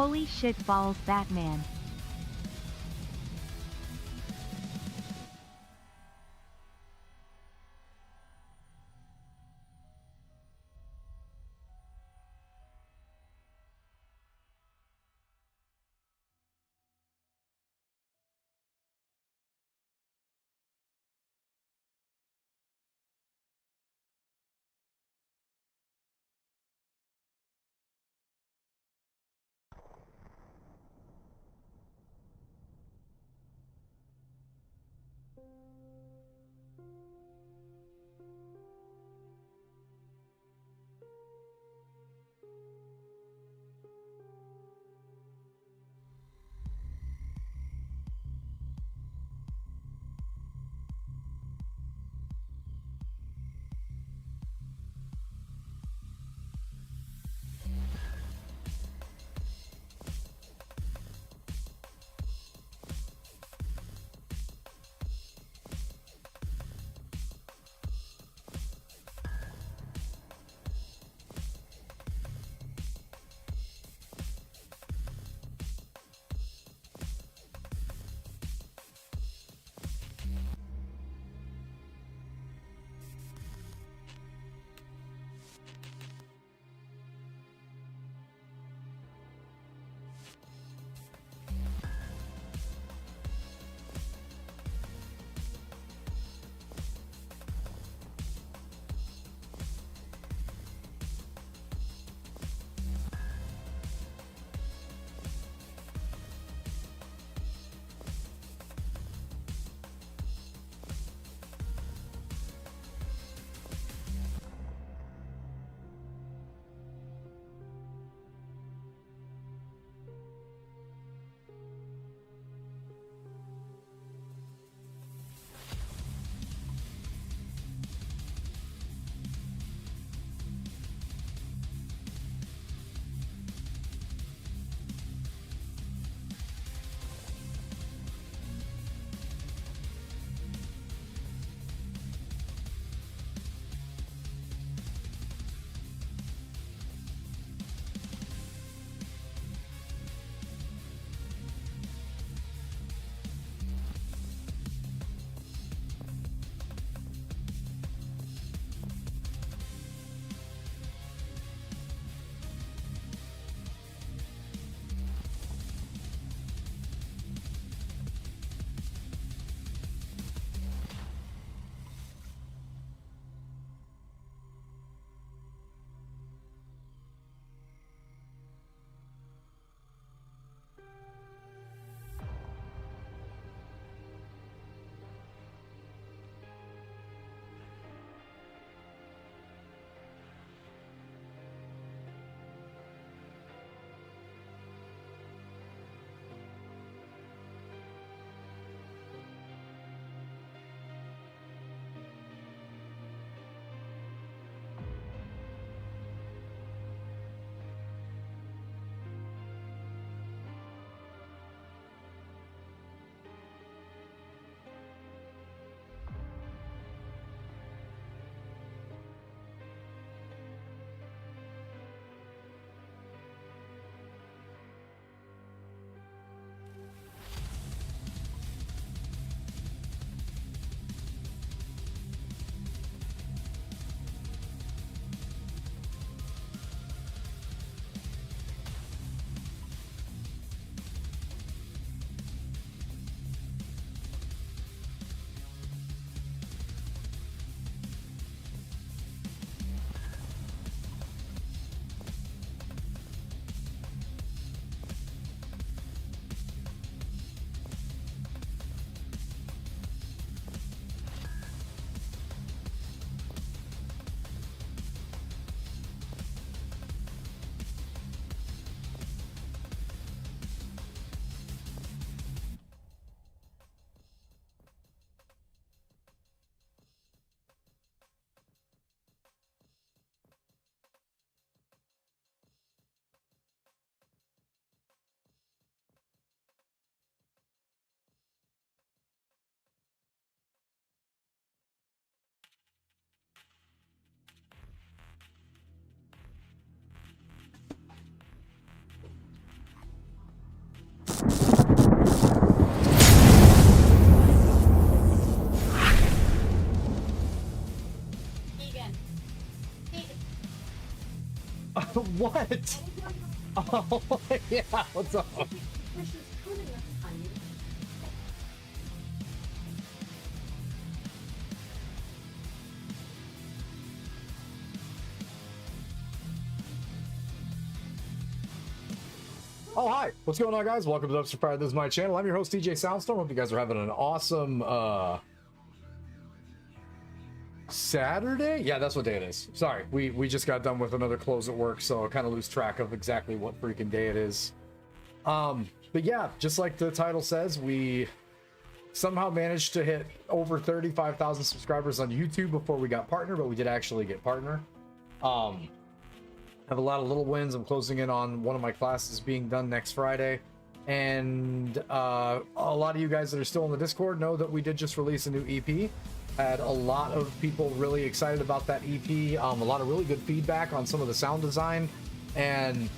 Holy shit balls, Batman. What? Oh, yeah, what's up? Oh, hi. What's going on, guys? Welcome to Upstairs Pride. This is my channel. I'm your host, DJ Soundstorm. Hope you guys are having an awesome, Saturday? Yeah, that's what day it is. Sorry, we just got done with another close at work, so I kind of lose track of exactly what freaking day it is. But yeah, just like the title says, we somehow managed to hit over 35,000 subscribers on YouTube before we got partner, but we did actually get partner. Have a lot of little wins. I'm closing in on one of my classes being done next Friday, and a lot of you guys that are still in the Discord know that we did just release a new EP. Had a lot of people really excited about that EP. A lot of really good feedback on some of the sound design, and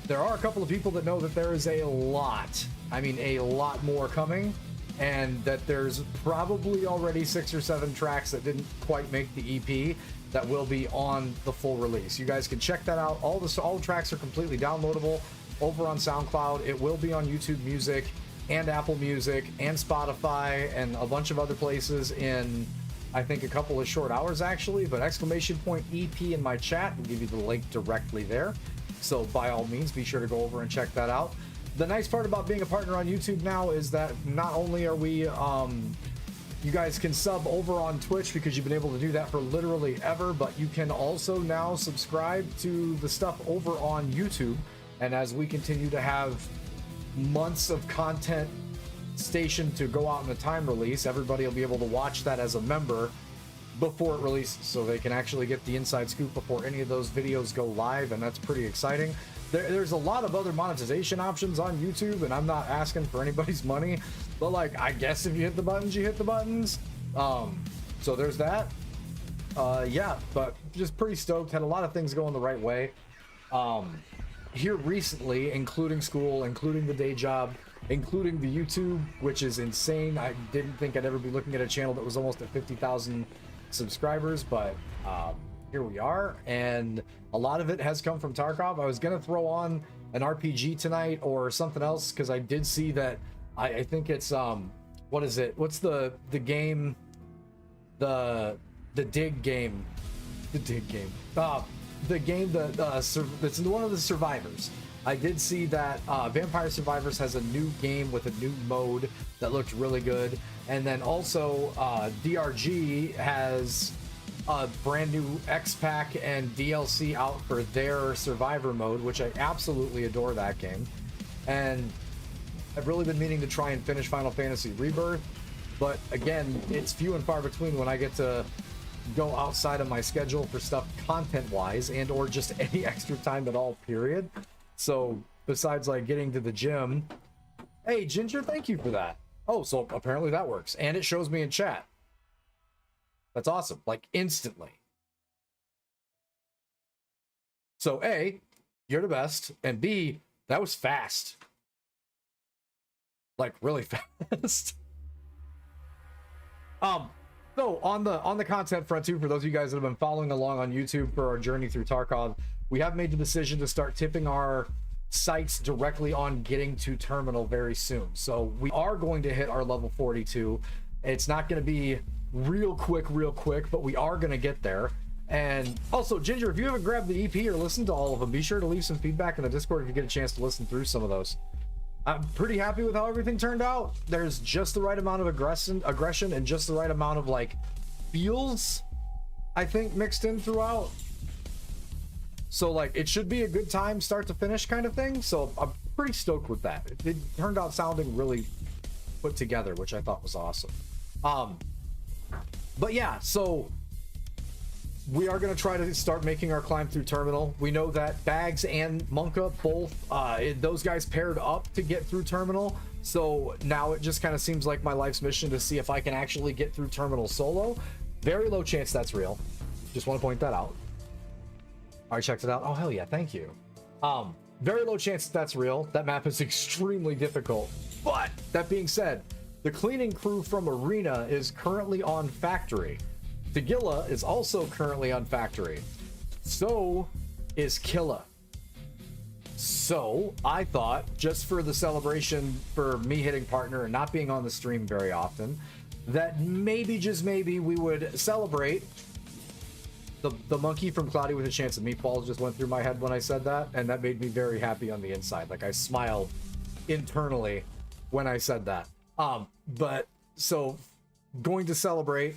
there are a couple of people that know that there is a lot, I mean a lot more coming, and that there's probably already 6 or 7 tracks that didn't quite make the EP that will be on the full release. You guys can check that out. All the tracks are completely downloadable over on SoundCloud. It will be on YouTube Music and Apple Music and Spotify and a bunch of other places in, I think, a couple of short hours actually. But !EP in my chat will give you the link directly there. So by all means, be sure to go over and check that out. The nice part about being a partner on YouTube now is that not only are we you guys can sub over on Twitch, because you've been able to do that for literally ever, but you can also now subscribe to the stuff over on YouTube. And as we continue to have months of content stationed to go out in the time release, everybody will be able to watch that as a member before it releases, so they can actually get the inside scoop before any of those videos go live, and that's pretty exciting. There's a lot of other monetization options on YouTube, and I'm not asking for anybody's money, but like, I guess if you hit the buttons, you hit the buttons. So there's that. Yeah, but just pretty stoked. Had a lot of things going the right way here recently, including school, including the day job, including the YouTube, which is insane. I didn't think I'd ever be looking at a channel that was almost at 50,000 subscribers, but here we are, and a lot of it has come from Tarkov. I was gonna throw on an RPG tonight or something else, because I did see that I think it's what is it? What's the game? The dig game. The dig game. The game that it's one of the survivors. I did see that Vampire Survivors has a new game with a new mode that looked really good, and then also DRG has a brand new X-Pack and DLC out for their Survivor mode, which I absolutely adore that game. And I've really been meaning to try and finish Final Fantasy Rebirth, but again, it's few and far between when I get to go outside of my schedule for stuff content-wise and or just any extra time at all, period. So besides like getting to the gym, hey Ginger, thank you for that. Oh, so apparently that works, and it shows me in chat. That's awesome, like instantly. So A, you're the best, and B, that was fast. Like really fast. So on the content front too, for those of you guys that have been following along on YouTube for our journey through Tarkov, we have made the decision to start tipping our sights directly on getting to terminal very soon. So we are going to hit our level 42. It's not going to be real quick, but we are going to get there. And also, Ginger, if you haven't grabbed the EP or listened to all of them, be sure to leave some feedback in the Discord if you get a chance to listen through some of those. I'm pretty happy with how everything turned out. There's just the right amount of aggression and just the right amount of like feels, I think, mixed in throughout. So like it should be a good time start to finish kind of thing. So I'm pretty stoked with that. It turned out sounding really put together, which I thought was awesome. But yeah, so we are going to try to start making our climb through terminal. We know that Bags and Monka both, those guys paired up to get through terminal. So now it just kind of seems like my life's mission to see if I can actually get through terminal solo. Very low chance that's real. Just want to point that out. I checked it out. Oh, hell yeah. Thank you. Very low chance that's real. That map is extremely difficult. But that being said, the cleaning crew from Arena is currently on Factory. Tagilla is also currently on Factory. So is Killa. So I thought, just for the celebration for me hitting partner and not being on the stream very often, that maybe, just maybe, we would celebrate the monkey from Cloudy with a Chance of Meatballs just went through my head when I said that, and that made me very happy on the inside. Like, I smiled internally when I said that. But so going to celebrate,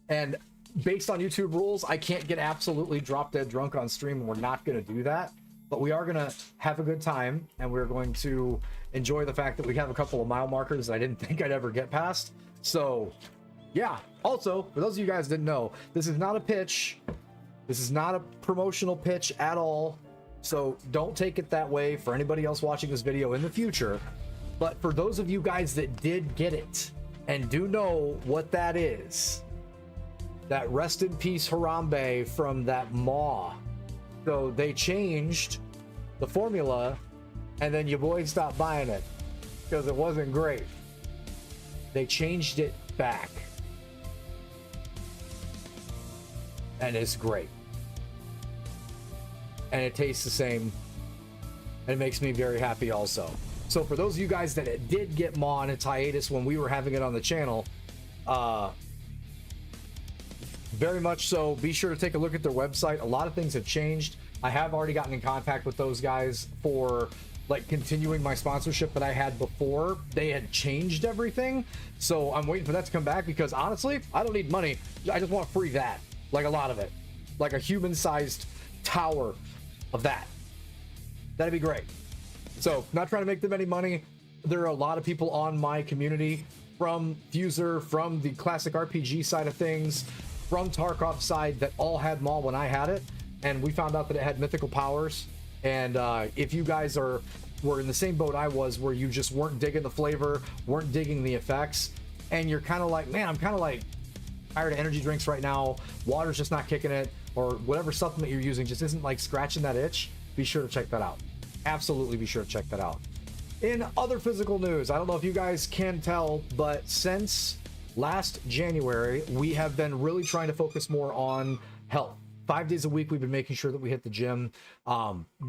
and based on YouTube rules, I can't get absolutely drop dead drunk on stream, and we're not going to do that. But we are going to have a good time, and we're going to enjoy the fact that we have a couple of mile markers that I didn't think I'd ever get past. So yeah. Also, for those of you guys that didn't know, this is not a pitch. This is not a promotional pitch at all. So don't take it that way for anybody else watching this video in the future. But for those of you guys that did get it and do know what that is, that rest in peace Harambe from that Maw. So they changed the formula, and then your boy stopped buying it because it wasn't great. They changed it back, and it's great, and it tastes the same, and it makes me very happy also. So for those of you guys that did get Maw and its hiatus when we were having it on the channel, very much so, be sure to take a look at their website. A lot of things have changed. I have already gotten in contact with those guys for like continuing my sponsorship that I had before. They had changed everything, so I'm waiting for that to come back, because honestly, I don't need money. I just want free that, like a lot of it, like a human-sized tower of that. That'd be great. So not trying to make them any money. There are a lot of people on my community from Fuser, from the classic RPG side of things, from Tarkov side, that all had Maw when I had it, and we found out that it had mythical powers. And if you guys were in the same boat I was, where you just weren't digging the flavor, weren't digging the effects, and you're kind of like, man, I'm kind of like tired of energy drinks right now, water's just not kicking it, or whatever supplement you're using just isn't like scratching that itch, be sure to check that out. Absolutely be sure to check that out. In other physical news, I don't know if you guys can tell, but since last January, we have been really trying to focus more on health. 5 days a week, we've been making sure that we hit the gym.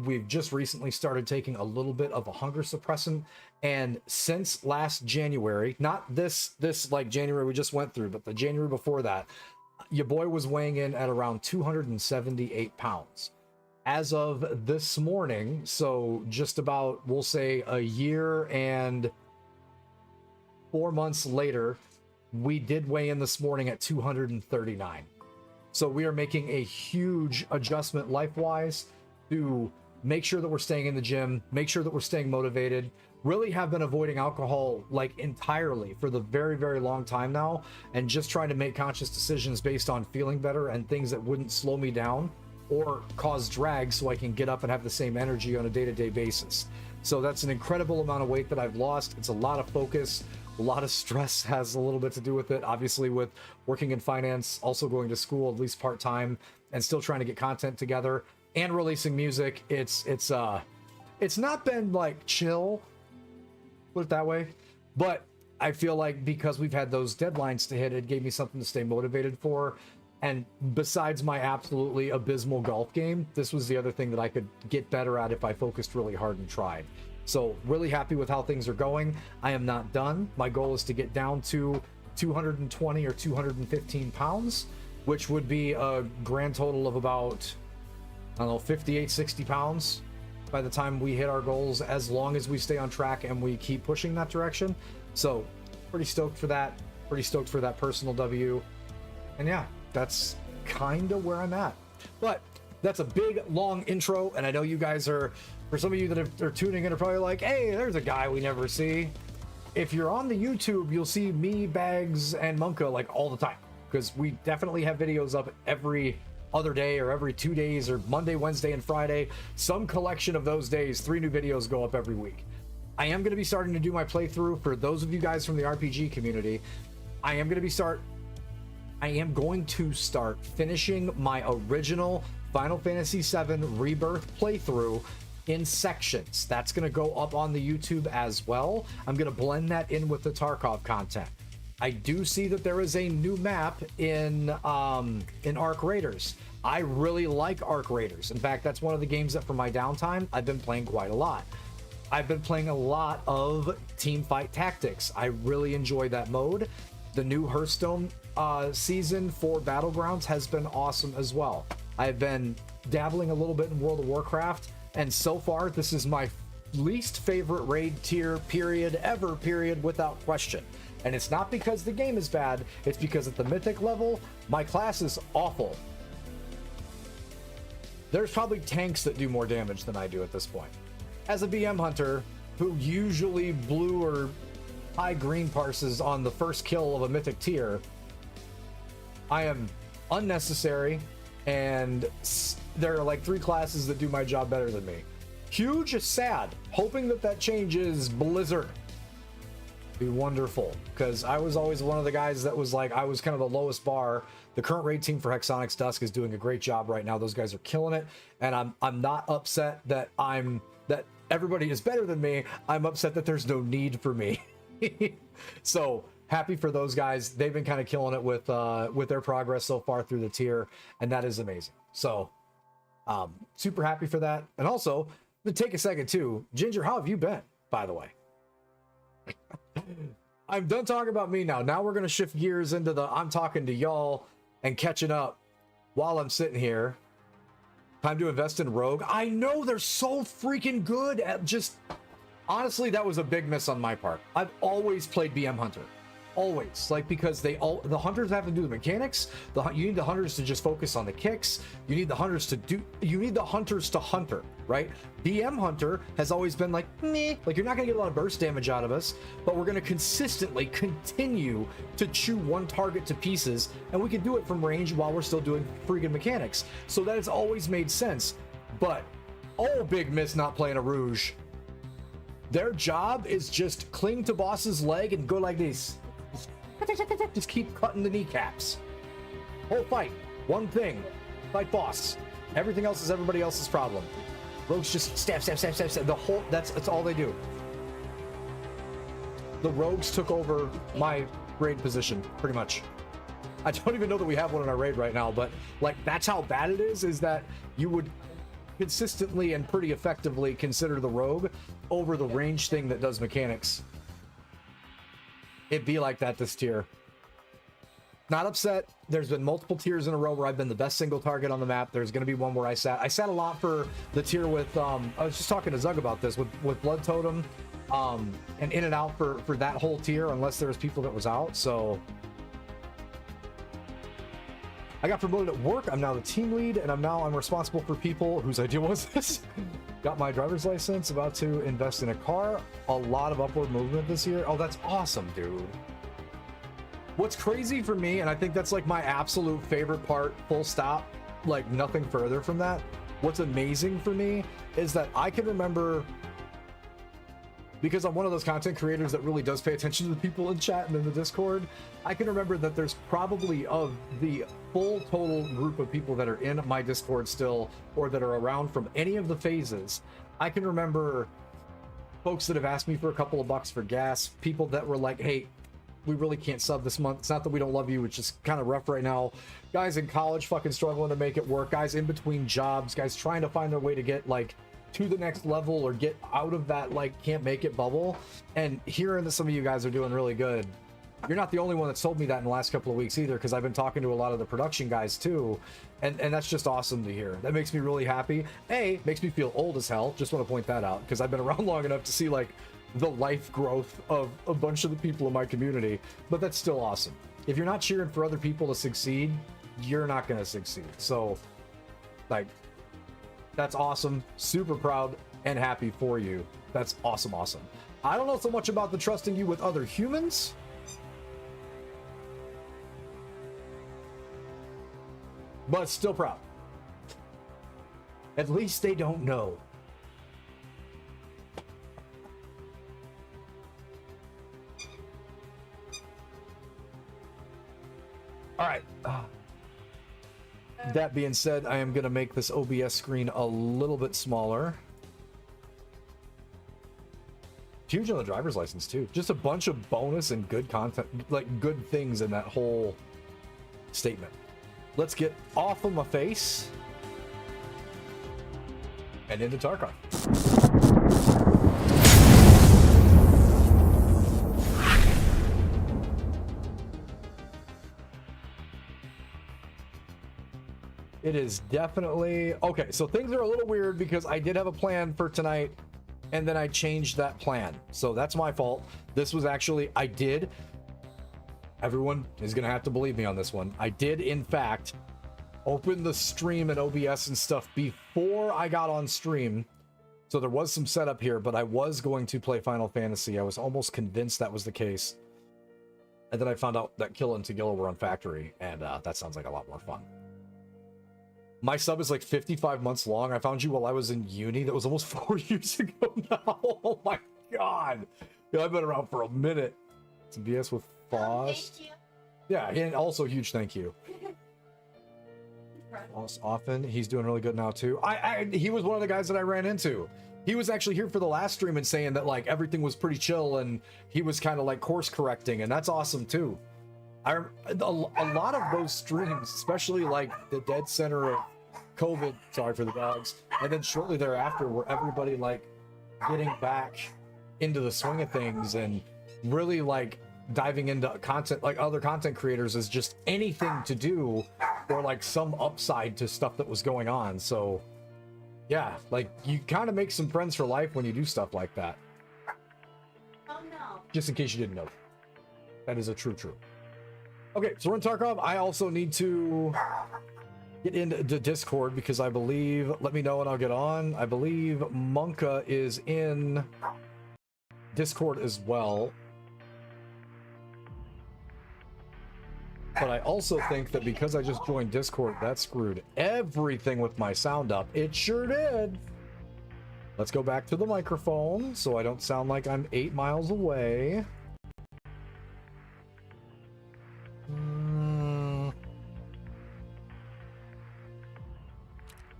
We've just recently started taking a little bit of a hunger suppressant, and since last January, not this like January we just went through, but the January before that, your boy was weighing in at around 278 pounds. As of this morning, so just about, we'll say, a year and 4 months later, we did weigh in this morning at 239. So we are making a huge adjustment life-wise to make sure that we're staying in the gym, make sure that we're staying motivated. Really have been avoiding alcohol like entirely for the very, very long time now, and just trying to make conscious decisions based on feeling better and things that wouldn't slow me down or cause drag, so I can get up and have the same energy on a day-to-day basis. So that's an incredible amount of weight that I've lost. It's a lot of focus. A lot of stress has a little bit to do with it, obviously, with working in finance, also going to school at least part-time, and still trying to get content together and releasing music. It's not been like chill, put it that way, but I feel like because we've had those deadlines to hit, it gave me something to stay motivated for. And besides my absolutely abysmal golf game, this was the other thing that I could get better at if I focused really hard and tried. So really happy with how things are going. I am not done. My goal is to get down to 220 or 215 pounds, which would be a grand total of about, I don't know, 58, 60 pounds by the time we hit our goals, as long as we stay on track and we keep pushing that direction. So pretty stoked for that. Pretty stoked for that personal W. And yeah, that's kind of where I'm at. But that's a big, long intro, and I know you guys are, for some of you that are tuning in, are probably like, hey, there's a guy we never see. If you're on the YouTube, you'll see me, Bags, and Monka like all the time, because we definitely have videos up every other day or every 2 days, or Monday, Wednesday, and Friday. Some collection of those days, 3 new videos go up every week. I am going to be starting to do my playthrough for those of you guys from the RPG community. I am going to start finishing my original Final Fantasy VII Rebirth playthrough in sections. That's going to go up on the YouTube as well. I'm going to blend that in with the Tarkov content. I do see that there is a new map in Arc Raiders. I really like Arc Raiders. In fact, that's one of the games that for my downtime I've been playing quite a lot. I've been playing a lot of Team Fight Tactics. I really enjoy that mode. The new Hearthstone season for Battlegrounds has been awesome as well. I've been dabbling a little bit in World of Warcraft, and so far this is my least favorite raid tier period ever, period, without question. And it's not because the game is bad, it's because at the mythic level my class is awful. There's probably tanks that do more damage than I do at this point. As a BM hunter who usually blue or high green parses on the first kill of a mythic tier, I am unnecessary, and there are like 3 classes that do my job better than me. Huge is sad. Hoping that that changes. Blizzard. Be wonderful, because I was always one of the guys that was like, I was kind of the lowest bar. The current raid team for Hexonics Dusk is doing a great job right now. Those guys are killing it, and I'm not upset that that everybody is better than me. I'm upset that there's no need for me. So happy for those guys. They've been kind of killing it with their progress so far through the tier, and that is amazing. So super happy for that. And also to take a second too, Ginger, how have you been, by the way? I'm done talking about me now. Now we're going to shift gears into the I'm talking to y'all and catching up while I'm sitting here. Time to invest in Rogue. I know they're so freaking good at just... Honestly, that was a big miss on my part. I've always played BM Hunter. Always. Like, because the hunters have to do the mechanics. You need the hunters to just focus on the kicks. You need the hunters to hunter, right? BM Hunter has always been like, meh. Like, you're not going to get a lot of burst damage out of us, but we're going to consistently continue to chew one target to pieces, and we can do it from range while we're still doing freaking mechanics. So that has always made sense. But, oh, big miss not playing a Rouge. Their job is just cling to boss's leg and go like this. Just keep cutting the kneecaps. Whole fight, one thing, fight boss. Everything else is everybody else's problem. Rogues just stab. The whole, that's all they do. The rogues took over my raid position, pretty much. I don't even know that we have one in our raid right now, but like that's how bad it is that you would consistently and pretty effectively consider the rogue over the range thing that does mechanics. It'd be like that this tier. Not upset. There's been multiple tiers in a row where I've been the best single target on the map. There's going to be one where I sat a lot for the tier with I was just talking to Zug about this with Blood Totem and in and out for that whole tier, unless there was people that was out. So I got promoted at work. I'm now the team lead, and I'm responsible for people whose idea was this. Got my driver's license, about to invest in a car. A lot of upward movement this year. Oh, that's awesome, dude. What's crazy for me, and I think that's like my absolute favorite part, full stop, like nothing further from that. What's amazing for me is that I can remember, because I'm one of those content creators that really does pay attention to the people in chat and in the Discord, I can remember that there's probably of the full total group of people that are in my Discord still, or that are around from any of the phases, I can remember folks that have asked me for a couple of bucks for gas, people that were like, hey, we really can't sub this month. It's not that we don't love you, it's just kind of rough right now. Guys in college fucking struggling to make it work, guys in between jobs, guys trying to find their way to get like to the next level or get out of that like can't make it bubble. And hearing that some of you guys are doing really good, you're not the only one that's told me that in the last couple of weeks either, because I've been talking to a lot of the production guys too, and that's just awesome to hear. That makes me really happy. Makes me feel old as hell. Just want to point that out, because I've been around long enough to see like the life growth of a bunch of the people in my community, but that's still awesome. If you're not cheering for other people to succeed, you're not going to succeed. So like, that's awesome. Super proud and happy for you. That's awesome. I don't know so much about the trusting you with other humans, but still proud. At least they don't know. All right. That being said, I am going to make this OBS screen a little bit smaller. huge on the driver's license too. Just a bunch of bonus and good content, like good things in that whole statement. Let's get off of my face and into Tarkov. It is definitely okay. So things are a little weird because I did have a plan for tonight and then I changed that plan. So that's my fault. This was actually, everyone is going to have to believe me on this one. I did, in fact, open the stream and OBS and stuff before I got on stream. So there was some setup here, but I was going to play Final Fantasy. I was almost convinced that was the case. And then I found out that Kill and Tagilla were on Factory, and that sounds like a lot more fun. My sub is like 55 months long. I found you while I was in uni. That was almost 4 years ago now. Oh my god. Yeah, I've been around for a minute. Some BS with Foss. Thank you. Yeah, and also huge thank you. Foss often. He's doing really good now too. He was one of the guys that I ran into. He was actually here for the last stream and saying that like everything was pretty chill and he was kind of like course correcting, and that's awesome too. A lot of those streams, especially like the dead center of COVID, sorry for the dogs, and then shortly thereafter were everybody like getting back into the swing of things and really like diving into content, like other content creators, as just anything to do or like some upside to stuff that was going on. So yeah, like you kind of make some friends for life when you do stuff like that. Oh no. Just in case you didn't know, that is a true. Okay, so we're in Tarkov. I also need to get into Discord because I believe, let me know and I'll get on. I believe Monka is in Discord as well. But I also think that because I just joined Discord, that screwed everything with my sound up. It sure did. Let's go back to the microphone so I don't sound like I'm 8 miles away.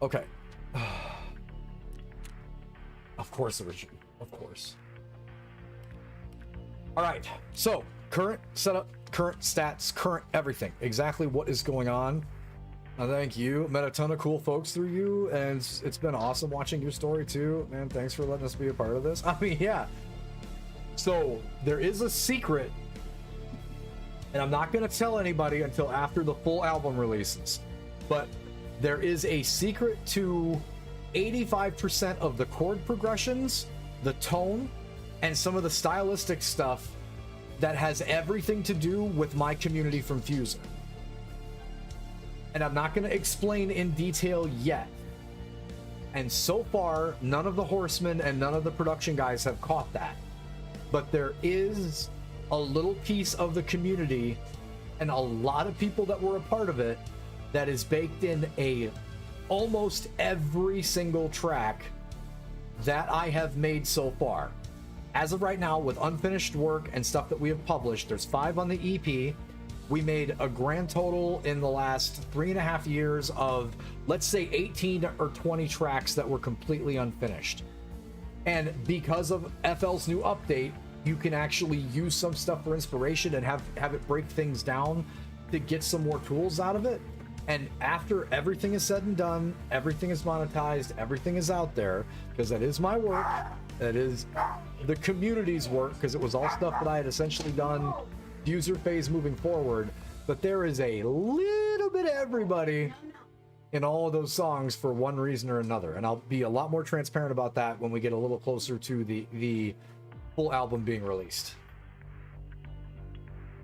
Okay. Of course, original. Of course. All right. So, current setup, current stats, current everything. Exactly what is going on. Thank you. Met a ton of cool folks through you, and it's been awesome watching your story too. Man, thanks for letting us be a part of this. I mean, yeah. So, there is a secret, and I'm not going to tell anybody until after the full album releases, but there is a secret to 85% of the chord progressions, the tone, and some of the stylistic stuff that has everything to do with my community from Fuser. And I'm not going to explain in detail yet. And so far, none of the horsemen and none of the production guys have caught that. But there is a little piece of the community and a lot of people that were a part of it that is baked in almost every single track that I have made so far. As of right now, with unfinished work and stuff that we have published, there's 5 on the EP. We made a grand total in the last 3.5 years of, let's say, 18 or 20 tracks that were completely unfinished. And because of FL's new update, you can actually use some stuff for inspiration and have it break things down to get some more tools out of it. And after everything is said and done, everything is monetized, everything is out there, because that is my work, that is the community's work, because it was all stuff that I had essentially done user phase moving forward. But there is a little bit of everybody in all of those songs for one reason or another, and I'll be a lot more transparent about that when we get a little closer to the full album being released.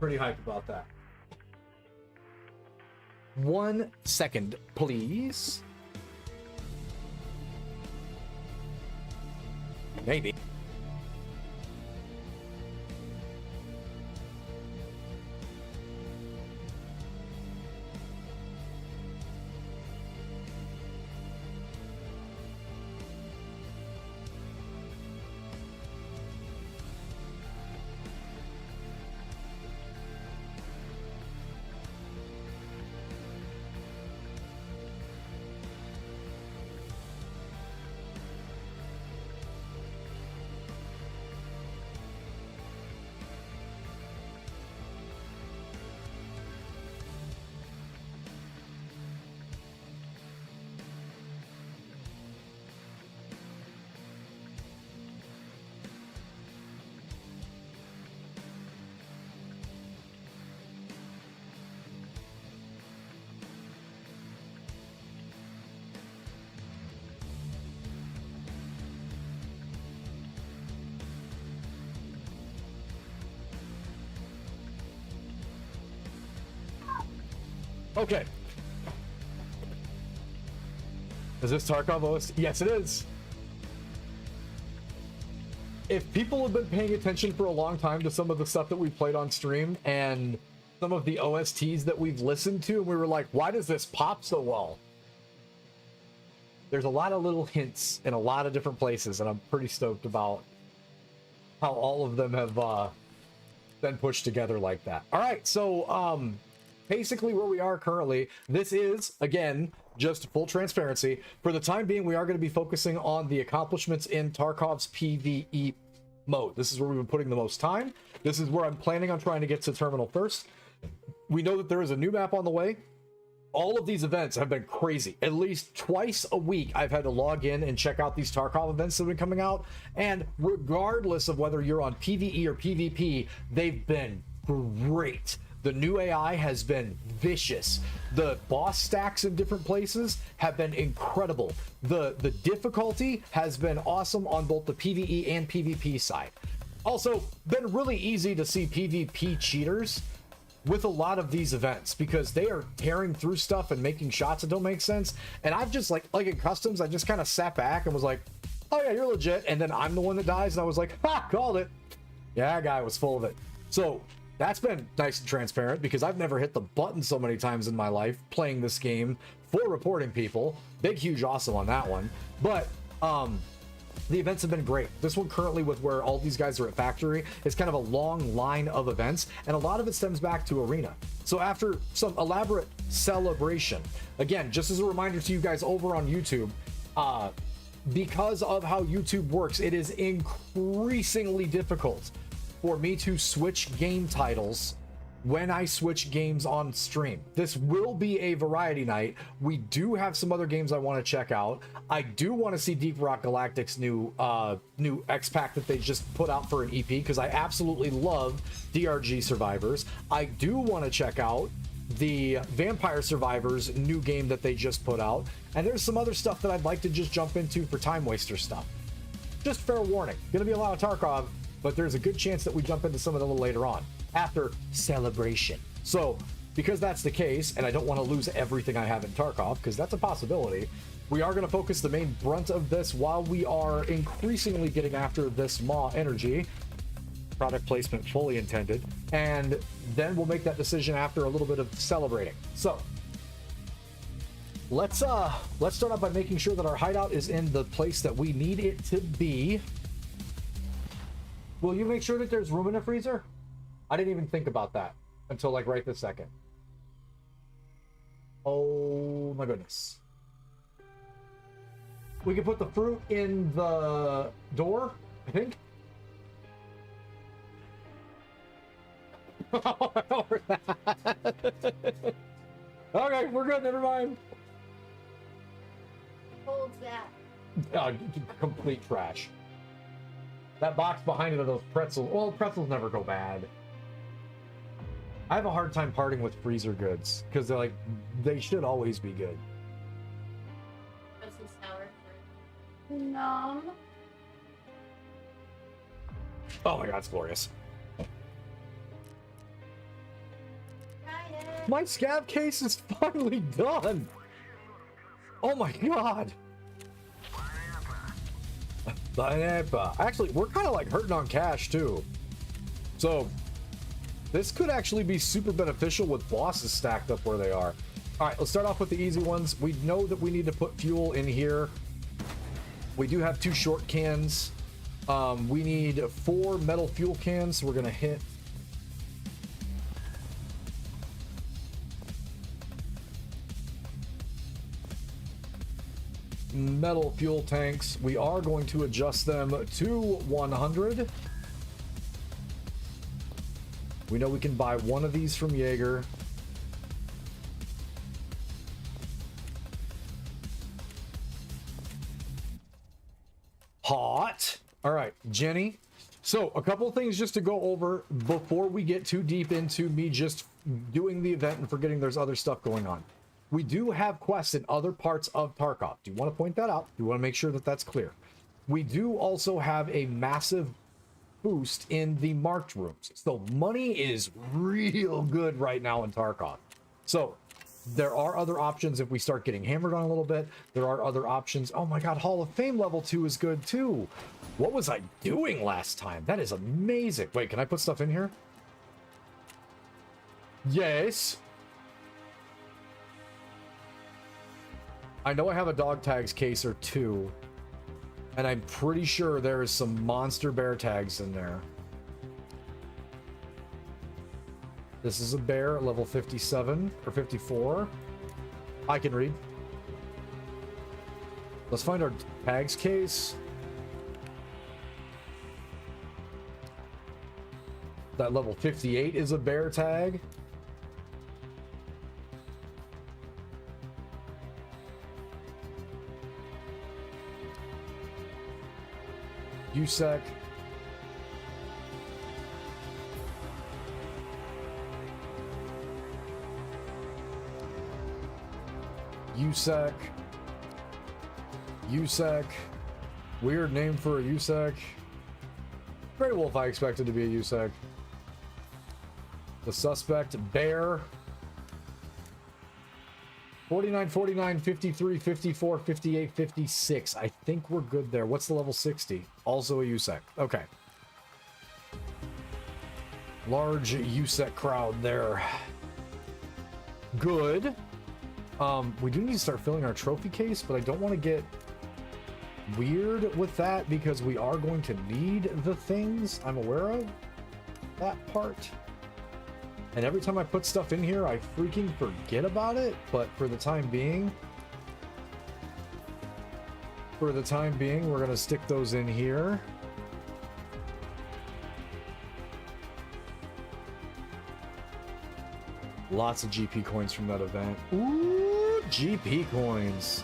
Pretty hyped about that. 1 second, please. Maybe. Okay. Is this Tarkov OST? Yes, it is. If people have been paying attention for a long time to some of the stuff that we've played on stream and some of the OSTs that we've listened to, and we were like, why does this pop so well? There's a lot of little hints in a lot of different places, and I'm pretty stoked about how all of them have been pushed together like that. All right, so basically where we are currently, this is, again, just full transparency. For the time being, we are going to be focusing on the accomplishments in Tarkov's PvE mode. This is where we've been putting the most time. This is where I'm planning on trying to get to Terminal first. We know that there is a new map on the way. All of these events have been crazy. At least twice a week, I've had to log in and check out these Tarkov events that have been coming out. And regardless of whether you're on PvE or PvP, they've been great. The new AI has been vicious. The boss stacks in different places have been incredible. The difficulty has been awesome on both the PvE and PvP side. Also, been really easy to see PvP cheaters with a lot of these events because they are tearing through stuff and making shots that don't make sense. And I've just like in customs, I just kind of sat back and was like, oh yeah, you're legit. And then I'm the one that dies. And I was like, ha, called it. Yeah, that guy was full of it. So that's been nice and transparent because I've never hit the button so many times in my life playing this game for reporting people. Big, huge awesome on that one. But the events have been great. This one currently with where all these guys are at factory is kind of a long line of events, and a lot of it stems back to arena. So after some elaborate celebration, again, just as a reminder to you guys over on YouTube, because of how YouTube works, it is increasingly difficult for me to switch game titles when I switch games on stream. This will be a variety night. We do have some other games I want to check out. I do want to see Deep Rock Galactic's new X Pack that they just put out for an EP because I absolutely love DRG Survivors. I do want to check out the Vampire Survivors new game that they just put out, and there's some other stuff that I'd like to just jump into for time waster stuff. Just fair warning, gonna be a lot of Tarkov, but there's a good chance that we jump into some of it a little later on after celebration. So because that's the case, and I don't want to lose everything I have in Tarkov because that's a possibility, we are going to focus the main brunt of this while we are increasingly getting after this Maw energy. Product placement fully intended, and then we'll make that decision after a little bit of celebrating. So let's start off by making sure that our hideout is in the place that we need it to be. Will you make sure that there's room in the freezer? I didn't even think about that until like right this second. Oh my goodness. We can put the fruit in the door, I think. Okay, we're good, never mind. Holds that. Complete trash. That box behind it are those pretzels. Well, pretzels never go bad. I have a hard time parting with freezer goods because they're like, they should always be good. That's some sour fruit. No. Oh my god, it's glorious. Try it. My scab case is finally done. Oh my god. Actually, we're kind of like hurting on cash too. So this could actually be super beneficial with bosses stacked up where they are. All right, let's start off with the easy ones. We know that we need to put fuel in here. We do have 2 short cans. We need 4 metal fuel cans. So we're gonna hit metal fuel tanks. We are going to adjust them to 100. We know we can buy 1 of these from Jaeger. Hot. All right, Jenny. So a couple of things just to go over before we get too deep into me just doing the event and forgetting there's other stuff going on. We do have quests in other parts of Tarkov. Do you want to point that out? Do you want to make sure that that's clear? We do also have a massive boost in the marked rooms. So money is real good right now in Tarkov. So There are other options if we start getting hammered on a little bit. There are other options. Oh my god, Hall of Fame level 2 is good too. What was I doing last time? That is amazing. Wait, can I put stuff in here? Yes. I know I have a dog tags case or two, and I'm pretty sure there is some monster bear tags in there. This is a bear at level 57 or 54. I can read. Let's find our tags case. That level 58 is a bear tag. USEC. USEC. USEC. Weird name for a USEC. Grey Wolf I expected to be a USEC. The suspect, bear. 49, 49, 53, 54, 58, 56. I think we're good there. What's the level 60? Also a USEC. Okay. Large USEC crowd there. Good. We do need to start filling our trophy case, but I don't want to get weird with that because we are going to need the things. I'm aware of that part. And every time I put stuff in here, I freaking forget about it. But for the time being, we're going to stick those in here. Lots of GP coins from that event. Ooh, GP coins.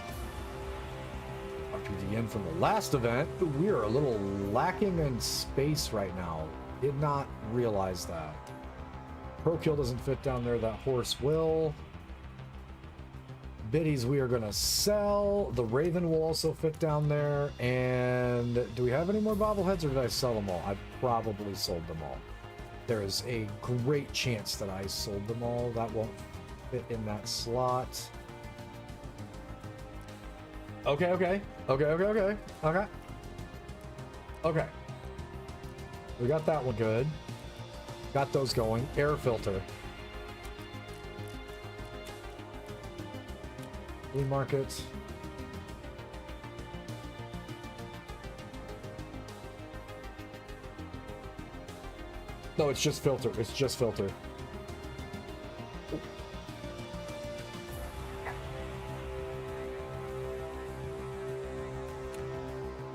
RPDN from the last event. We are a little lacking in space right now. Did not realize that. Pro Kill doesn't fit down there. That horse will. Biddies we are going to sell. The Raven will also fit down there. And do we have any more bobbleheads or did I sell them all? I probably sold them all. There is a great chance that I sold them all. That won't fit in that slot. Okay. Okay. We got that one good. Got those going. Air filter. Flea market. No, it's just filter. It's just filter.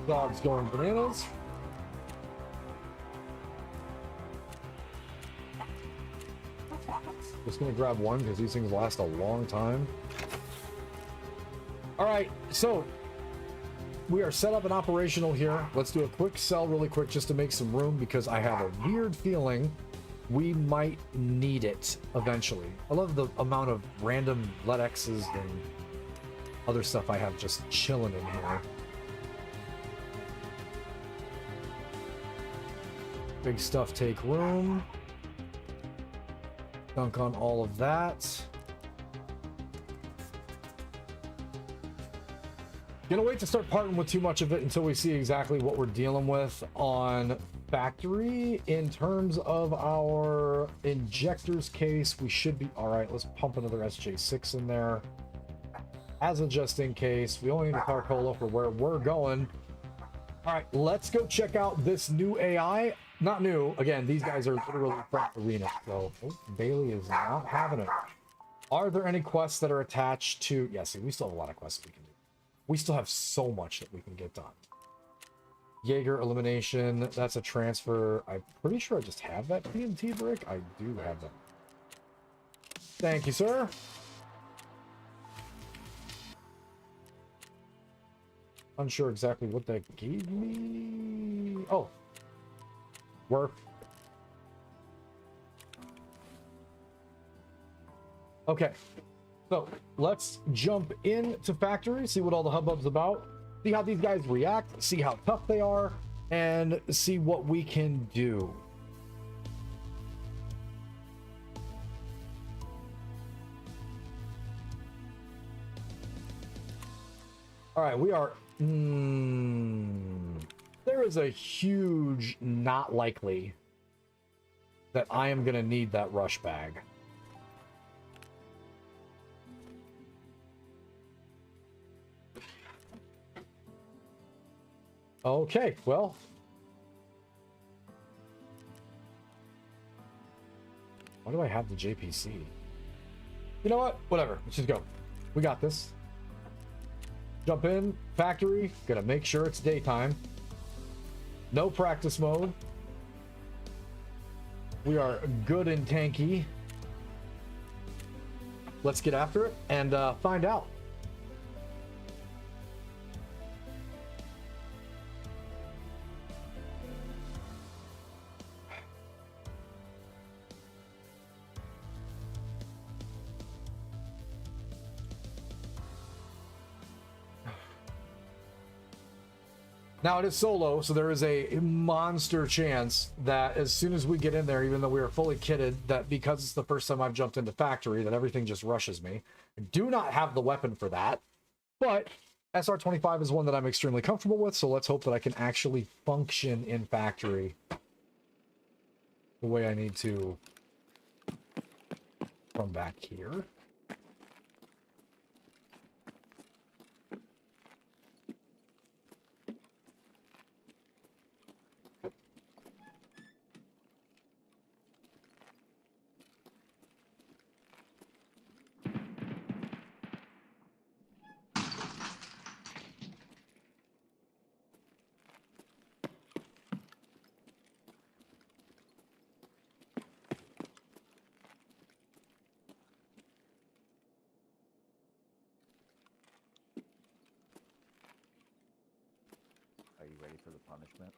Dog's going bananas. Just gonna grab one because these things last a long time. All right, so we are set up and operational here. Let's do a quick sell really quick just to make some room because I have a weird feeling we might need it eventually. I love the amount of random LEDXs and other stuff I have just chilling in here. Big stuff take room. Dunk on all of that. Gonna wait to start parting with too much of it until we see exactly what we're dealing with on factory. In terms of our injectors case, we should be all right. Let's pump another SJ6 in there as a just in case. We only need a Carcola for where we're going. All right, let's go check out this new AI. Not new. Again, these guys are literally from Arena. So Bailey is not having it. Are there any quests that are attached to? Yeah, see, we still have a lot of quests we can do. We still have so much that we can get done. Jaeger elimination. That's a transfer. I'm pretty sure I just have that TNT brick. I do have that. Thank you, sir. Unsure exactly what that gave me. Oh. Work. Okay. So let's jump into factory, see what all the hubbub's about, see how these guys react, see how tough they are, and see what we can do. All right, we are. There is a huge not likely that I am going to need that rush bag. Okay, well. Why do I have the JPC? You know what? Whatever. Let's just go. We got this. Jump in. Factory. Gonna make sure it's daytime. No practice mode. We are good and tanky. Let's get after it and find out. Now it is solo, so there is a monster chance that as soon as we get in there, even though we are fully kitted, that because it's the first time I've jumped into factory, that everything just rushes me. I do not have the weapon for that, but SR-25 is one that I'm extremely comfortable with, so let's hope that I can actually function in factory the way I need to from back here. Are you ready for the punishment?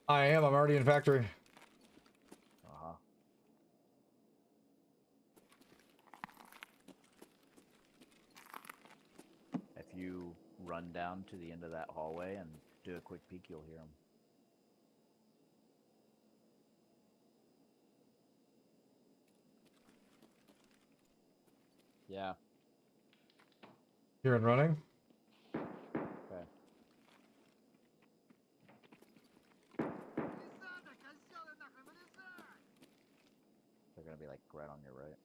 I am. I'm already in factory. Uh-huh. If you run down to the end of that hallway and do a quick peek, you'll hear them. Yeah. Here and running. Okay. They're gonna be like right on your right.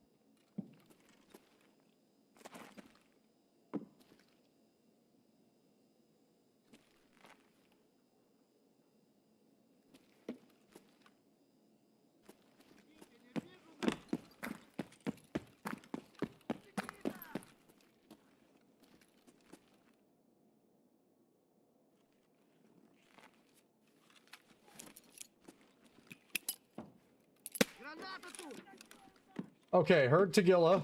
Okay, heard Tagilla.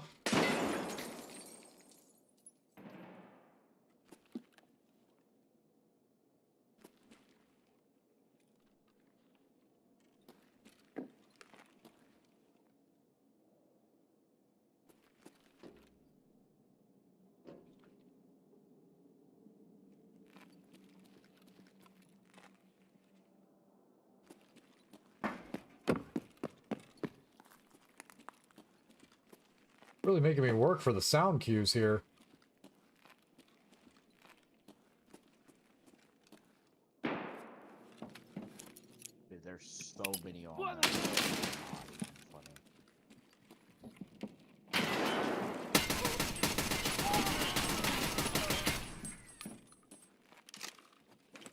Really making me work for the sound cues here. Dude, there's so many on there. Not even funny.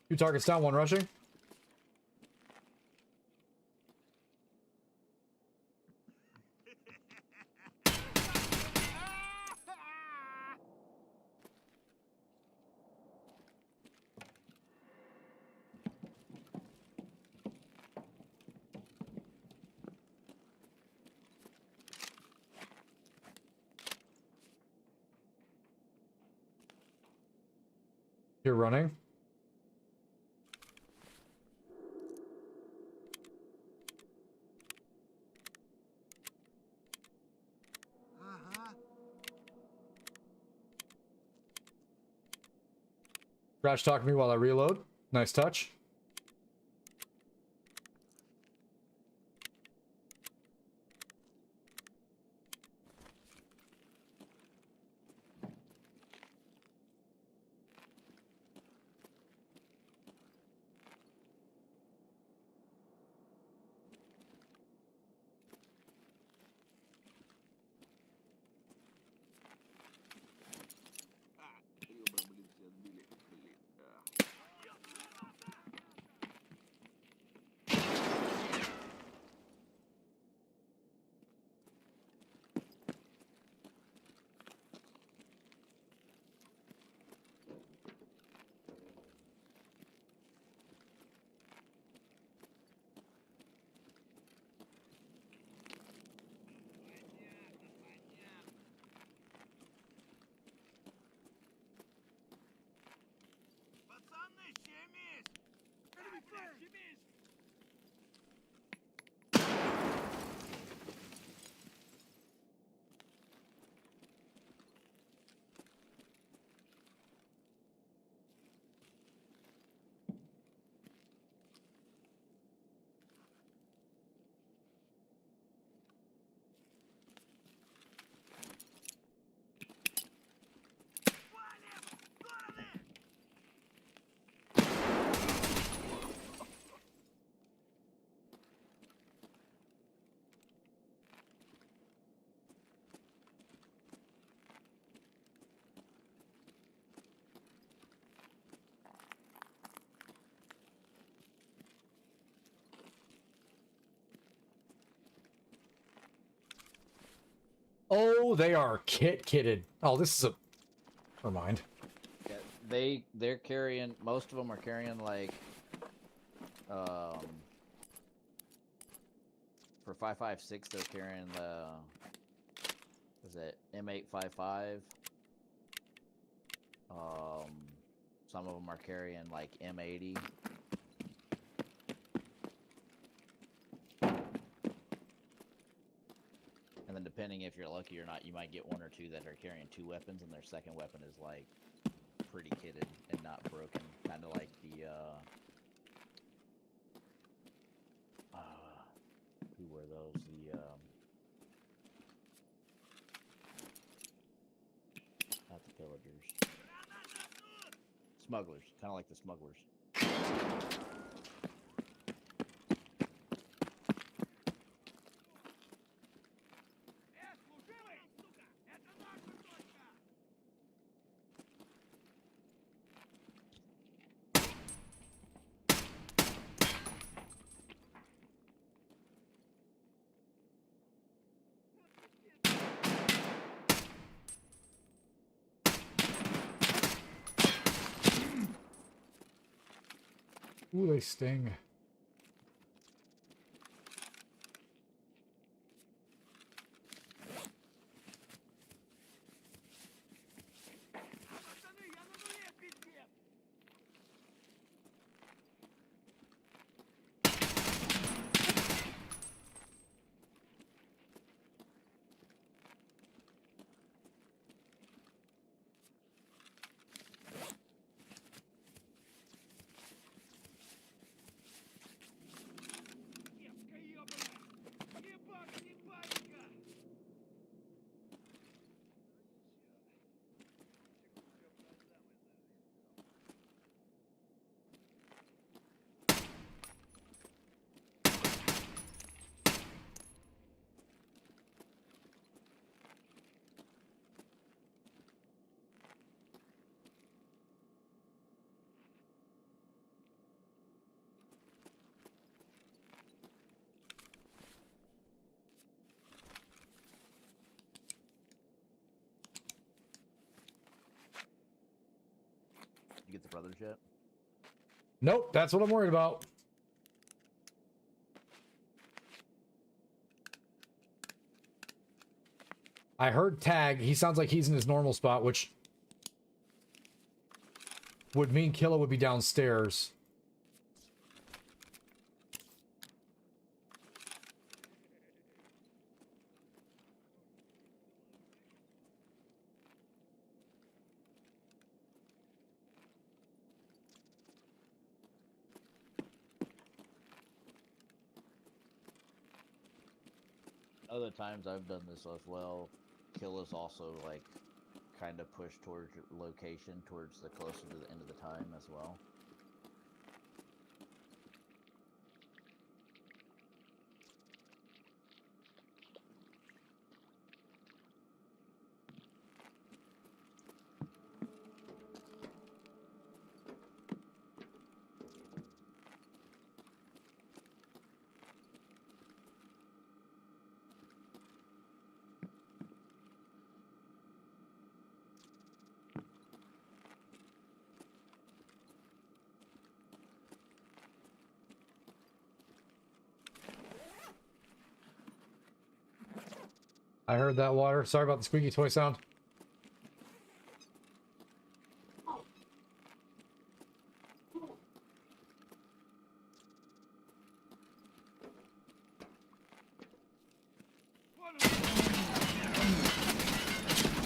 Two targets down, one rushing. You're running. Crash talk me while I reload. Nice touch. Oh, they are kitted. Oh, this is a... Never mind. Yeah, they're carrying, most of them are carrying like for 5.56 they're carrying the, was it M855? Some of them are carrying like M80. And then depending if you're lucky or not, you might get one or two that are carrying 2 weapons and their second weapon is like pretty kitted and not broken. Kind of like the who were those? The not the pillagers. Smugglers. Kind of like the smugglers. Ooh, they sting. You get the brothers yet? Nope, that's what I'm worried about. I heard Tag. He sounds like he's in his normal spot, which would mean Killa would be downstairs. Other times I've done this as well. Killa's also like kind of push towards location, towards the closer to the end of the time as well. I heard that water. Sorry about the squeaky toy sound.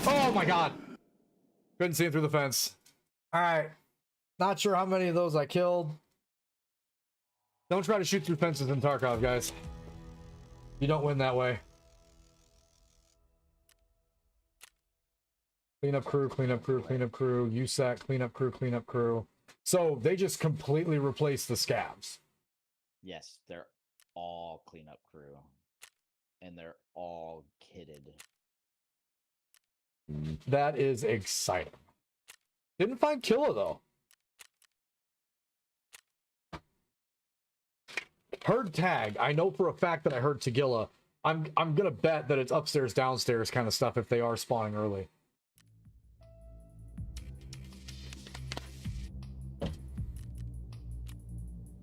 Oh my god. Couldn't see him through the fence. Alright. Not sure how many of those I killed. Don't try to shoot through fences in Tarkov, guys. You don't win that way. Clean up crew, clean up crew, clean up crew. USAC, clean up crew, clean up crew. So they just completely replaced the scabs. Yes, they're all cleanup crew. And they're all kitted. That is exciting. Didn't find Killa though. Heard Tag. I know for a fact that I heard Tagilla. I'm gonna bet that it's upstairs, downstairs kind of stuff if they are spawning early.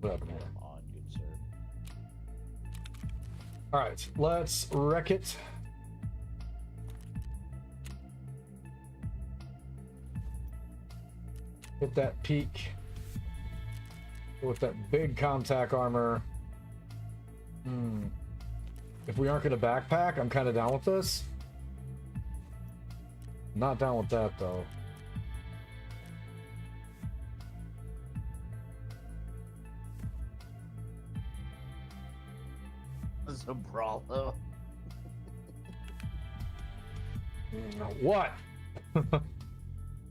What happened here? Come on, good sir. All right, let's wreck it. Hit that peak with that big contact armor. If we aren't going to backpack, I'm kind of down with this. Not down with that, though. Zabralo. What?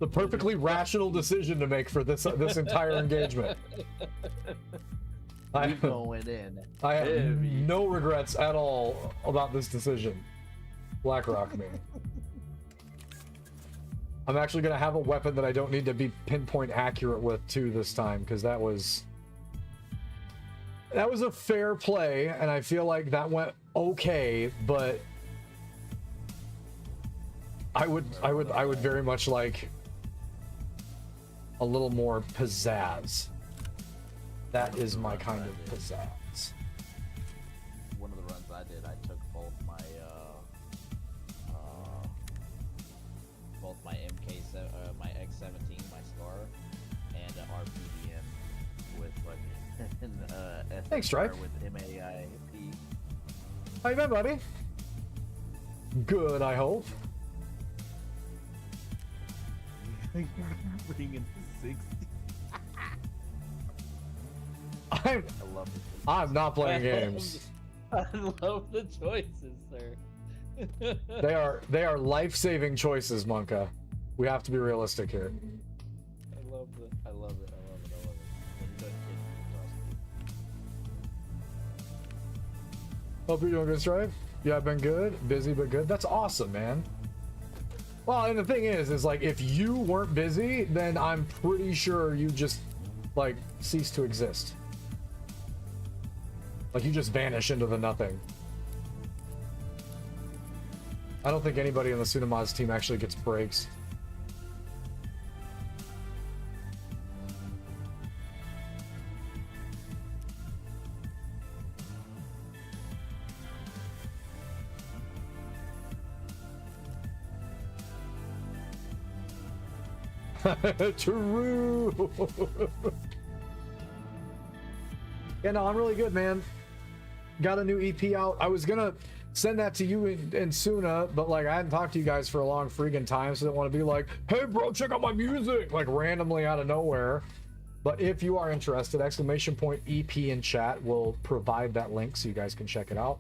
The perfectly rational decision to make for this entire engagement. We going in. I have heavy. no regrets at all about this decision. Blackrock me. I'm actually gonna have a weapon that I don't need to be pinpoint accurate with too this time, because that was a fair play, and I feel like that went okay, but I would very much like a little more pizzazz. That is my kind of pizzazz. One of the runs I did, I took both my my X17, my Scar, and an RPDM with fucking Thanks, Stripe. with MAIP. How you been, buddy? Good, I hope. Bringing 60. I'm I love it. I'm not playing games. I love the choices, sir. They are life-saving choices, Monka. We have to be realistic here. I love it. I love it. When you're done kidding, it's awesome. Hope you're doing good, Stripe. Yeah, I've been good. Busy but good. That's awesome, man. Well, and the thing is like, if you weren't busy, then I'm pretty sure you just, like, cease to exist. Like, you just vanish into the nothing. I don't think anybody on the Sunamaz team actually gets breaks. True. Yeah, no, I'm really good, man. Got a new EP out. I was gonna send that to you and Suna, but like I hadn't talked to you guys for a long freaking time, so I didn't want to be like, hey bro, check out my music, like randomly out of nowhere. But if you are interested, !EP in chat will provide that link so you guys can check it out.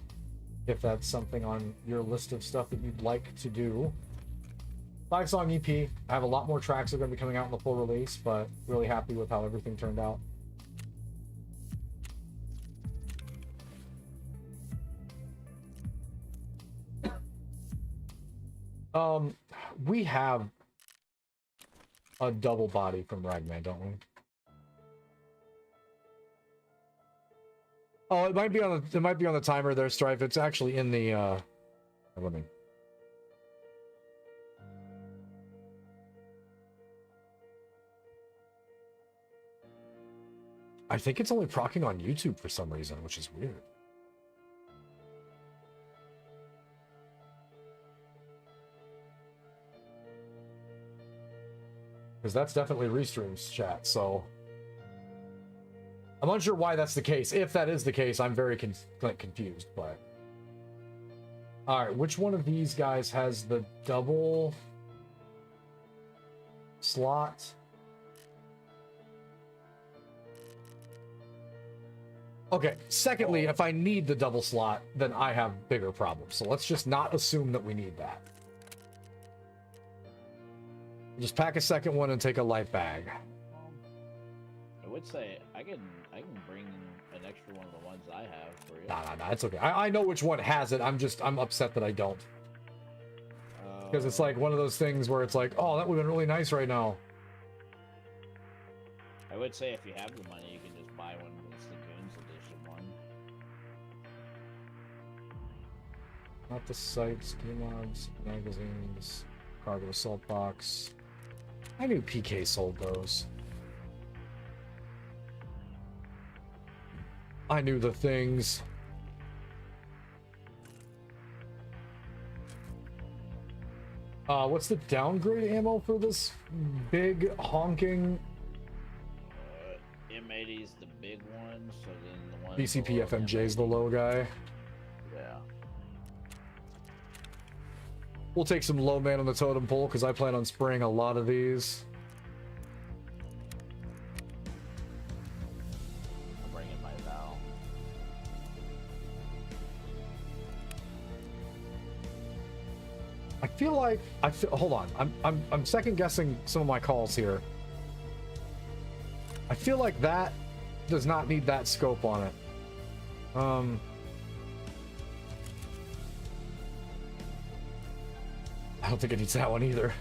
If that's something on your list of stuff that you'd like to do. 5-song EP. I have a lot more tracks that are going to be coming out in the full release, but really happy with how everything turned out. We have a double body from Ragman, don't we? Oh, it might be on the timer there, Strife. It's actually in the let me. I think it's only procking on YouTube for some reason, which is weird. Because that's definitely Restream's chat, so I'm unsure why that's the case. If that is the case, I'm very confused, but... Alright, which one of these guys has the double slot? Okay, secondly, if I need the double slot, then I have bigger problems. So let's just not assume that we need that. Just pack a second one and take a light bag. I would say I can bring an extra one of the ones I have for you. Nah, it's okay. I know which one has it. I'm upset that I don't. Because it's like one of those things where it's like, oh, that would have been really nice right now. I would say if you have the money, you can just buy one. It's the Goons Edition one. Not the sights, logs, magazines, cargo assault box. I knew PK sold those. I knew the things. What's the downgrade ammo for this big honking M80's the big one, so then the one BCP below FMJ is M80. the low guy? Yeah. We'll take some low man on the totem pole because I plan on spraying a lot of these. I'm bringing my Val. I feel like hold on. I'm second guessing some of my calls here. I feel like that does not need that scope on it. I don't think it needs that one either.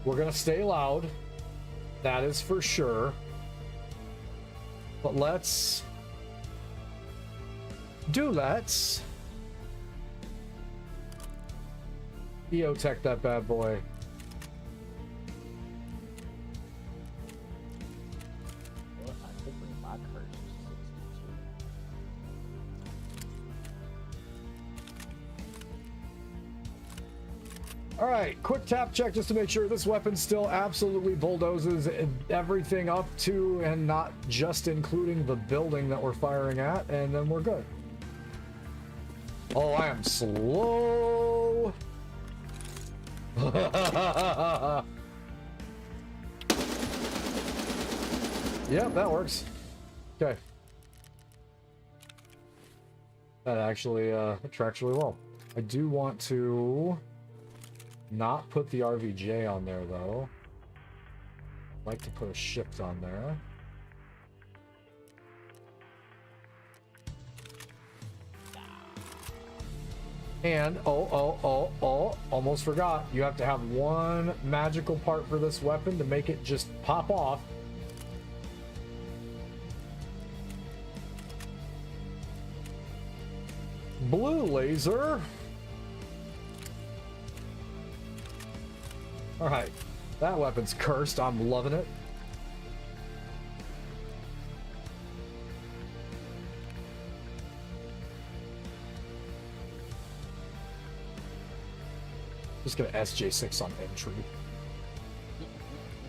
We're gonna stay loud. That is for sure. But let's EOTech that bad boy. What? I could bring my curse to 62. All right, quick tap check just to make sure this weapon still absolutely bulldozes everything up to and not just including the building that we're firing at, and then we're good. Oh, I am slow. Yep, that works. Okay. That actually tracks really well. I do want to not put the RVJ on there though. I'd like to put a shift on there. And almost forgot. You have to have one magical part for this weapon to make it just pop off. Blue laser. All right, that weapon's cursed. I'm loving it. Just gonna SJ6 on entry.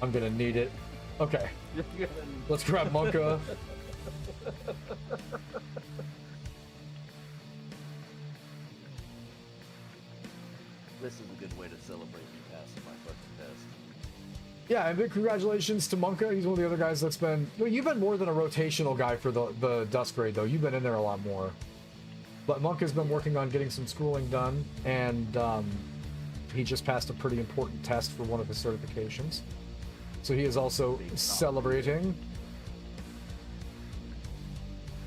I'm gonna need it. Okay, let's grab Monka. This is a good way to celebrate me passing my fucking test. Yeah, and big congratulations to Monka. He's one of the other guys that's been... Well, you've been more than a rotational guy for the Dust Raid, though. You've been in there a lot more. But Monka's been working on getting some schooling done, and he just passed a pretty important test for one of his certifications. So he is also celebrating.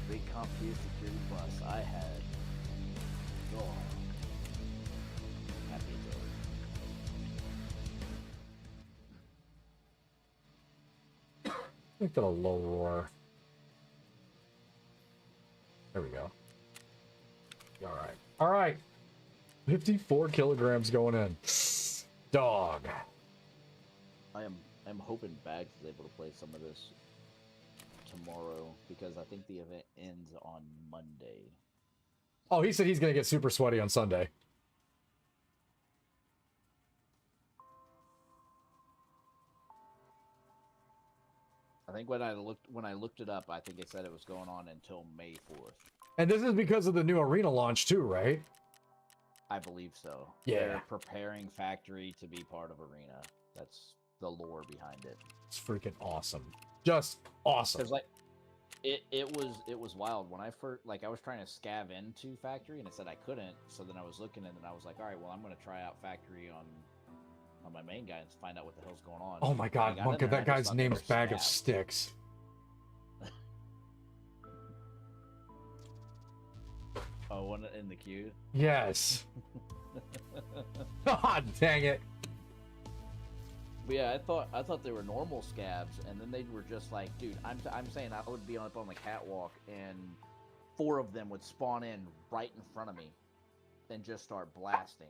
Big CompTIA Security Plus. I had. Oh. Happy it's over. Make that a low roar. There we go. All right. All right. 54 kilograms going in. Dog. I'm hoping Bags is able to play some of this tomorrow because I think the event ends on Monday. Oh, he said he's going to get super sweaty on Sunday. I think when I looked it up, I think it said it was going on until May 4th. And this is because of the new arena launch too, right? I believe so. Yeah. They're preparing Factory to be part of Arena. That's the lore behind it. It's freaking awesome. Just awesome. Because like, it was wild when I first I was trying to scav into Factory and it said I couldn't. So then I was looking and then I was like, all right, well I'm gonna try out Factory on my main guy and find out what the hell's going on. Oh my god, When I got in Monka, there, I that just guy's thought they name's were Bag of scavs. Sticks. Oh, one in the queue. Yes. God dang it. But yeah, I thought they were normal scabs, and then they were just like, dude, I'm saying I would be up on the catwalk, and 4 of them would spawn in right in front of me, and just start blasting.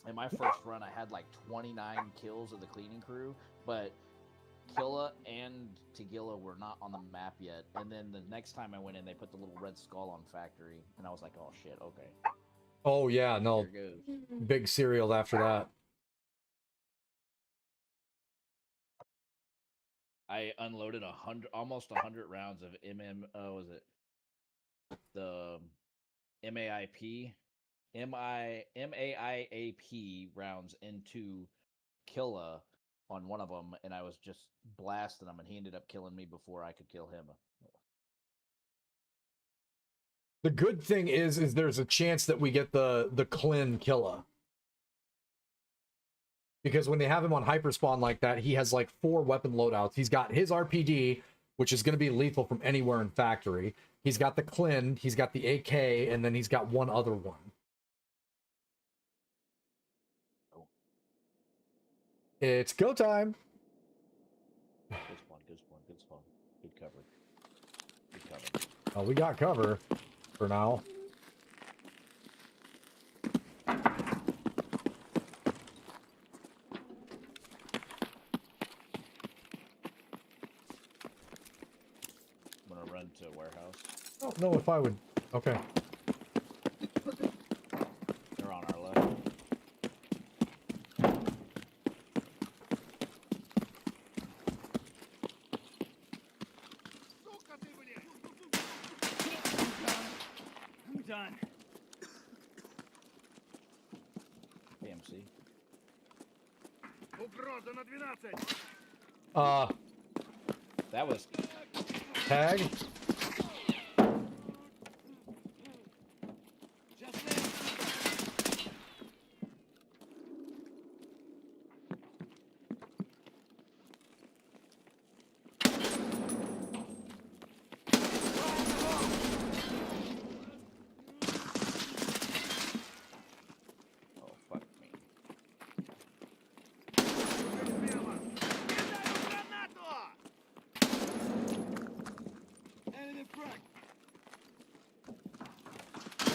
In my first run, I had like 29 kills of the cleaning crew, but Killa and Tagilla were not on the map yet. And then the next time I went in, they put the little red skull on factory, and I was like, oh shit, okay. Oh yeah, no, Here goes. big cereal after that. I unloaded almost 100 rounds of was it the MAIP, MAIAP rounds into Killa on one of them, and I was just blasting him, and he ended up killing me before I could kill him. The good thing is there's a chance that we get the Clin Killa. Because when they have him on hyperspawn like that, he has like 4 weapon loadouts. He's got his RPD, which is going to be lethal from anywhere in factory. He's got the Clin, he's got the AK, and then he's got one other one. Oh. It's go time. Good spawn, good spawn, good spawn. Good cover. Good cover. Oh, we got cover for now. To a warehouse. I don't know if I would. Okay. They're on our left. I'm done. AMC. Угроза на 12. That was Tag. oh fuck me.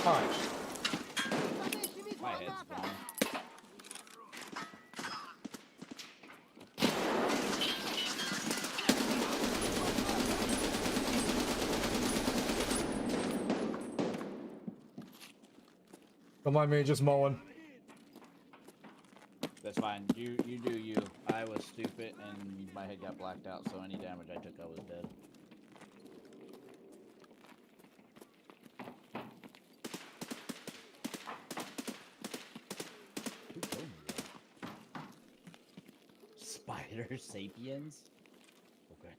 All right. My head's gone. Don't mind me just mowing. That's fine. You do you. I was stupid and my head got blacked out, so any damage I took, I was dead. Who killed me? Spider Sapiens? Okay.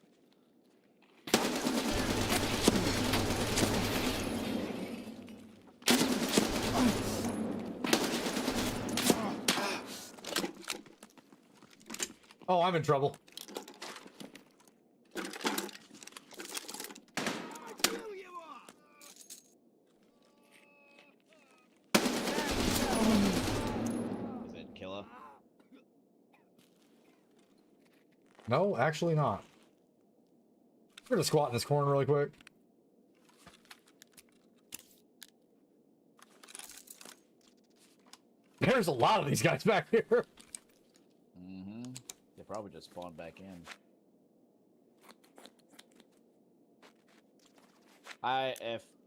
Oh, I'm in trouble. Is it Killa? No, actually not. We're gonna squat in this corner really quick. There's a lot of these guys back here. Mm-hmm. They probably just spawned back in.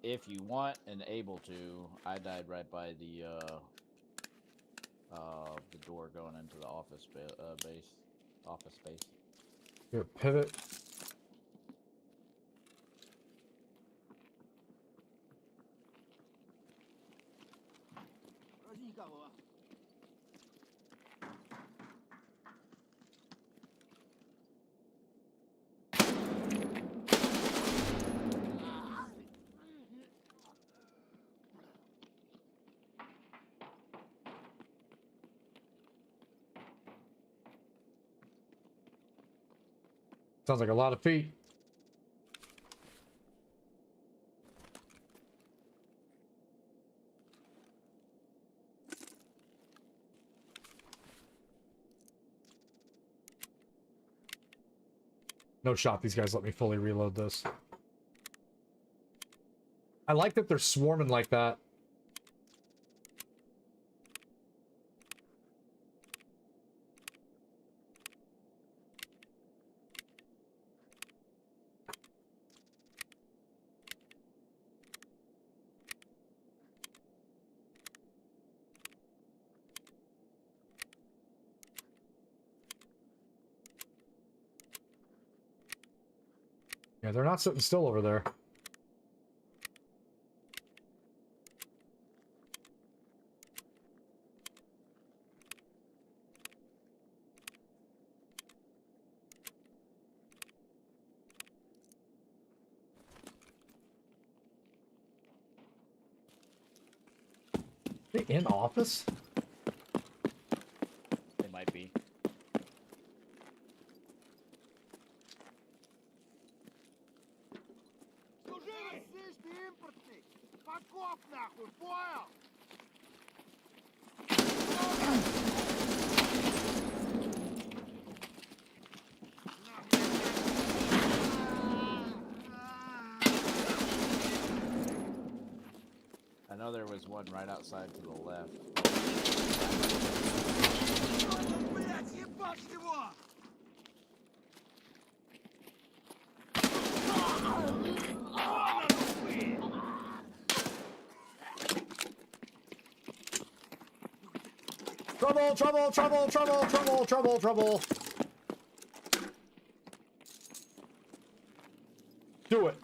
If you want and able to, I died right by the door going into the office office space. Here, pivot. Sounds like a lot of feet. No shot these guys let me fully reload this. I like that they're swarming like that. Yeah, they're not sitting still over there. They in office? They might be. Служи, слышь, ты импортный! Покоп нахуй, понял? I know there was one right outside to the left. Блядь, ебашь его! Trouble, trouble, trouble, trouble, trouble, trouble, trouble. Do it.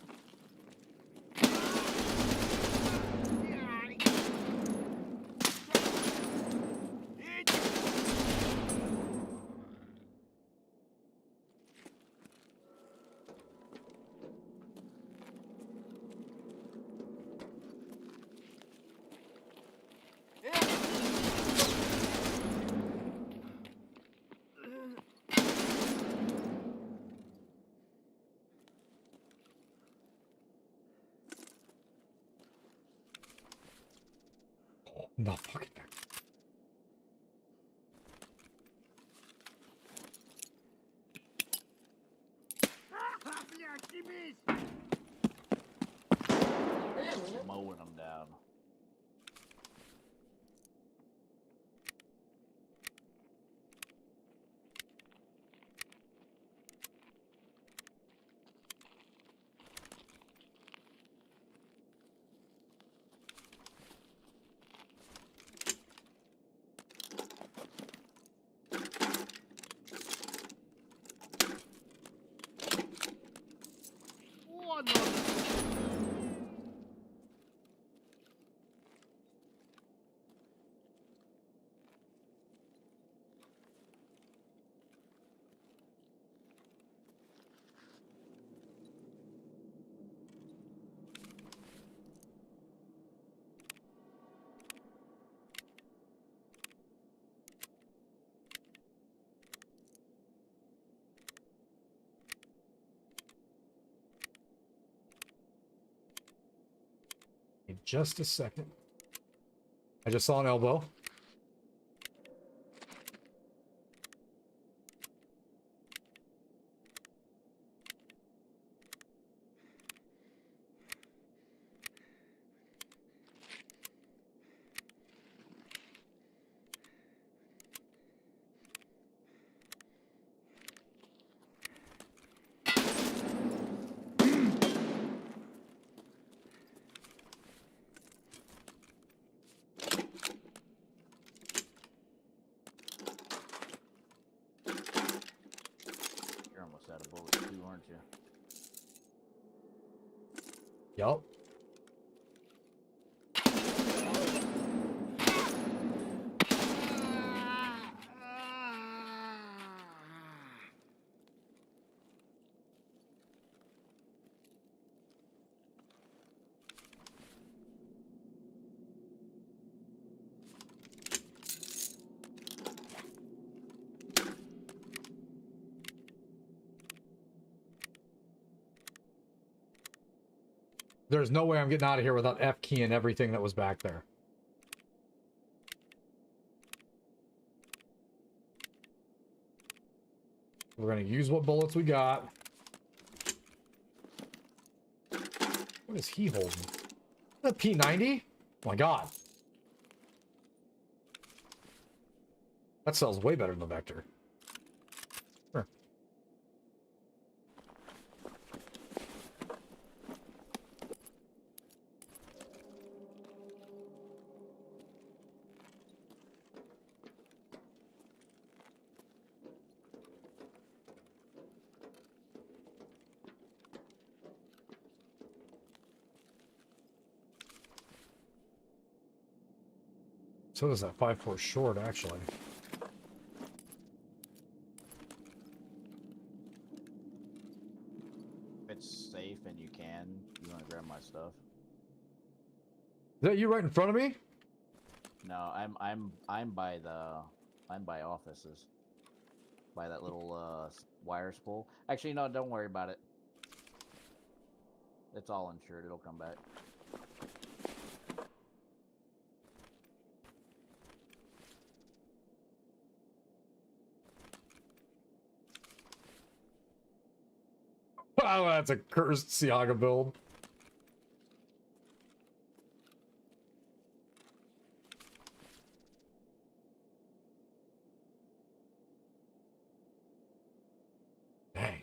No fucking back. Блядь, ебись! Mowing them down. Вон он! In just a second. I just saw an elbow. You're almost out of bullets too, aren't you? Yup. There's no way I'm getting out of here without F keying everything that was back there. We're gonna use what bullets we got. What is he holding? The P90? Oh my god. That sells way better than the Vector. Sure. So does that 5.4 short, actually. If it's safe and you can, you want to grab my stuff? Is that you right in front of me? No, I'm by offices. By that little wire spool. Actually, no, don't worry about it. It's all insured. It'll come back. Wow, that's a cursed Siaga build. Dang.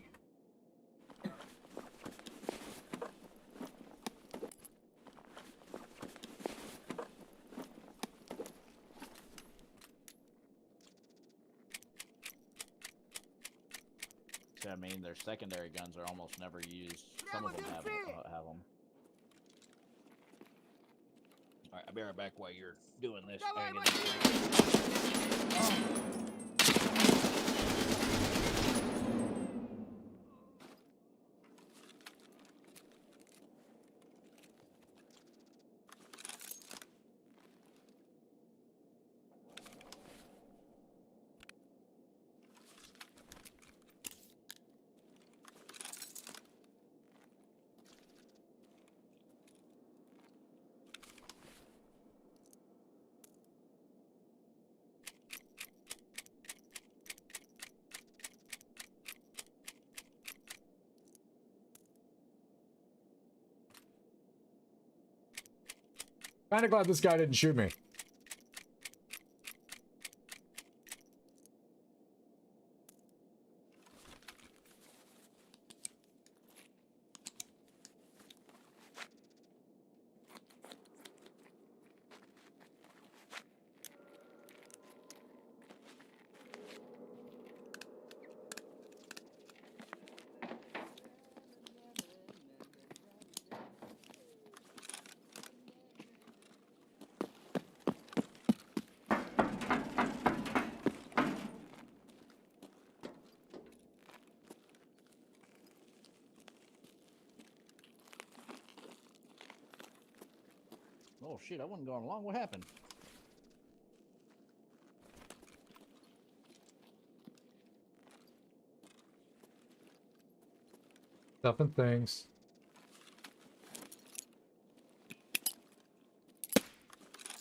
I mean, their secondary guns are almost never used. Some of them have them. Alright, I'll be right back while you're doing this. Kinda glad this guy didn't shoot me. Oh shit, I wasn't going along. What happened? Stuff and things.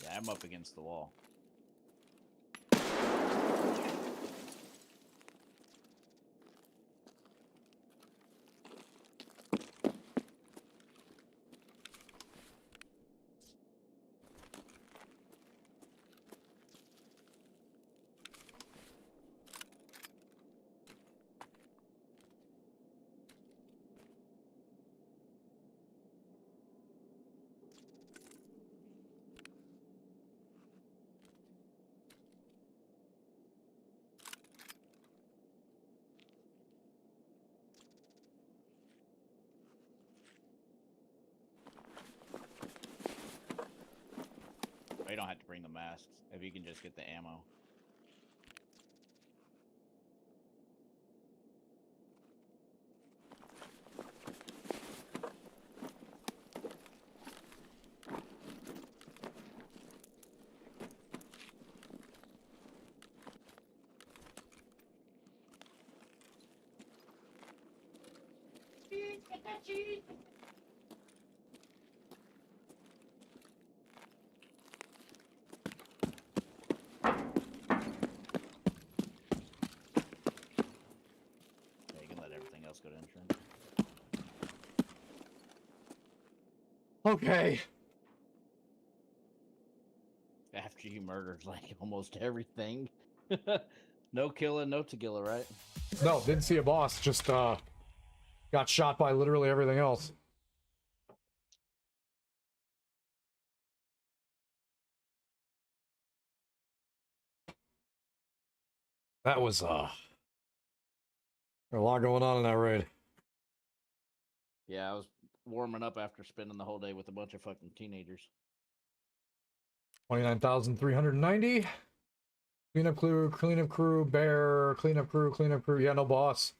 Yeah, I'm up against the wall. You don't have to bring the masks if you can just get the ammo. Get that cheese. Yeah, you can let everything else go to insurance. Okay. After you murdered like almost everything. No killing, no tequila, right? No, didn't see a boss. Just got shot by literally everything else. That was there's a lot going on in that raid. Yeah, I was warming up after spending the whole day with a bunch of fucking teenagers. 29,390. Cleanup crew, bear, cleanup crew. Yeah, no boss.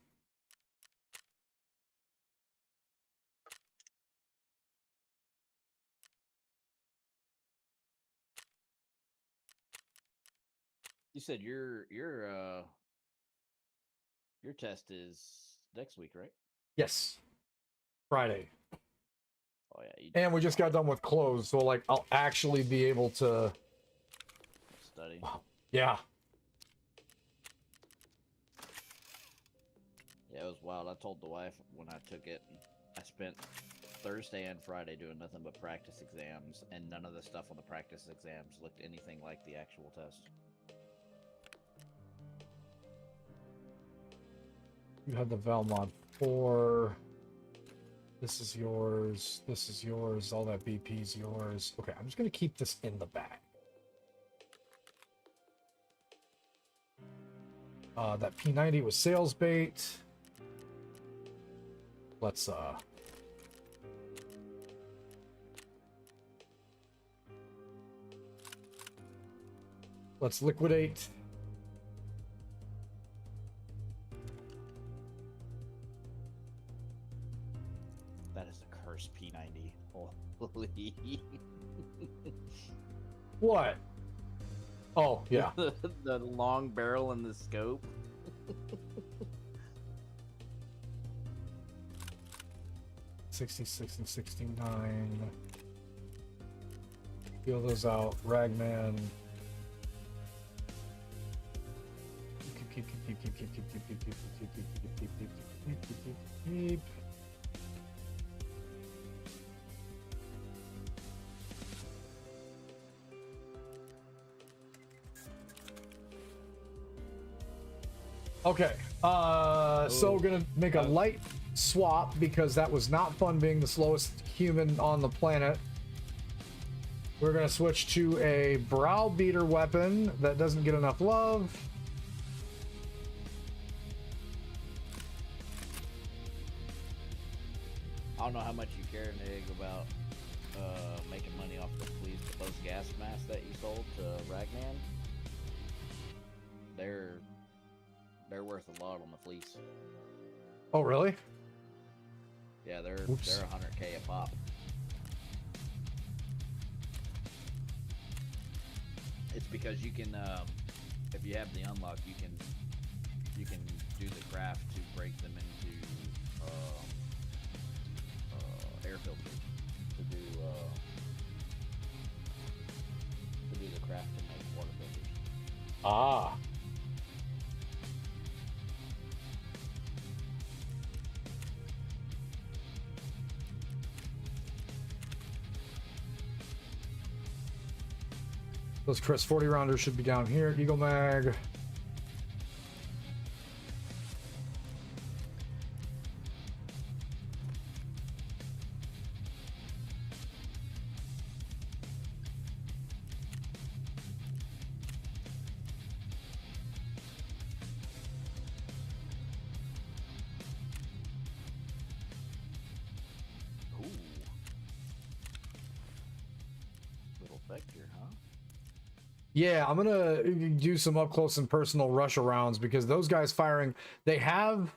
You said your test is next week, right? Yes. Friday. Oh yeah. And we just got done with clothes, so like I'll actually be able to study. Yeah. Yeah, it was wild. I told the wife when I took it, I spent Thursday and Friday doing nothing but practice exams, and none of the stuff on the practice exams looked anything like the actual test. You had the Valmont 4. This is yours. This is yours. All that BP's yours. Okay, I'm just going to keep this in the bag. That P90 was sales bait. Let's liquidate. That is a cursed P90. Holy. What? Oh, yeah. The long barrel and the scope. 66 and 69. Feel those out. Ragman. Keep. Okay, so we're gonna make a light swap because that was not fun being the slowest human on the planet. We're gonna switch to a browbeater weapon that doesn't get enough love. I don't know how much you care, Nig, about making money off the fleece, but those gas masks that you sold to Ragman, they're worth a lot on the fleece. Oh, really? Yeah, they're Oops. 100K a pop. It's because you can, if you have the unlock, you can do the craft to break them into air filters to do the craft to make water filters. Ah. Those Chris 40 rounders should be down here. Eagle Mag. Ooh. Little vector, huh? Yeah, I'm gonna do some up close and personal Russia rounds because those guys firing, they have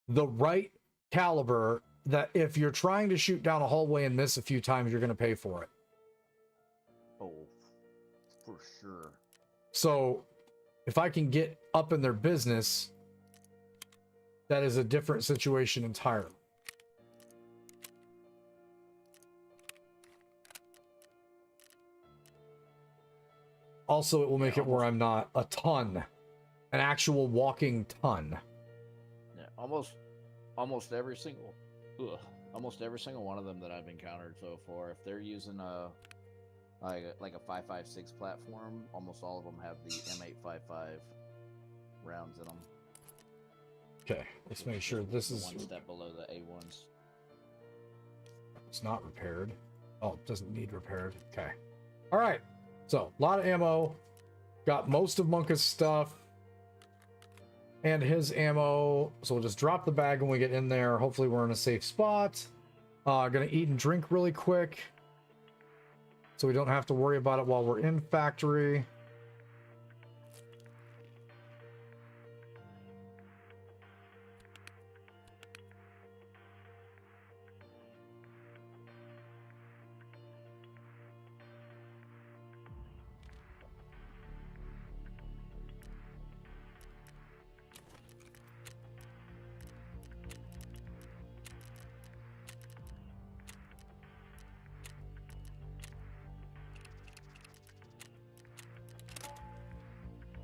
the right caliber that if you're trying to shoot down a hallway and miss a few times, you're gonna pay for it. Oh, for sure. So if I can get up in their business, that is a different situation entirely. Also, it will make it where I'm not a ton, an actual walking ton. Yeah, almost every single Almost every single one of them that I've encountered so far, if they're using a like a 5.56 platform, almost all of them have the M855 rounds in them. Okay, let's make sure this is... one step below the A1s. It's not repaired. Oh, it doesn't need repaired. Okay. All right. So, a lot of ammo. Got most of Monka's stuff. And his ammo. So, we'll just drop the bag when we get in there. Hopefully, we're in a safe spot. Gonna eat and drink really quick. So, we don't have to worry about it while we're in factory.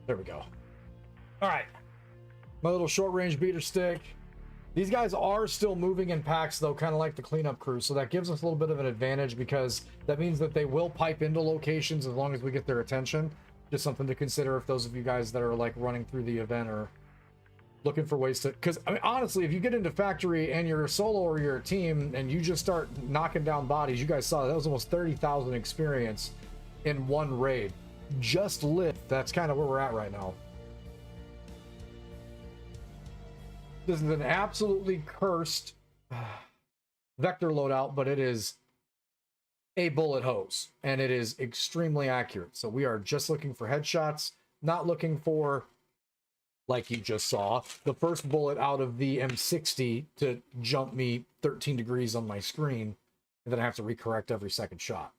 There we go. All right. My little short range beater stick. These guys are still moving in packs though, kind of like the cleanup crew. So that gives us a little bit of an advantage because that means that they will pipe into locations as long as we get their attention. Just something to consider if those of you guys that are like running through the event are looking for ways to, because I mean, honestly, if you get into factory and you're a solo or you're a team and you just start knocking down bodies, you guys saw that was almost 30,000 experience in one raid. Just lift. That's kind of where we're at right now. This is an absolutely cursed vector loadout, but it is a bullet hose and it is extremely accurate. So we are just looking for headshots, not looking for, like you just saw, the first bullet out of the M60 to jump me 13 degrees on my screen, and then I have to recorrect every second shot.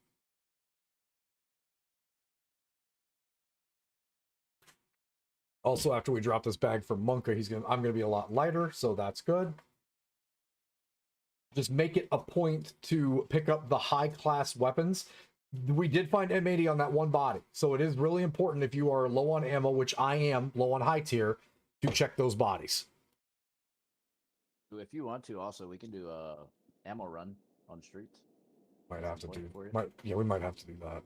Also, after we drop this bag from Monka, I'm gonna be a lot lighter, so that's good. Just make it a point to pick up the high class weapons. We did find M80 on that one body, so it is really important if you are low on ammo, which I am, low on high tier, to check those bodies. If you want to, also we can do a ammo run on streets. Might have to do. Yeah, we might have to do that.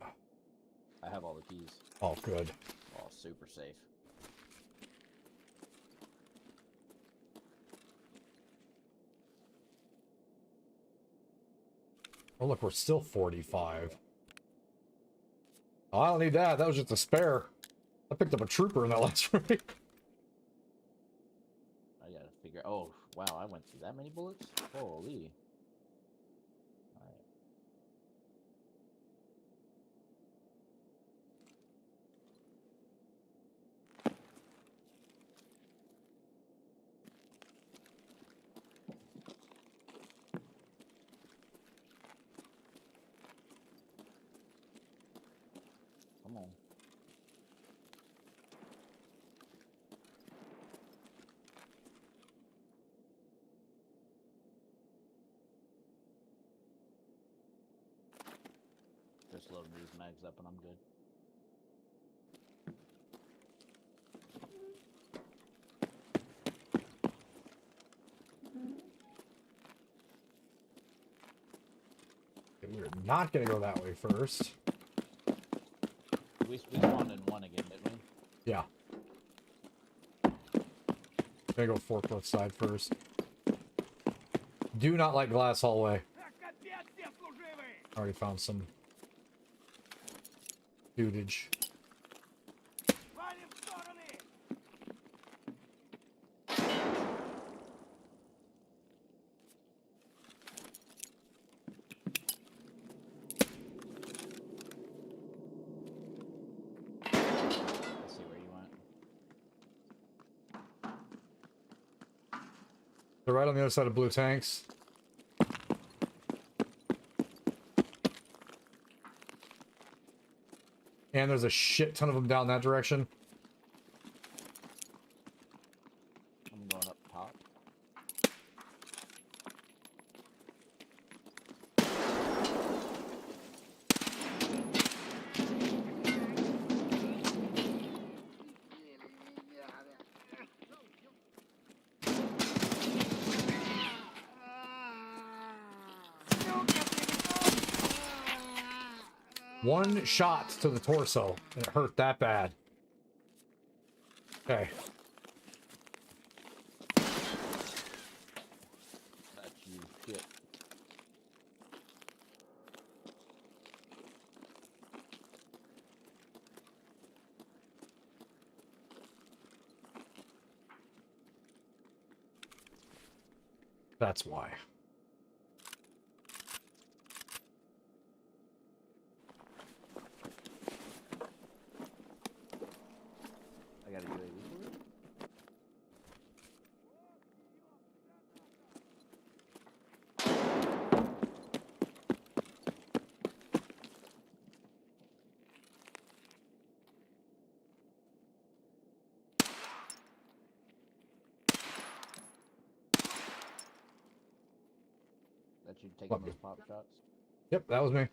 I have all the keys. Oh, good. Oh, super safe. Oh, look, we're still 45. Oh, I don't need that. That was just a spare. I picked up a trooper in that last raid. I gotta figure. Oh, wow! I went through that many bullets. Holy! All right. Come on. Just loading these mags up and I'm good. We're not going to go that way first. We spawned in one again, didn't we? Yeah. Gonna go forklift side first. Do not like glass hallway. Already found some dudage. Let's see where you went. They're right on the other side of blue tanks. And there's a shit ton of them down that direction. I'm going up top. One shot to the torso, and it hurt that bad. Okay. Got you. Shit. That's why. I got a UAV for it. That you taking those pop shots? Yep, that was me.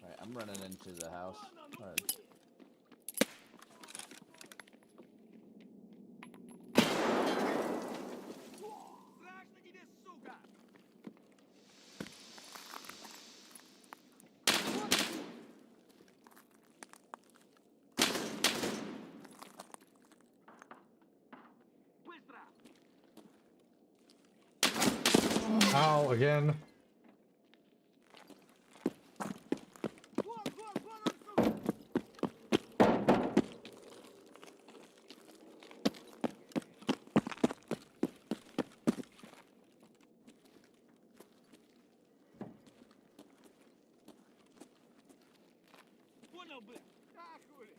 Alright, I'm running into the house. Alright. Граждане, сука! Быстро! Ow, again. Вон, вон, вон он, сука! Понял, блядь? А, хули?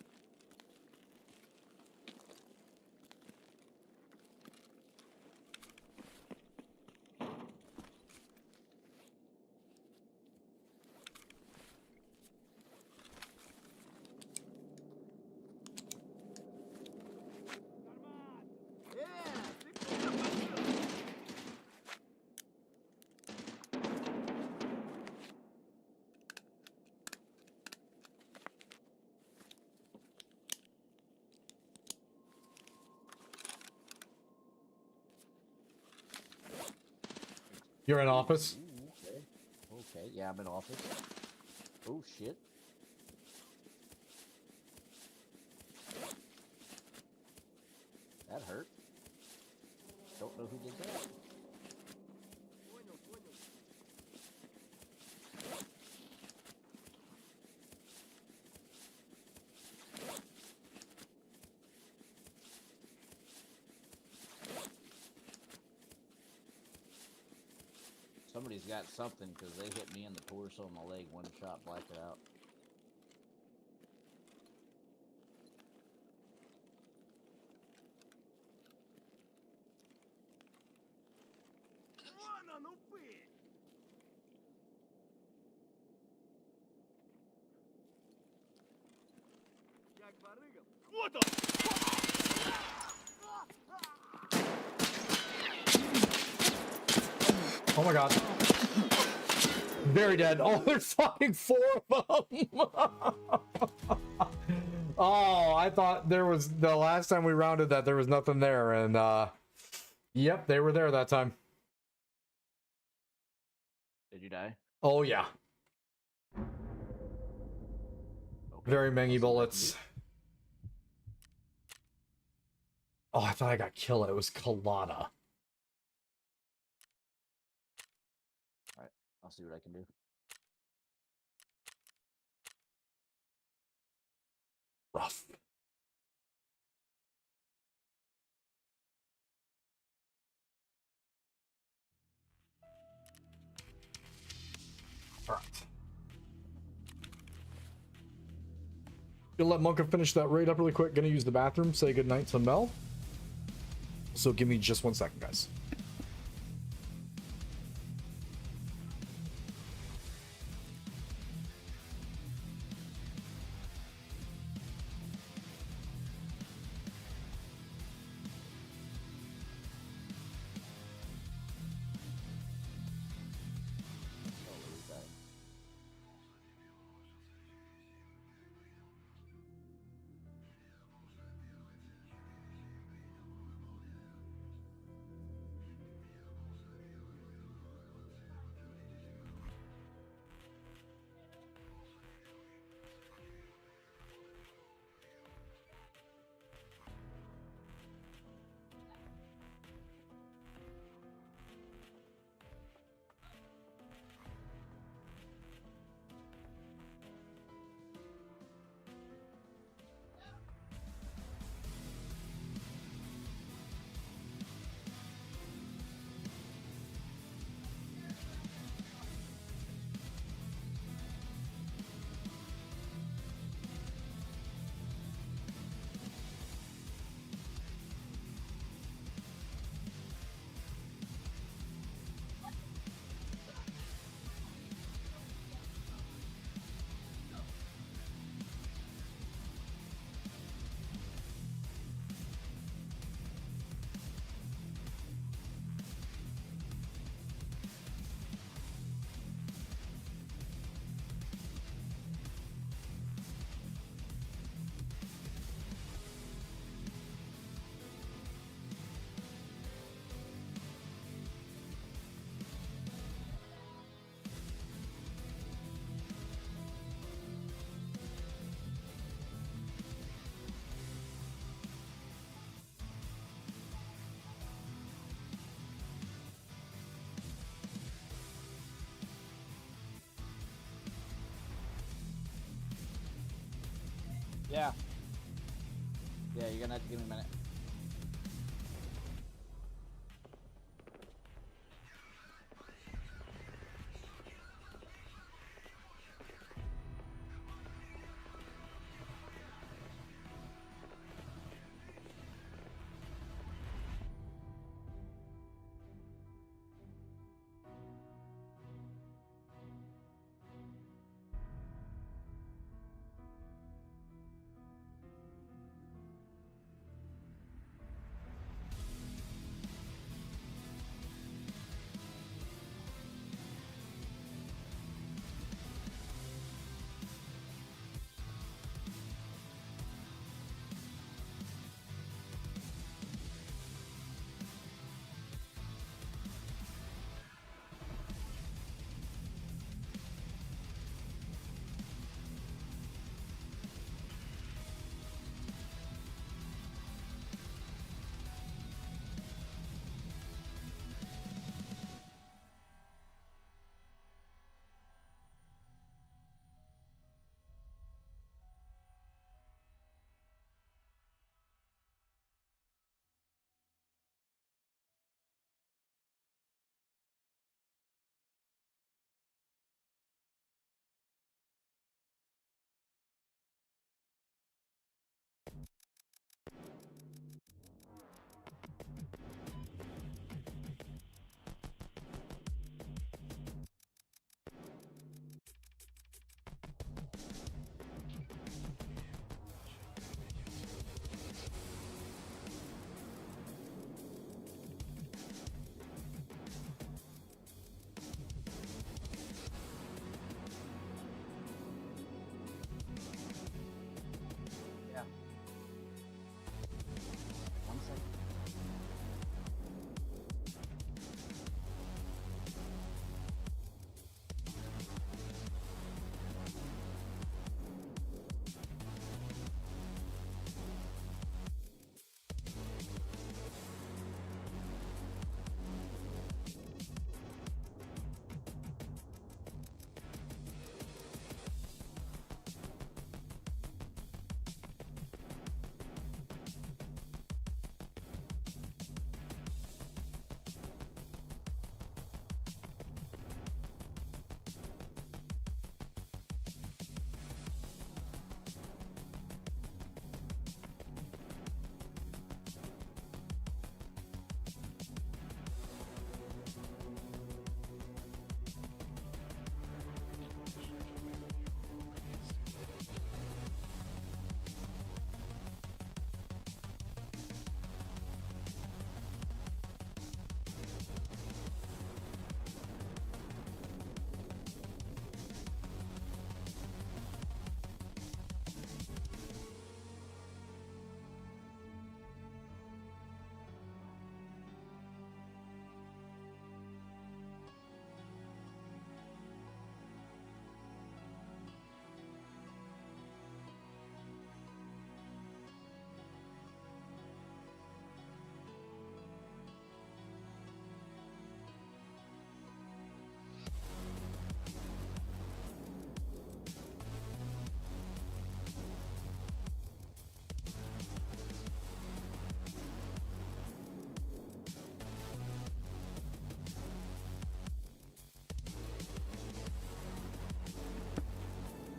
Ты куда пошел? You're in office? Ooh, okay. Okay, yeah, I'm in office. Oh shit. That hurt. Don't know who did that. Понял, понял. Somebody's got something because they hit me in the torso and my leg, one shot, blacked it out. Вон он, упырь! Как барыгам. Вот он! Oh my god. Very dead. Oh, there's fucking 4 of them. Oh, I thought there was, the last time we rounded that there was nothing there, and yep, they were there that time. Did you die? Oh yeah. Okay. Very mangy I'll see what I can bullets. do. Oh, I thought I got killed. It was Colada. I'll see what I can do. Rough. All right. Gonna let Monka finish that raid up really quick. Gonna use the bathroom. Say goodnight to Mel. So give me just 1 second, guys. Oh, where is that? Yeah. Yeah, you're gonna have to give me a minute. Yeah. 1 second.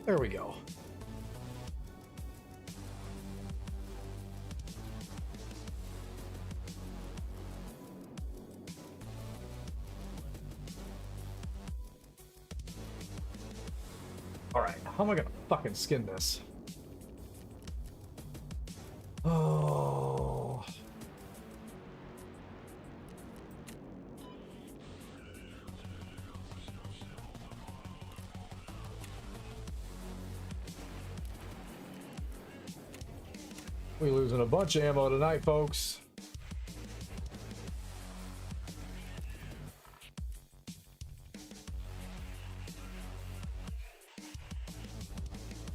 There we go. Alright, how am I gonna fucking skin this? Oh. We losing a bunch of ammo tonight, folks.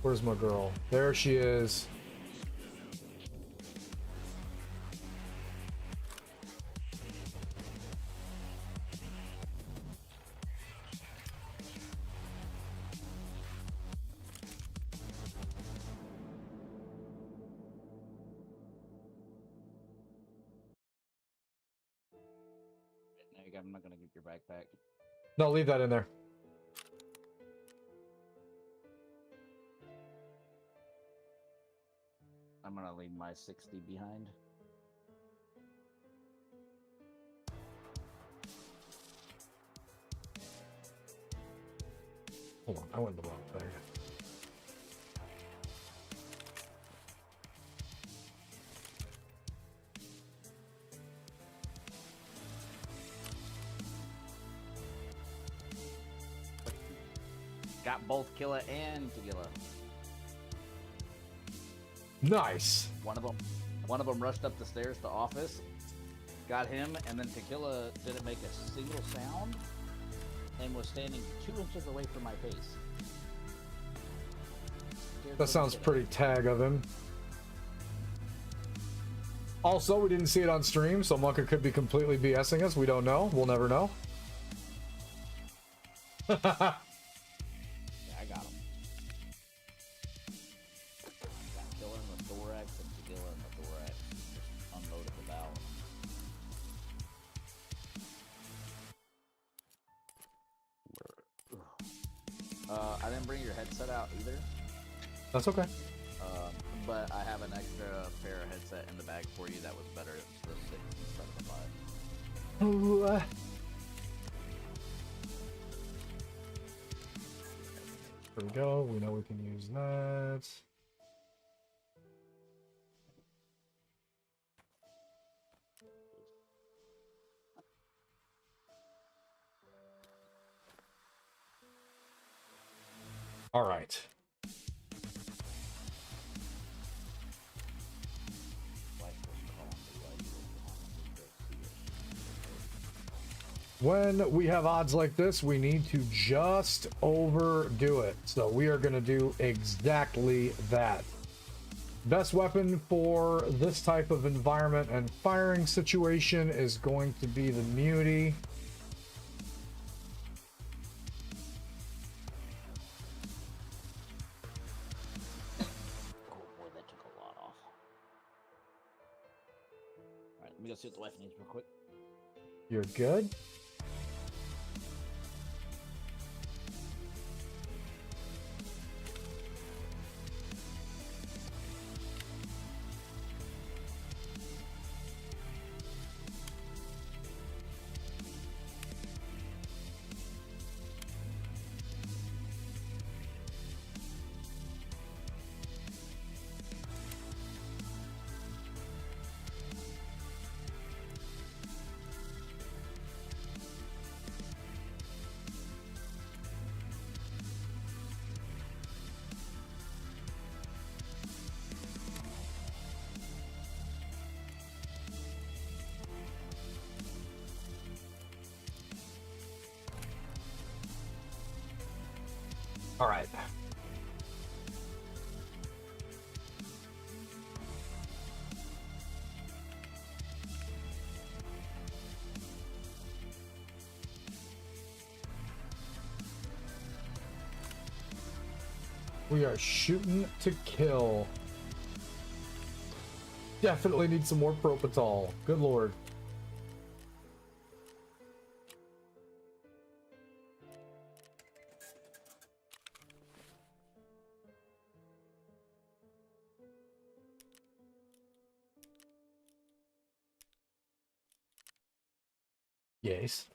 Where's my girl? There she is. I'm not gonna get your backpack. No, leave that in there. I'm gonna leave my 60 behind. Hold on, I went the wrong thing. Got both Killa and Tagilla. Nice. One of them rushed up the stairs to office, got him, and then Tagilla didn't make a single sound and was standing 2 inches away from my face. That sounds pretty tag of him. Also, we didn't see it on stream, so Monka could be completely BSing us. We don't know. We'll never know. Yeah, I got him. Got Killa in the thorax and Tagilla in the thorax. Just unloaded the valve. I didn't bring your headset out either. That's okay. But I have an extra pair of headset in the bag for you that was better at the 6 instead of the 5. Ooh, There we go. We know we can use that. All right. When we have odds like this, we need to just overdo it. So we are going to do exactly that. Best weapon for this type of environment and firing situation is going to be the Muty. Oh boy, that took a lot off. Alright, let me go see what the wife needs real quick. You're good. All right. We are shooting to kill. Definitely need some more Propital. Good lord. Yes.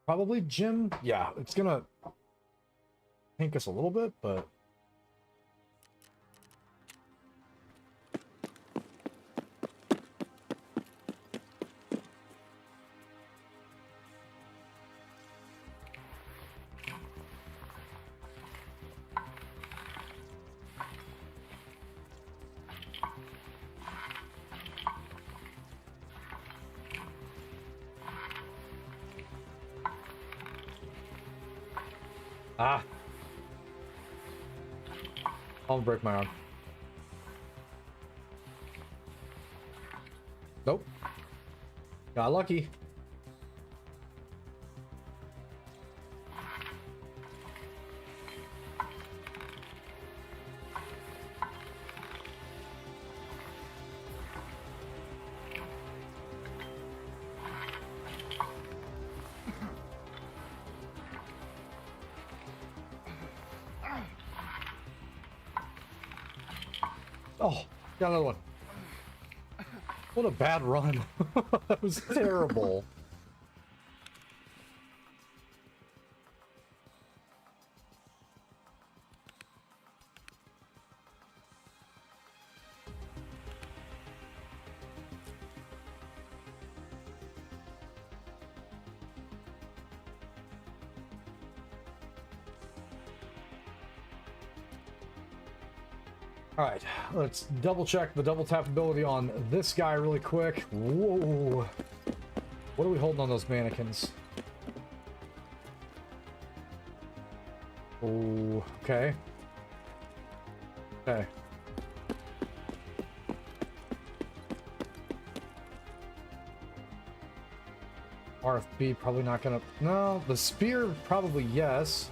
Probably Jim. Yeah, it's gonna tank us a little bit, but I'll break my arm. Nope. Got lucky. Oh, got another one. What a bad run. That was terrible. All right, let's double check the double tap ability on this guy really quick. Whoa. What are we holding on those mannequins? Oh, okay. Okay. RFB probably not gonna... No, the spear probably yes.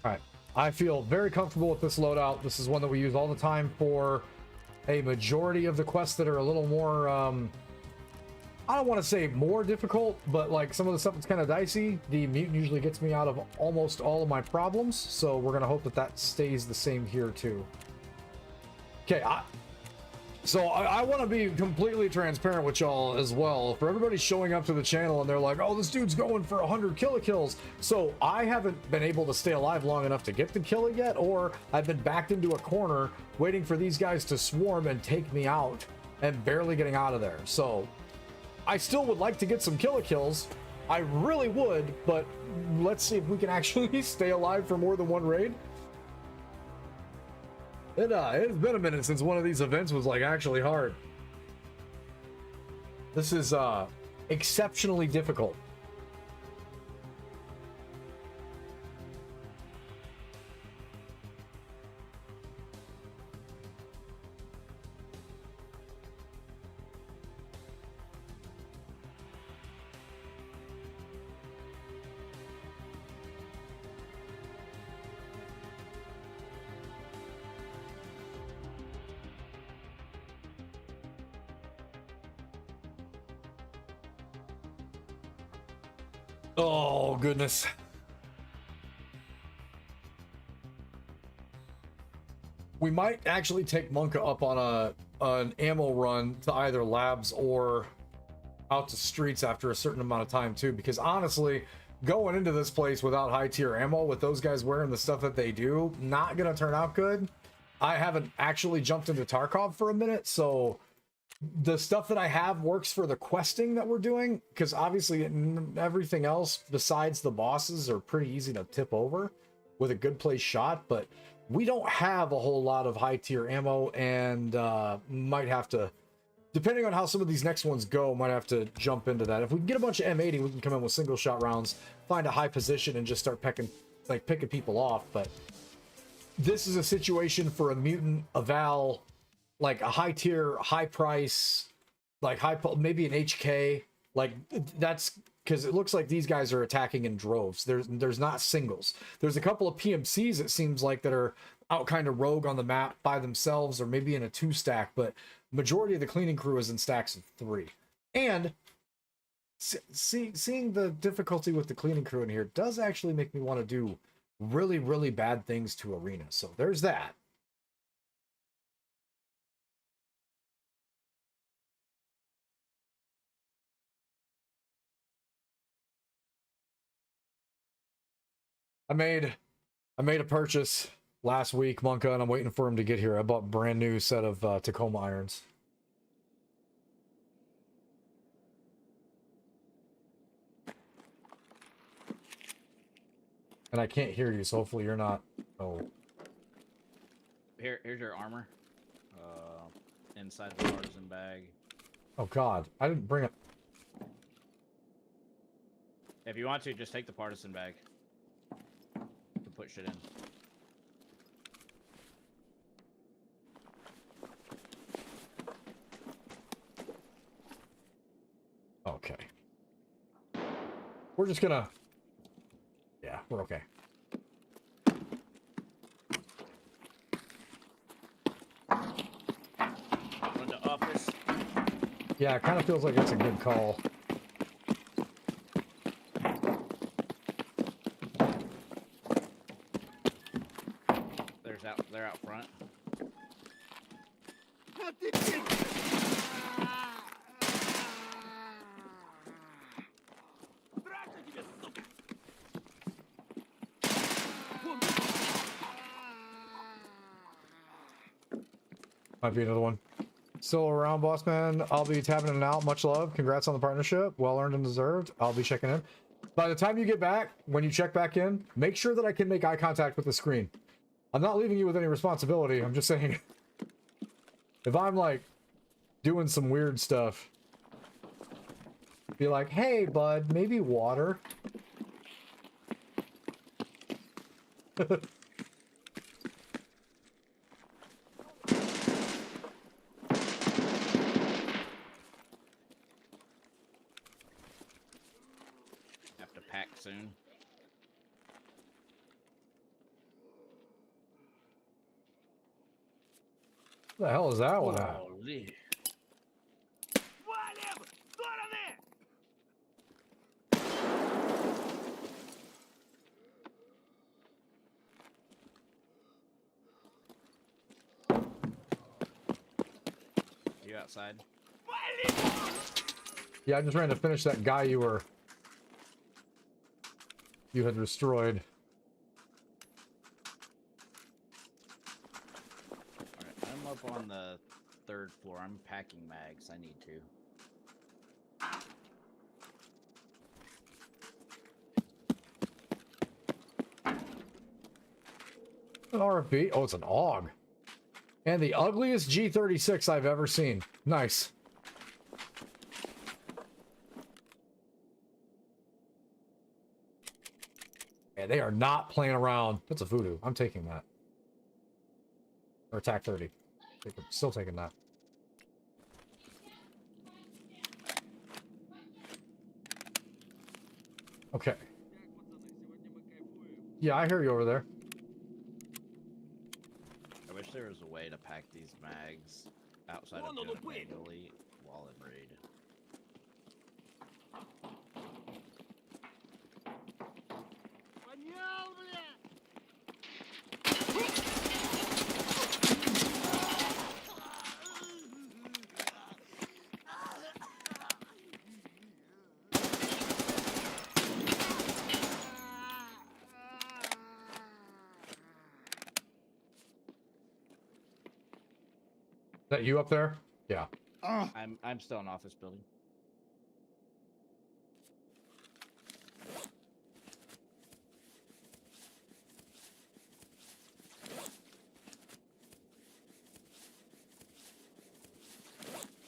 Alright, I feel very comfortable with this loadout. This is one that we use all the time for a majority of the quests that are a little more, I don't want to say more difficult, but like some of the stuff that's kind of dicey. The mutant usually gets me out of almost all of my problems, so we're going to hope that that stays the same here too. Okay, So I want to be completely transparent with y'all as well. For everybody showing up to the channel and they're like, oh, this dude's going for 100 kills. So I haven't been able to stay alive long enough to get the kill yet, or I've been backed into a corner waiting for these guys to swarm and take me out and barely getting out of there. So I still would like to get some kills. I really would, but let's see if we can actually stay alive for more than one raid. It's been a minute since one of these events was like actually hard. This is exceptionally difficult. Oh, goodness. We might actually take Monka up on an ammo run to either labs or out to streets after a certain amount of time too, because honestly, going into this place without high tier ammo with those guys wearing the stuff that they do, not gonna turn out good. I haven't actually jumped into Tarkov for a minute, so the stuff that I have works for the questing that we're doing, because obviously everything else besides the bosses are pretty easy to tip over with a good place shot, but we don't have a whole lot of high tier ammo, and might have to, depending on how some of these next ones go, might have to jump into that. If we can get a bunch of M80, we can come in with single shot rounds, find a high position and just start picking people off. But this is a situation for a mutant, a Val, like a high tier, high price, like maybe an HK, like that's because it looks like these guys are attacking in droves. There's not singles. There's a couple of PMCs, it seems like, that are out kind of rogue on the map by themselves, or maybe in a 2-stack, but majority of the cleaning crew is in stacks of 3. And seeing the difficulty with the cleaning crew in here does actually make me want to do really, really bad things to Arena. So there's that. I made a purchase last week, Monka, and I'm waiting for him to get here. I bought a brand new set of Tacoma irons. And I can't hear you, so hopefully you're not. Oh. Here's your armor. Inside the partisan bag. Oh God, I didn't bring it. If you want to, just take the partisan bag. To put shit in. Okay. We're just gonna... Yeah, we're okay. Yeah, it kind of feels like it's a good call. They're out front. Might be another one. Still around, boss man. I'll be tapping in and out. Much love. Congrats on the partnership. Well earned and deserved. I'll be checking in. By the time you get back, when you check back in, make sure that I can make eye contact with the screen. I'm not leaving you with any responsibility. I'm just saying, if I'm like doing some weird stuff, be like, hey, bud, maybe water. Have to pack soon. What the hell is that one at? Holy. Валим! Стороны! You outside? Yeah, I just ran to finish that guy you had destroyed. Alright, I'm up on the 3rd floor. I'm packing mags. I need to. An RFB? Oh, it's an AUG. And the ugliest G36 I've ever seen. Nice. Yeah, they are not playing around. That's a voodoo. I'm taking that. Or attack 30. Still taking that. Okay. Yeah, I hear you over there. I wish there was a way to pack these mags outside of doing it manually while in raid. Понял, бля! Is that you up there? Yeah. I'm still in office building.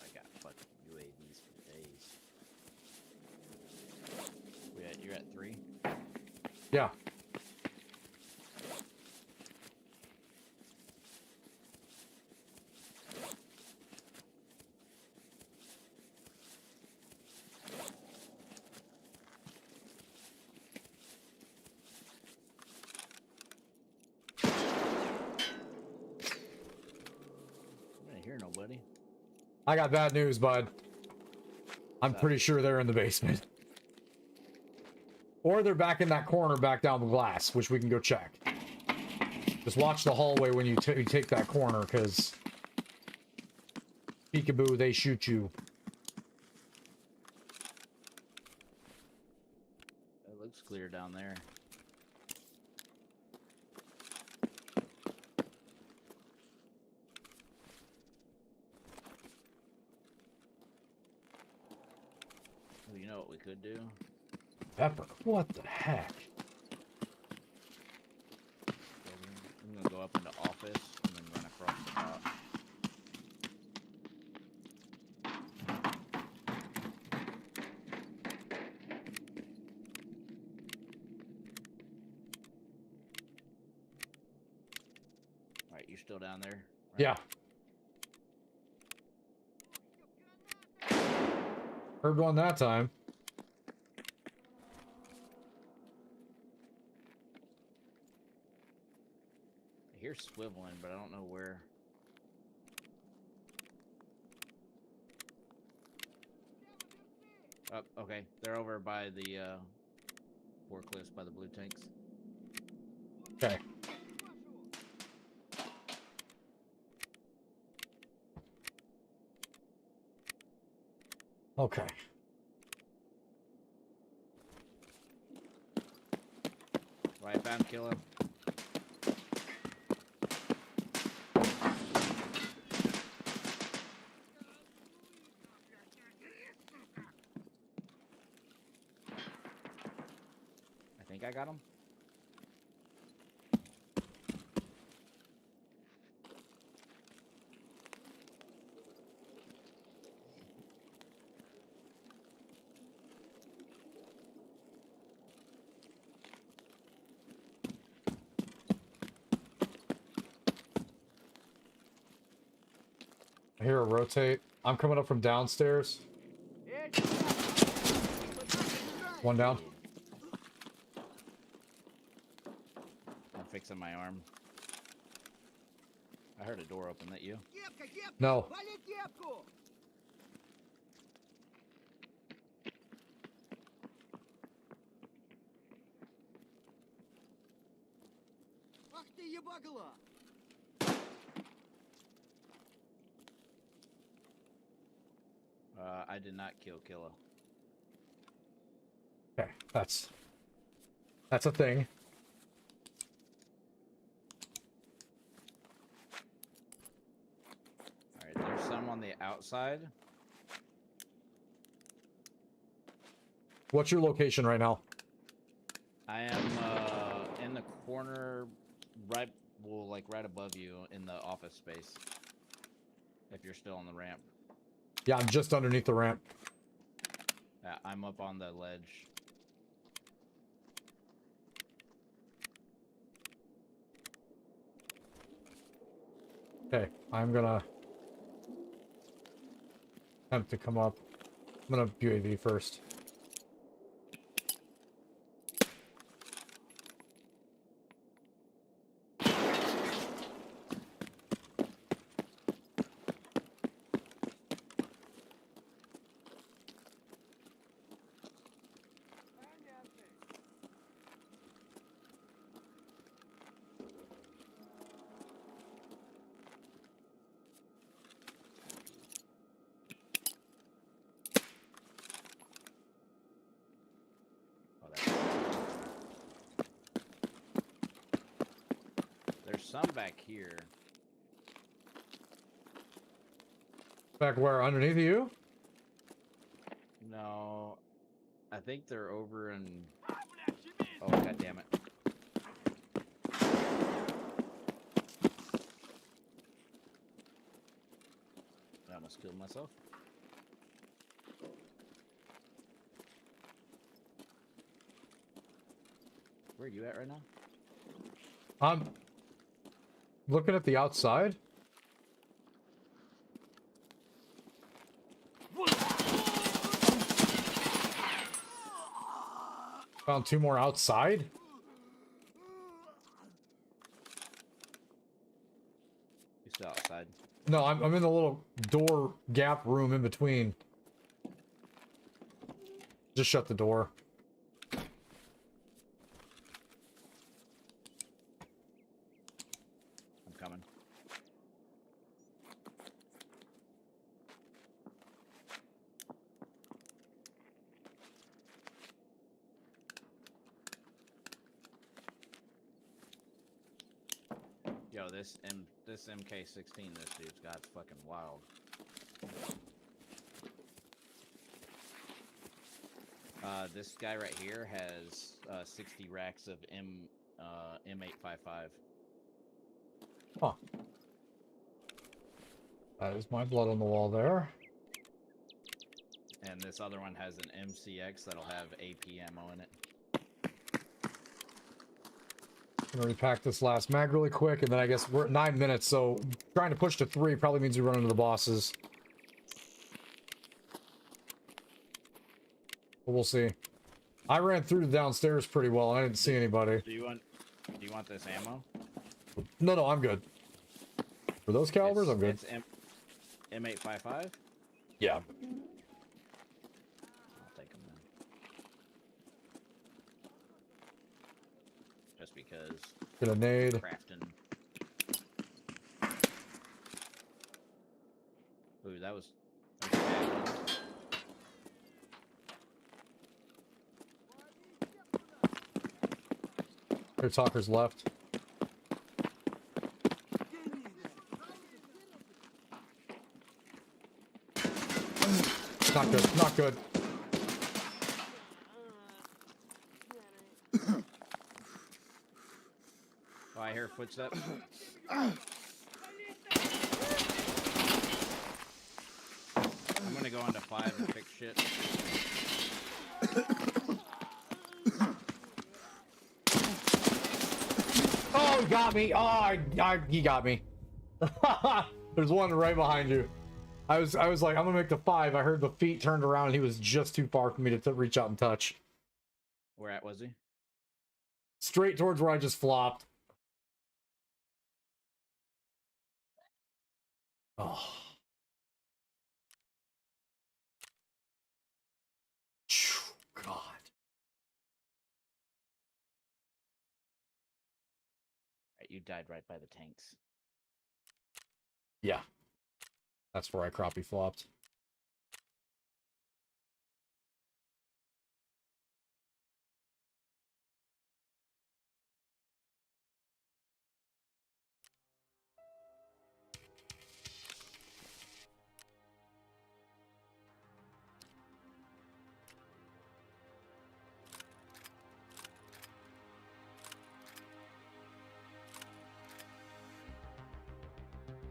I got fucking UAVs for days. You're at 3? Yeah. I didn't hear nobody. I got bad news, bud. I'm pretty sure they're in the basement. Or they're back in that corner back down the glass, which we can go check. Just watch the hallway when you take that corner, because peekaboo, they shoot you. It looks clear down there. Well, you know what we could do? Pepper, what the heck? I'm gonna go up into office and then run across the top. Alright, you still down there? Right? Yeah. Heard one that time. I hear swiveling, but I don't know where. Oh, okay. They're over by the forklifts by the blue tanks. Okay. Okay. Right, found killer. I think I got him. I hear a rotate. I'm coming up from downstairs. One down. I'm fixing my arm. I heard a door open. That you? Кепка, кепка! No. Вали кепку! Ах ты ебагла! I did not kill Killa. Okay, that's a thing. All right, there's some on the outside. What's your location right now? I am in the corner, right, well, like right above you in the office space. If you're still on the ramp. Yeah, I'm just underneath the ramp. Yeah, I'm up on the ledge. Okay, I'm gonna attempt to come up. I'm gonna UAV first. Oh, that's... There's some back here. Back where? Underneath you? No, I think they're over in... Oh, god damn it. I almost killed myself. Where are you at right now? I'm looking at the outside. Found two more outside. You still outside? No, I'm in the little door gap room in between. Just shut the door. I'm coming. Yo, this MK16 this dude's got fucking wild. This guy right here has 60 racks of M855. Huh. That is my blood on the wall there. And this other one has an MCX that'll have AP ammo in it. I'm gonna repack this last mag really quick, and then I guess we're at 9 minutes, so trying to push to 3 probably means we run into the bosses. But we'll see. I ran through the downstairs pretty well, and I didn't see anybody. Do you want this ammo? No, I'm good. For those calibers, I'm good. It's M855? Yeah. I'll because Gonna nade. crafting. Ooh, that was. Here, talkers left. Not good. Not good. Oh, I hear footsteps. I'm gonna go on to 5 and fix shit. Oh, he got me. Oh, he got me. There's one right behind you. I was like, I'm gonna make the 5. I heard the feet turned around and he was just too far for me to reach out and touch. Where at was he? Straight towards where I just flopped. Oh. God. Right, you died right by the tanks. Yeah. That's where I crappie flopped.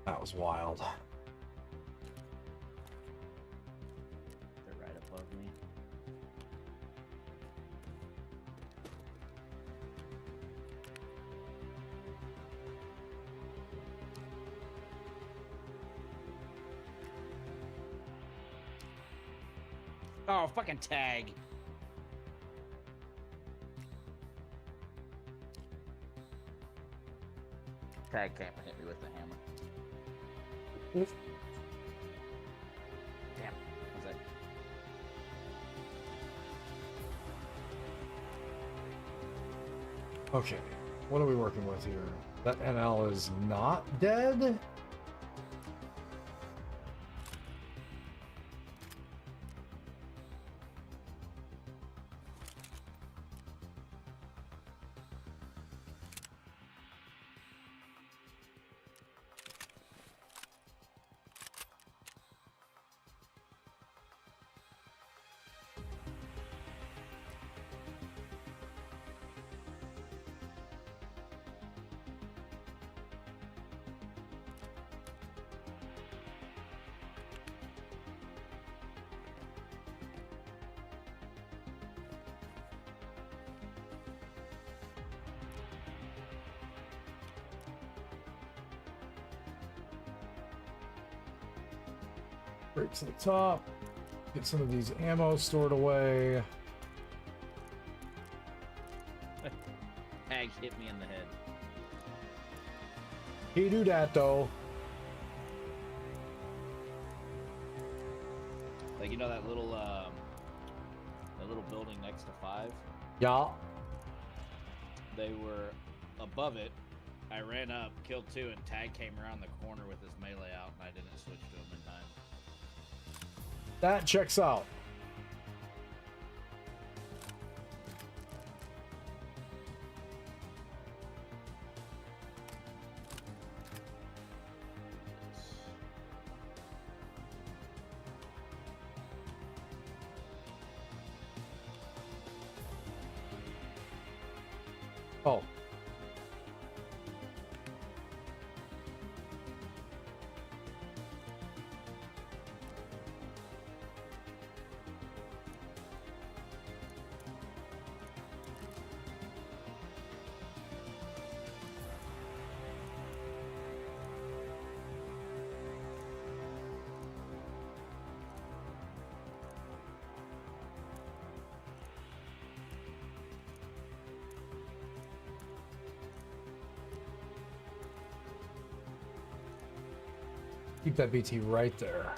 That was wild. They're right above me. Oh, fucking tag. Tag came and hit me with the hammer. Damn. What's that? Okay. What are we working with here? That NL is not dead? Break to the top. Get some of these ammo stored away. Tag hit me in the head. He do that though. Like, you know that little building next to 5? Yeah. They were above it. I ran up, killed 2, and Tag came around the corner with his melee out, and I didn't switch to him in time. That checks out. Oh. Keep that BT right there.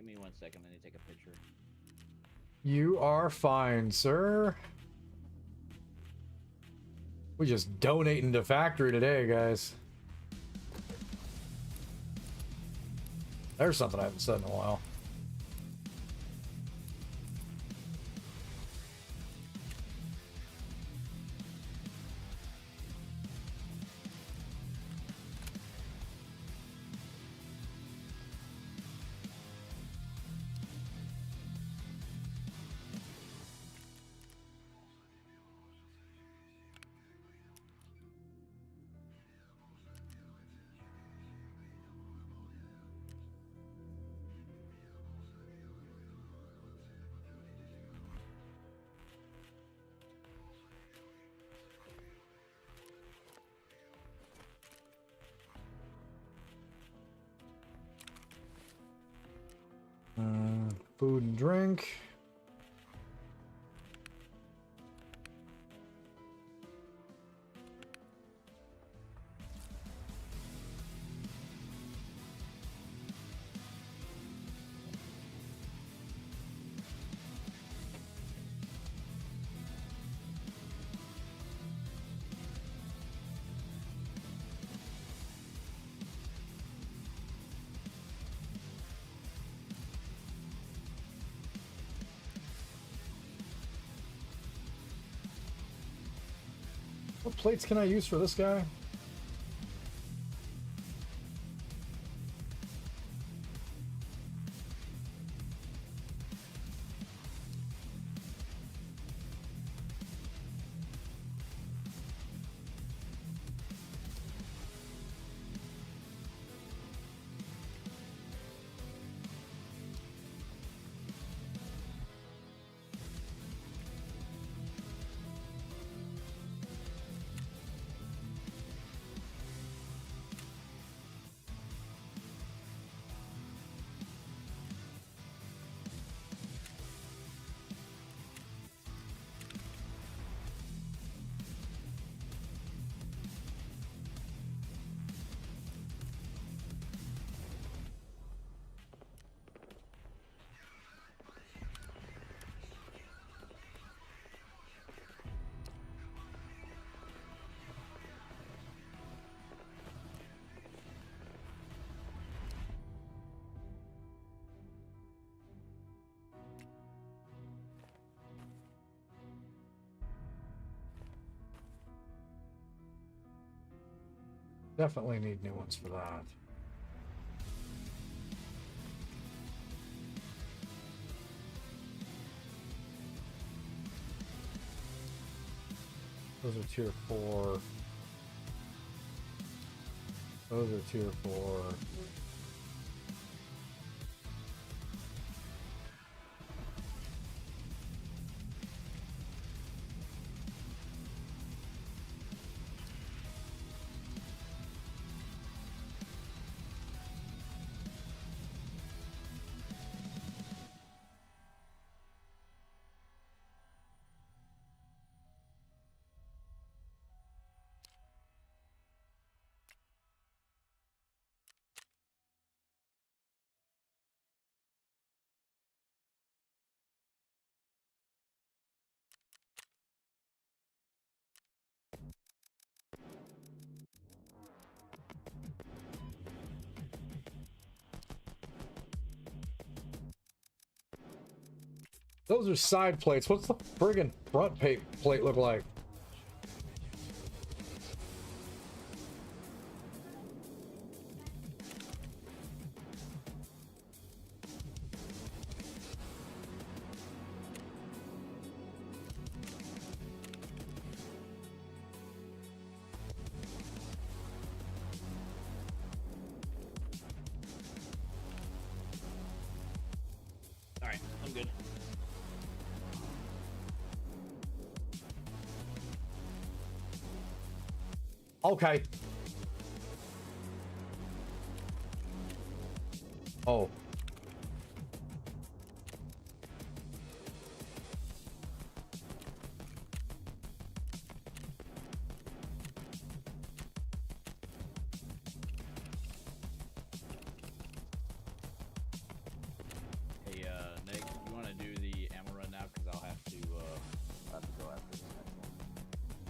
Give me 1 second. I need to take a picture. You are fine, sir. We just donating to factory today, guys. There's something I haven't said in a while. Food and drink. What plates can I use for this guy? Definitely need new ones for that. Those are tier 4. Those are tier 4. Those are side plates. What's the friggin' front plate look like? All right, I'm good. Okay. Oh.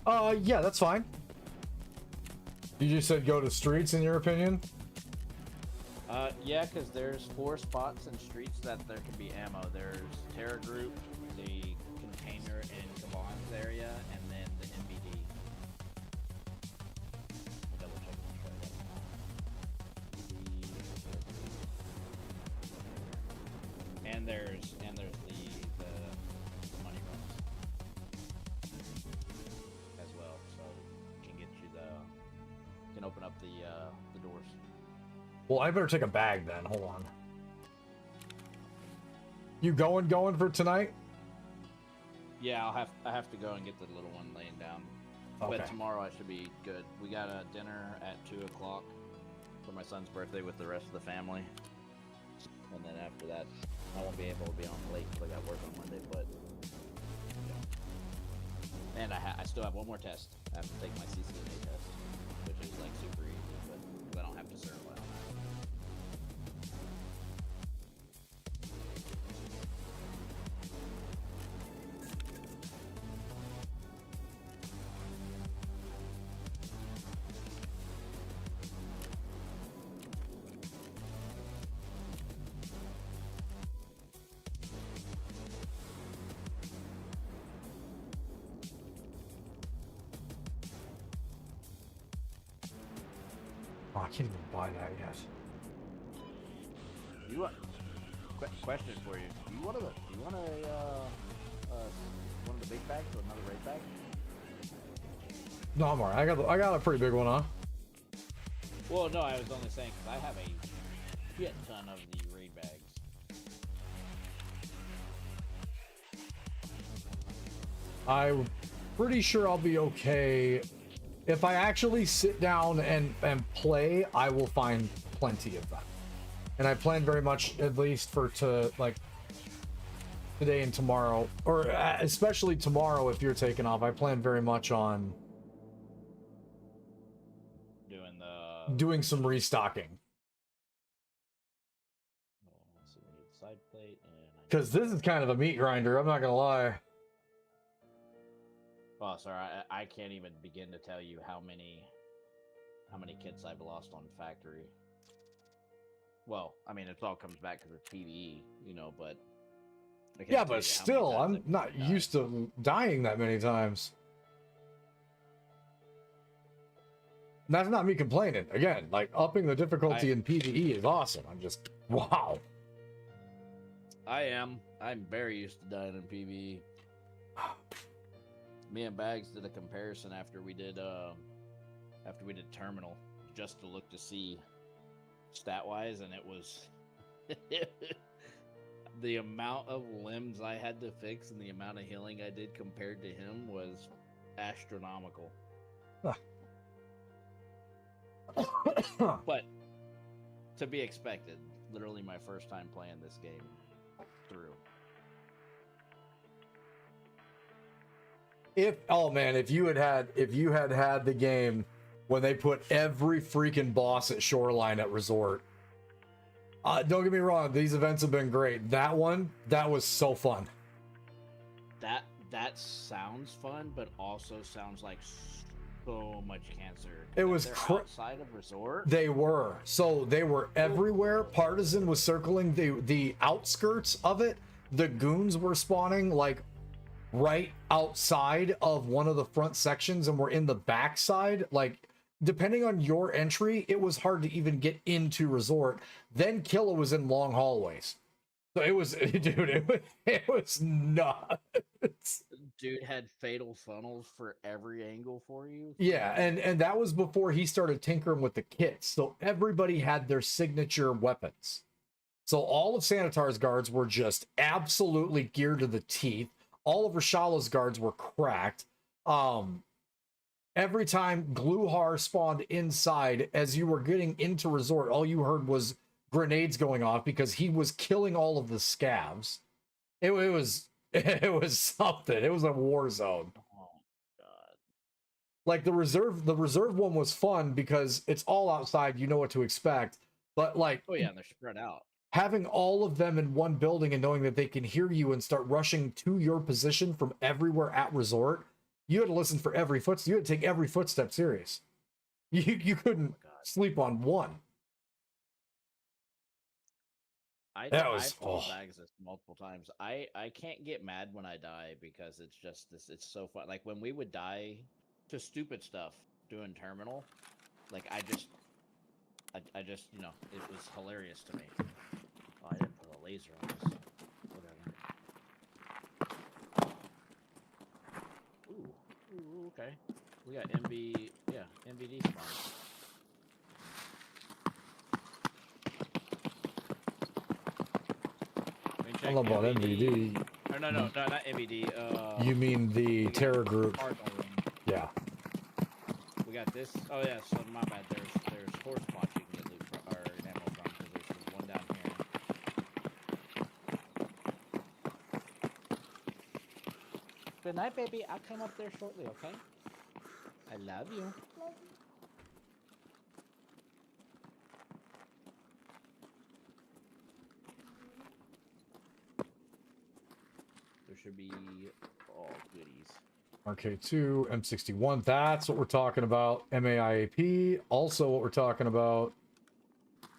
Yeah, that's fine. You just said go to streets, in your opinion? Yeah, because there's 4 spots in streets that there can be ammo. There's Terra Group, the container in Gabon's area, and then the MBD. Double check and there's the money runs as well, so can get you can open up the doors. Well, I better take a bag then. Hold on. You going for tonight? Yeah, I have to go and get the little one laying down. Okay. But tomorrow I should be good. We got a dinner at 2 o'clock for my son's birthday with the rest of the family. And then after that, I won't be able to be on late because I got work on Monday, but yeah. And I still have one more test. I have to take my CCNA test, which is like super easy, but 'cause I don't have to certify on that. Oh, I can't even buy that yet. You want question for you? Do you want one of the big bags or another raid bag? No, I'm alright. I got a pretty big one, huh? Well, no, I was only saying because I have a shit ton of the raid bags. I'm pretty sure I'll be okay. If I actually sit down and play, I will find plenty of them. And I plan very much, at least for today and tomorrow, or especially tomorrow if you're taking off, I plan very much on doing some restocking. Let's see, we need side plate and Because this is kind of a meat grinder, I'm not gonna lie. Oh, sorry, I can't even begin to tell you how many kids I've lost on factory. Well, I mean, it all comes back because it's PvE, but I can't Yeah, tell but you how still, many times I'm I've not died. used to dying that many times. That's not me complaining. Again, like, upping the difficulty in PvE is awesome. I'm just, wow. I'm very used to dying in PvE. Me and Bags did a comparison after we did Terminal, just to look to see stat wise, and it was the amount of limbs I had to fix and the amount of healing I did compared to him was astronomical. But to be expected. Literally my first time playing this game through. If you had the game when they put every freaking boss at Shoreline at Resort. Don't get me wrong, these events have been great. That was so fun. That sounds fun, but also sounds like so much cancer. It was outside of Resort. They were everywhere. Partisan was circling the outskirts of it. The goons were spawning like right outside of one of the front sections, and we're in the backside. Like, depending on your entry, it was hard to even get into Resort. Then Killa was in long hallways. So it was, dude, it was nuts. Dude had fatal funnels for every angle for you. Yeah, and that was before he started tinkering with the kits. So everybody had their signature weapons. So all of Sanitar's guards were just absolutely geared to the teeth. All of Rashala's guards were cracked. Every time Gluhar spawned inside, as you were getting into Resort, all you heard was grenades going off because he was killing all of the scavs. It was something. It was a war zone. Oh god. Like the reserve one was fun because it's all outside, you know what to expect. But like, Oh yeah, and they're spread out. having all of them in one building and knowing that they can hear you and start rushing to your position from everywhere at Resort, You had to listen for every footstep. You had to take every footstep serious. You couldn't sleep on one. I've told Bags this multiple times. I can't get mad when I die because it's just this. It's so fun. Like when we would die to stupid stuff doing terminal, like I just you know, it was hilarious to me. Oh, I didn't put a laser on this. Whatever. Ooh, okay. We got MVD spawns. I love about MVD. No, not MVD. You mean the terror group? Yeah. We got this. Oh yeah, so my bad. There's horse spots you can get loot from, or ammo from, because there's one down here. Good night, baby. I'll come up there shortly, okay? I love you. There should be all goodies. RK2, M61. That's what we're talking about. MAIAP. Also, what we're talking about.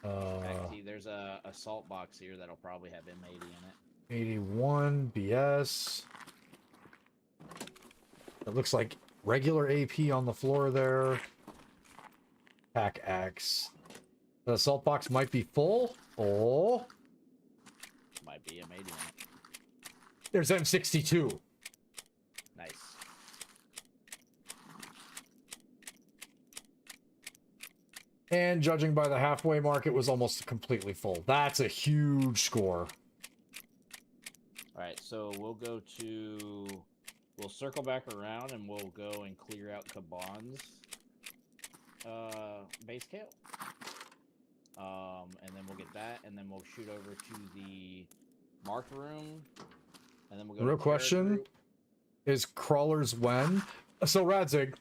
Actually, there's a assault box here that'll probably have M80 in it. 81 BS. It looks like regular AP on the floor there. Pack X. The assault box might be full. Oh. Might be M80 in it. There's M62. Nice. And judging by the halfway mark, it was almost completely full. That's a huge score. Alright, so we'll circle back around and we'll go and clear out Kaban's base camp. And then we'll get that, and then we'll shoot over to the marked room, and then we'll go. Real question is crawlers when? So Radzig.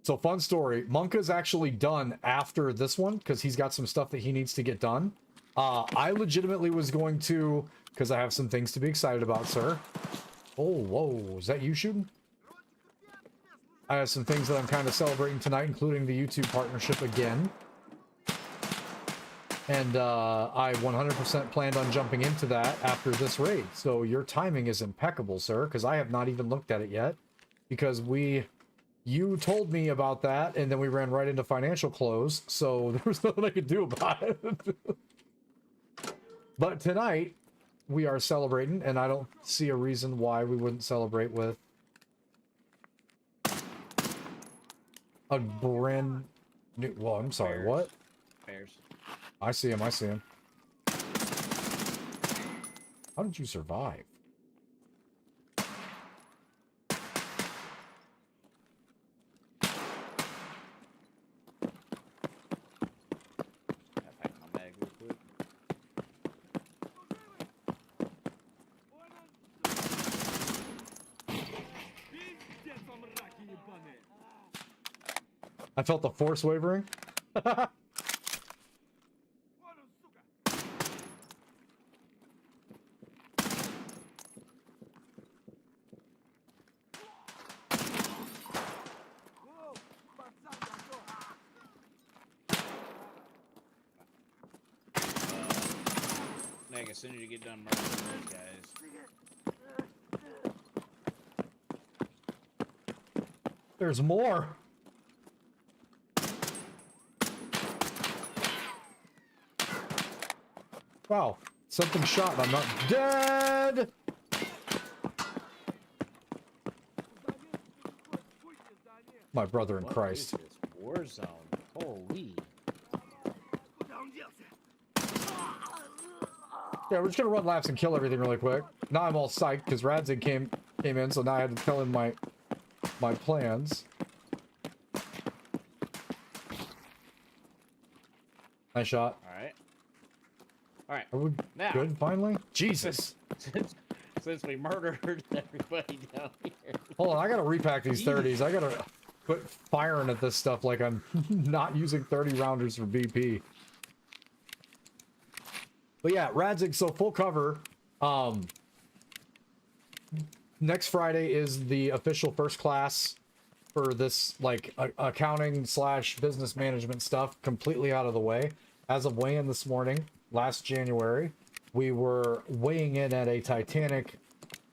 So fun story. Monka's actually done after this one because he's got some stuff that he needs to get done. I legitimately was going to, because I have some things to be excited about, sir. Oh, whoa, is that you shooting? I have some things that I'm kind of celebrating tonight, including the YouTube partnership again. And I 100% planned on jumping into that after this raid. So your timing is impeccable, sir, because I have not even looked at it yet. Because you told me about that, and then we ran right into financial close, so there was nothing I could do about it. But tonight, we are celebrating, and I don't see a reason why we wouldn't celebrate with a brand new... Well, I'm sorry, Bears. what? Bears. I see him, I see him. How did you survive? Gotta pack my bag real quick. I felt the force wavering. Meg, as soon as you get done murdering those guys. There's more. Wow, something shot and I'm not dead. My brother in What Christ. is this war zone? Holy. Yeah, we're just gonna run laps and kill everything really quick. Now I'm all psyched because Radzig came in, so now I had to tell him my plans. Nice shot. All right. Are we Now. good finally? Jesus. Since we murdered everybody down here. Hold on, I gotta repack these 30s. I gotta quit firing at this stuff like I'm not using 30 rounders for BP. But yeah, Radzig, so full cover. next Friday is the official first class for this, like, accounting slash business management stuff completely out of the way. As of weigh-in this morning, last January, we were weighing in at a Titanic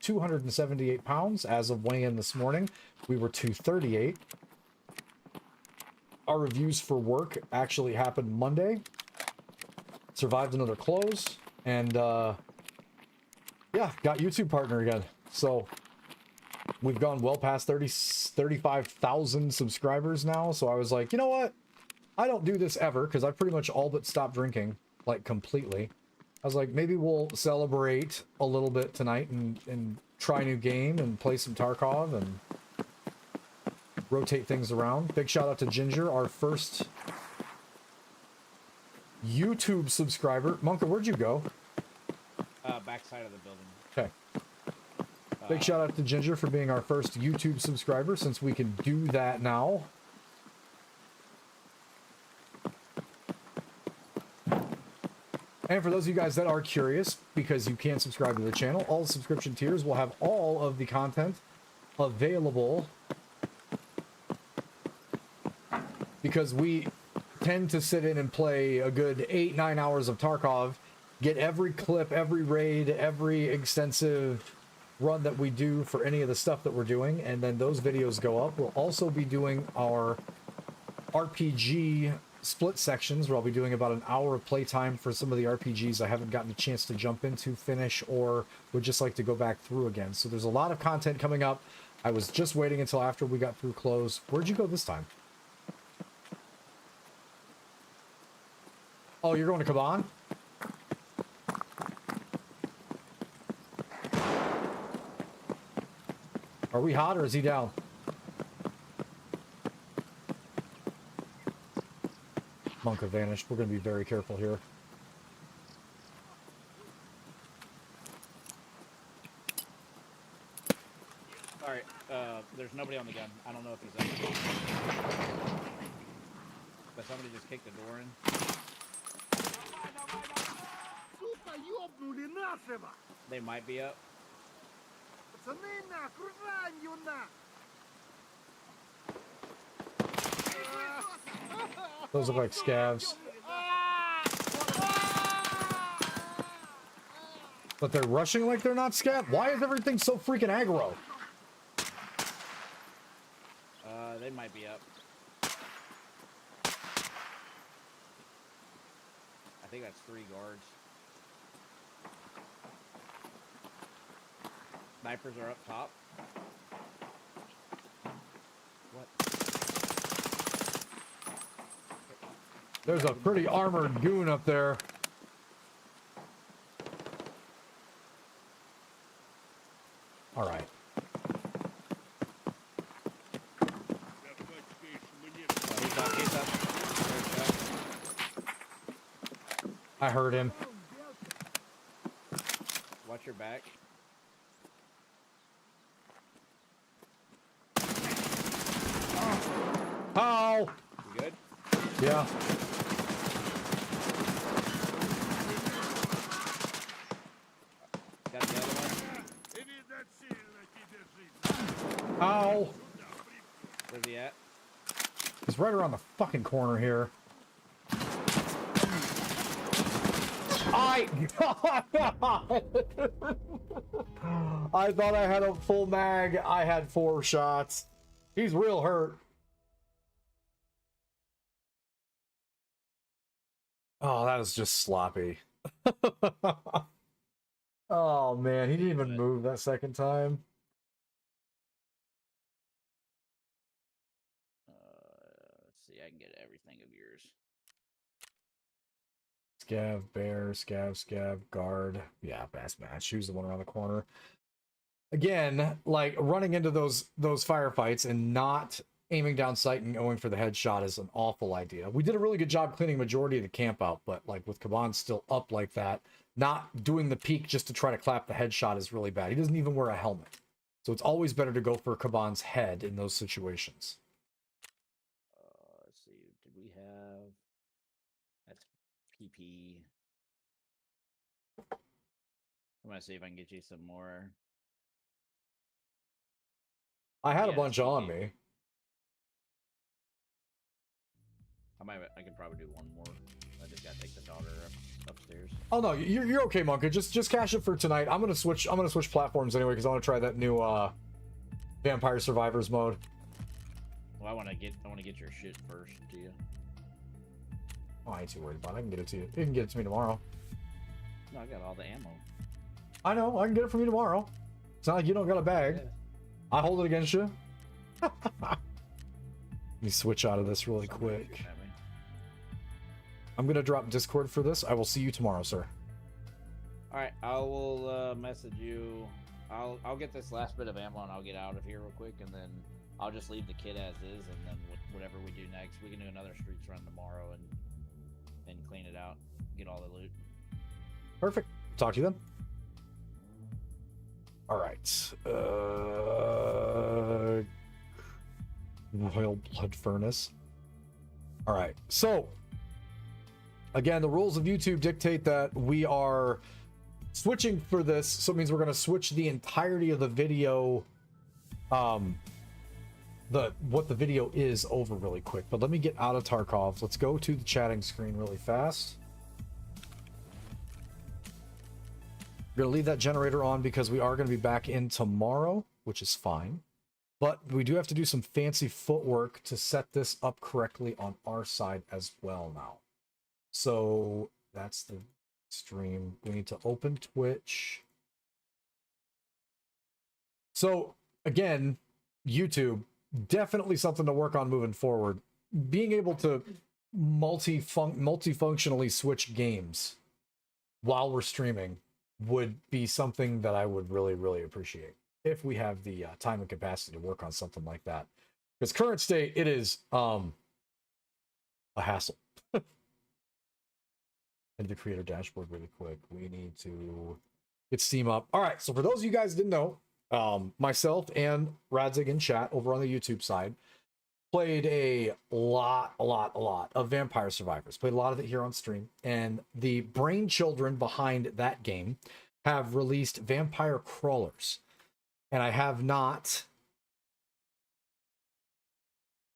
278 pounds. As of weigh-in this morning, we were 238. Our reviews for work actually happened Monday. Survived another close, and yeah, got YouTube partner again. So we've gone well past 35,000 subscribers now. So I was like, you know what? I don't do this ever because I pretty much all but stopped drinking, like, completely. I was like, maybe we'll celebrate a little bit tonight and try a new game and play some Tarkov and rotate things around. Big shout out to Ginger, our first YouTube subscriber. Monka, where'd you go? Backside of the building. Okay. Big shout out to Ginger for being our first YouTube subscriber, since we can do that now. And for those of you guys that are curious, because you can subscribe to the channel, all the subscription tiers will have all of the content available, because we tend to sit in and play a good 8-9 hours of Tarkov, get every clip, every raid, every extensive run that we do for any of the stuff that we're doing, and then those videos go up. We'll also be doing our RPG split sections, where I'll be doing about an hour of playtime for some of the RPGs I haven't gotten a chance to jump into, finish, or would just like to go back through again. So there's a lot of content coming up. I was just waiting until after we got through close. Where'd you go this time? Oh, you're going to Kaban? Are we hot or is he down? Monka vanished. We're going to be very careful here. Alright, there's nobody on the gun. I don't know if he's up. But somebody just kicked the door in. Сука, ёбнули нашего! They might be up. Пацаны, на, окружанию, на! Those look like scavs. But they're rushing like they're not scav? Why is everything so freaking aggro? They might be up. I think that's 3 guards. Snipers are up top. What? There's a pretty armored goon up there. All right. Oh, he's up, he's up. There I heard him. we go. Watch your back. Ow! You good? Yeah. Got the other one? Ow! Where's he at? He's right around the fucking corner here. I thought I had a full mag. I had 4 shots. He's real hurt. Oh, that was just sloppy. Oh man, he didn't even move that second time. Let's see, I can get everything of yours. Scav, bear, scav, guard. Yeah, best match. Who's the one around the corner? Again, like running into those firefights and not aiming down sight and going for the headshot is an awful idea. We did a really good job cleaning majority of the camp out, but like with Kaban still up like that, not doing the peek just to try to clap the headshot is really bad. He doesn't even wear a helmet. So it's always better to go for Kaban's head in those situations. Let's see, did we have... That's PP. I'm gonna see if I can get you some more. I had a Yeah, bunch on sneaky. me. I could probably do one more. I just gotta take the daughter upstairs. Oh no, you're okay, Monka. Just cash it for tonight. I'm gonna switch platforms anyway because I want to try that new Vampire Survivors mode. Well, I want to get your shit first to you. Oh, I ain't too worried about it. I can get it to you. You can get it to me tomorrow. No, I got all the ammo. I know. I can get it from you tomorrow. It's not like you don't got a bag. Yeah. I hold it against you. Let me switch out of this really Somebody quick. shooting at me. I'm gonna drop Discord for this. I will see you tomorrow, sir. All right, I will message you. I'll get this last bit of ammo and I'll get out of here real quick, and then I'll just leave the kit as is, and then whatever we do next, we can do another streets run tomorrow and clean it out, get all the loot. Perfect. Talk to you then. All right. Royal Blood Furnace. All right. So, again, the rules of YouTube dictate that we are switching for this, so it means we're going to switch the entirety of the video, what the video is over really quick. But let me get out of Tarkov. Let's go to the chatting screen really fast. We're going to leave that generator on because we are going to be back in tomorrow, which is fine. But we do have to do some fancy footwork to set this up correctly on our side as well now. So that's the stream. We need to open Twitch. So again, YouTube, definitely something to work on moving forward. Being able to multifunctionally switch games while we're streaming would be something that I would really, really appreciate if we have the time and capacity to work on something like that. Because current state, it is a hassle. And the creator dashboard really quick. We need to get Steam up. All right, so for those of you guys who didn't know, myself and Radzig in chat over on the YouTube side played a lot of Vampire Survivors. Played a lot of it here on stream. And the brain children behind that game have released Vampire Crawlers. And I have not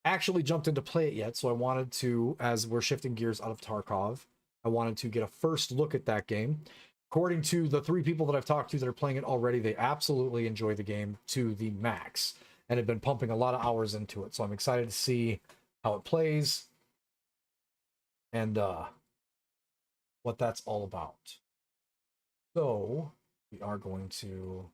actually jumped in to play it yet. So I wanted to, as we're shifting gears out of Tarkov, I wanted to get a first look at that game. According to the 3 people that I've talked to that are playing it already, they absolutely enjoy the game to the max and have been pumping a lot of hours into it. So I'm excited to see how it plays and what that's all about. So we are going to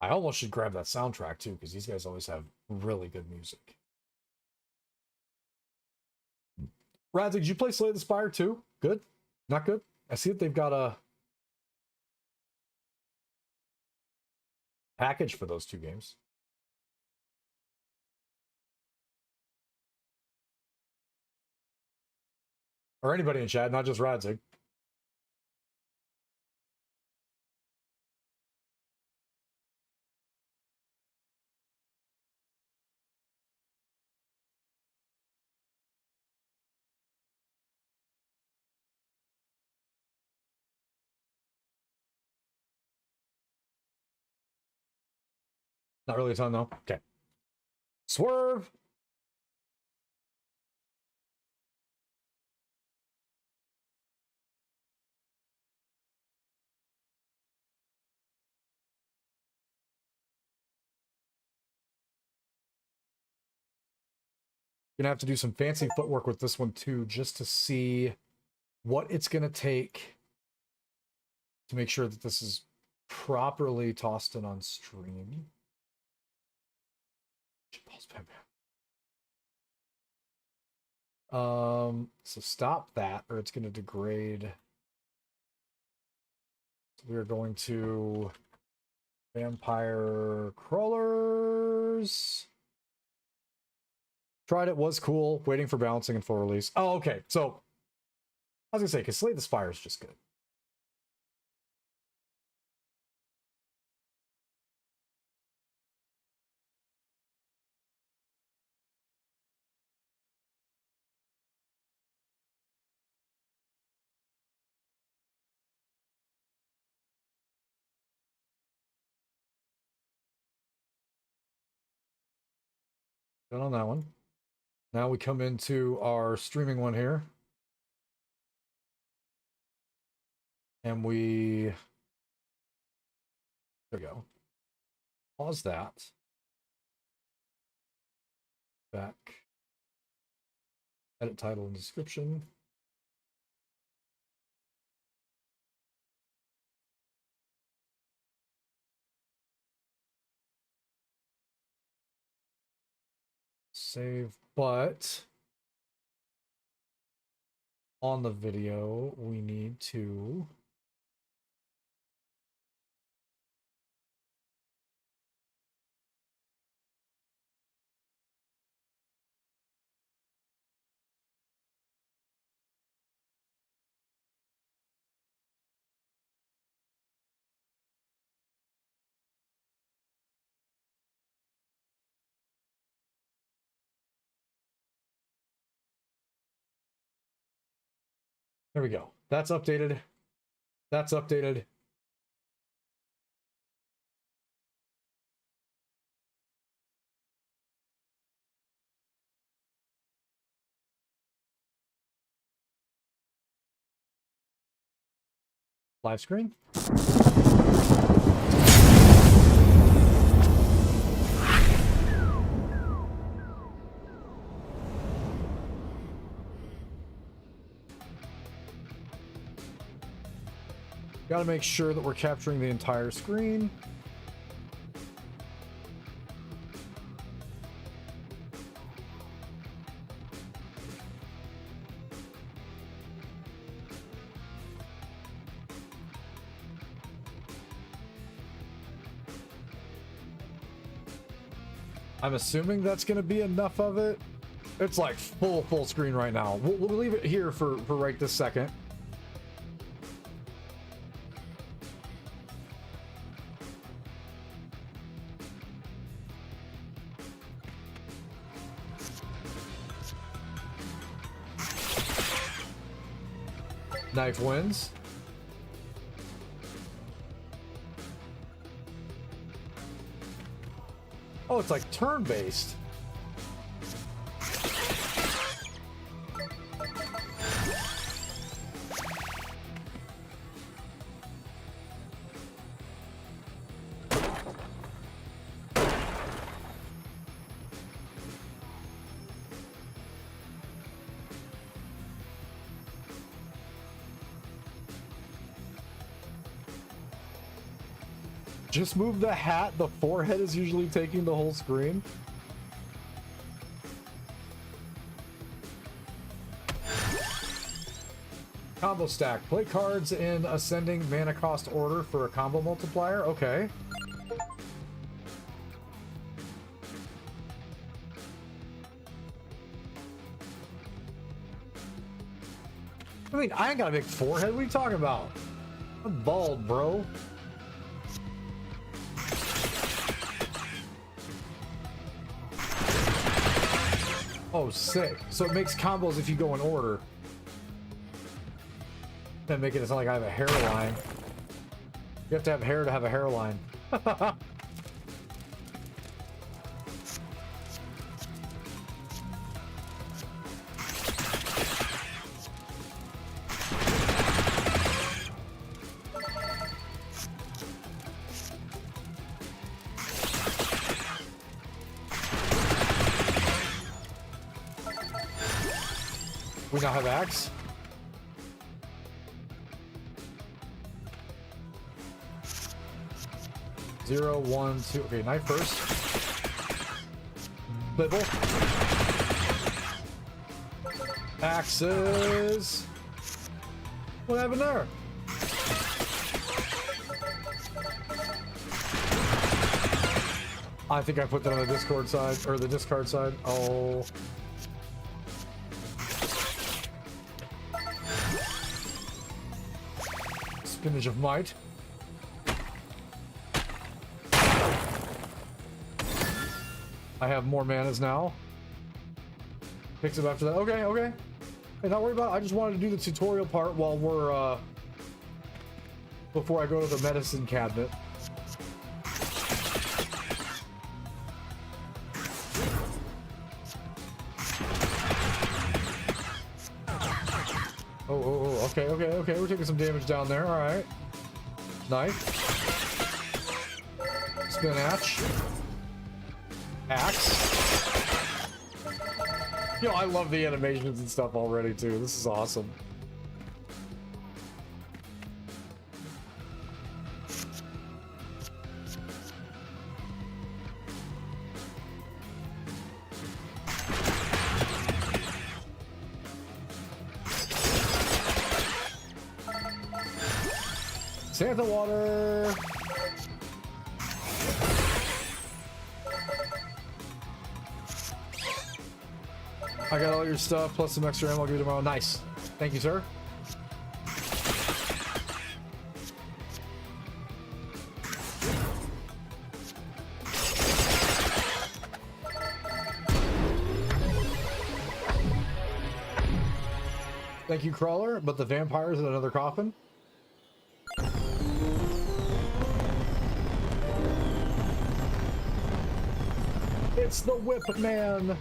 I almost should grab that soundtrack too, because these guys always have really good music. Radzik, did you play Slay the Spire too? Good? Not good? I see that they've got a package for those 2 games. Or anybody in chat, not just Radzik. Not really a ton though. Okay. Swerve! Gonna have to do some fancy footwork with this one too, just to see what it's gonna take to make sure that this is properly tossed in on stream. So stop that, or it's gonna degrade. So we're going to Vampire Crawlers. Tried it, was cool. Waiting for balancing and full release. Oh, okay. So I was gonna say, because Slay the Spire is just good. Done on that one. Now we come into our streaming one here. And we, there we go. Pause that. Back. Edit title and description. Save, but on the video, we need to there we go. That's updated. That's updated. Live screen. Got to make sure that we're capturing the entire screen. I'm assuming that's going to be enough of it. It's like full screen right now. We'll leave it here for right this second. Knife wins. Oh, it's like turn-based. Just move the hat. The forehead is usually taking the whole screen. Combo stack. Play cards in ascending mana cost order for a combo multiplier. Okay. I mean, I ain't got a big forehead. What are you talking about? I'm bald, bro. Oh, sick. So it makes combos if you go in order. And make it sound like I have a hairline. You have to have hair to have a hairline. We now have axe. Zero, one, two. Okay, knife first. Bibble. Axes. What happened there? I think I put that on the Discord side, or the discard side. Oh. Spinach of Might. I have more manas now. Picks up after that. Okay, okay. Hey, not worry about it. I just wanted to do the tutorial part while we're, before I go to the medicine cabinet. Oh, okay, okay, okay. We're taking some damage down there. All right. Knife. Spinach. Axe. Yo, I love the animations and stuff already, too. This is awesome. Santa water. I got all your stuff plus some extra ammo. I'll give you tomorrow. Nice. Thank you, sir. Thank you, Crawler. But the vampires in another coffin. It's the Whip Man.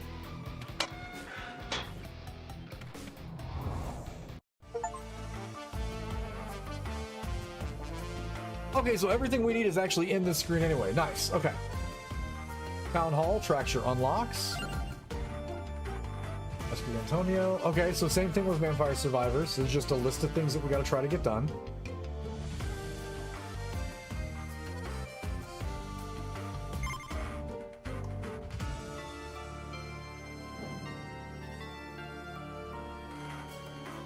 Okay, so everything we need is actually in this screen anyway. Nice. Okay. Town Hall, Traxure unlocks. Espi Antonio. Okay, so same thing with Vampire Survivors. There's just a list of things that we got to try to get done.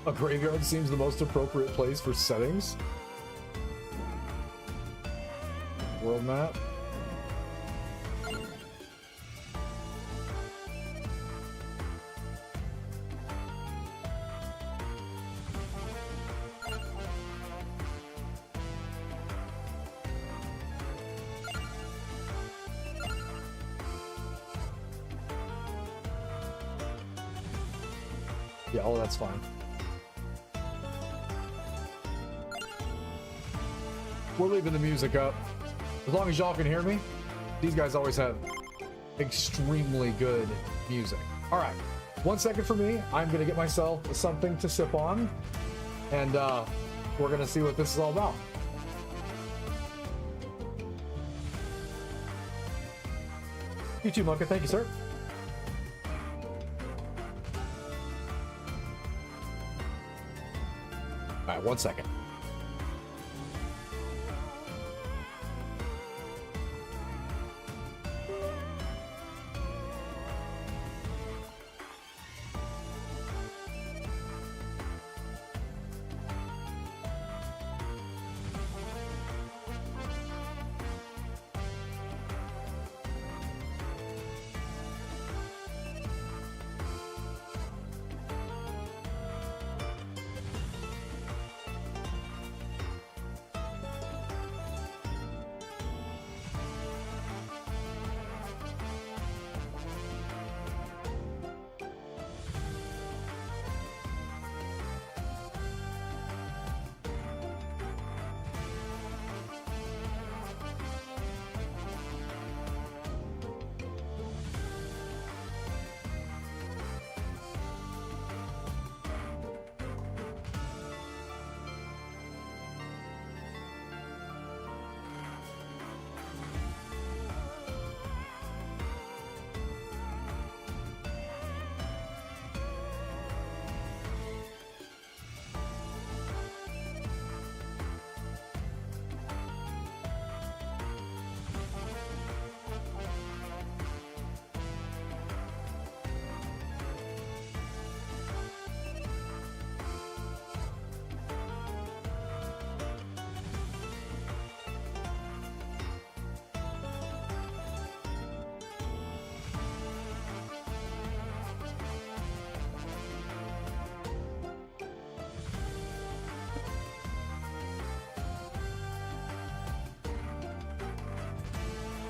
A graveyard seems the most appropriate place for settings. World map. Yeah, oh, that's fine. We're leaving the music up. As long as y'all can hear me, these guys always have extremely good music. All right, 1 second for me. I'm gonna get myself something to sip on, and we're gonna see what this is all about. You too, Monka. Thank you, sir. All right, 1 second.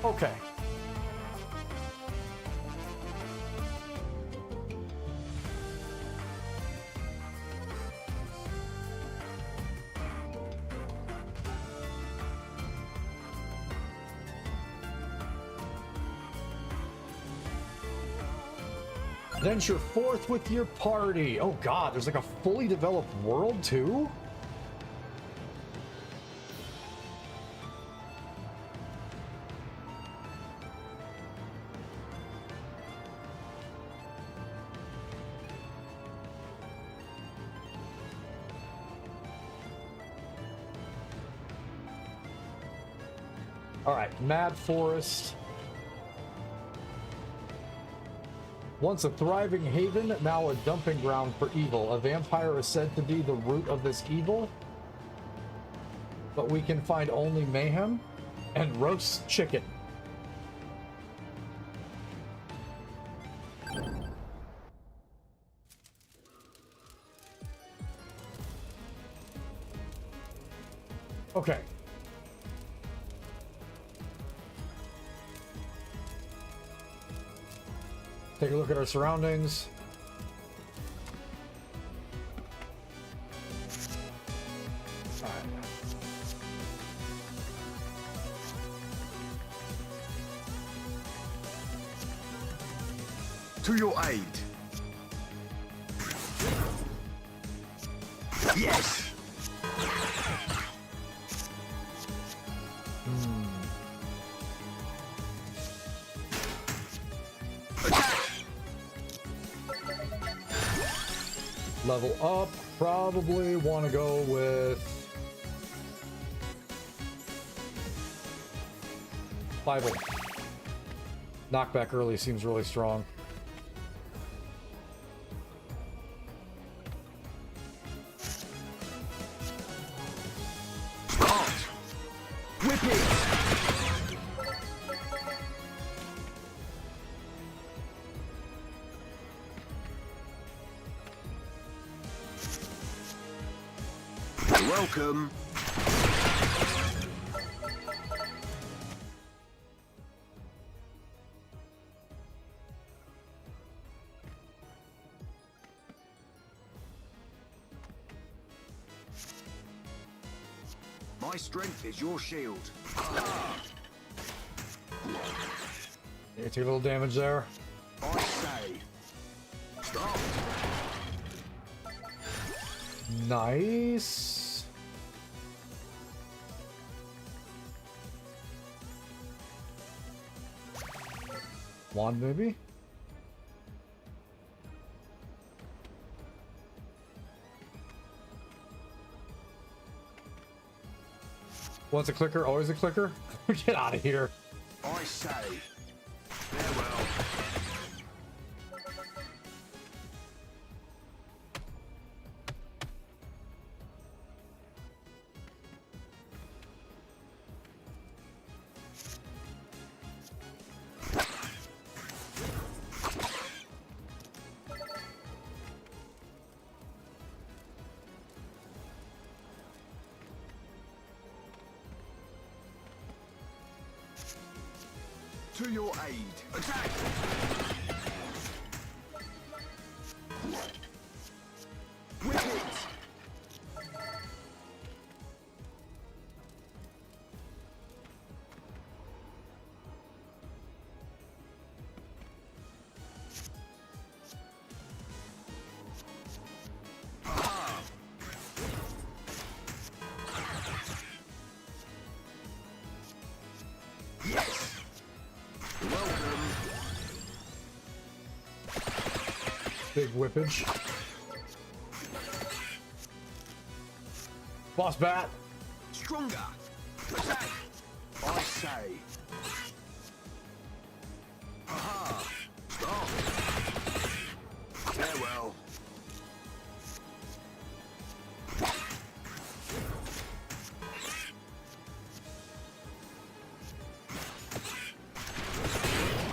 Okay. Venture forth with your party. Oh god, there's like a fully developed world too? All right, Mad Forest. Once a thriving haven, now a dumping ground for evil. A vampire is said to be the root of this evil, but we can find only mayhem and roast chicken. Okay. Take a look at our surroundings. All right. To your aid. Yes. Level up. Probably want to go with Bible. Knockback early seems really strong. Start. Whip it. Welcome. My strength is your shield. You take a little damage there. I say. Start. Nice. Wand maybe? Once a clicker, always a clicker? Get out of here. I say. Farewell. To your aid. Attack! Whip it! Aha! Yes! Welcome. Big whippage. Boss bat. Stronger. Attack. I say. Aha. Stop. Farewell.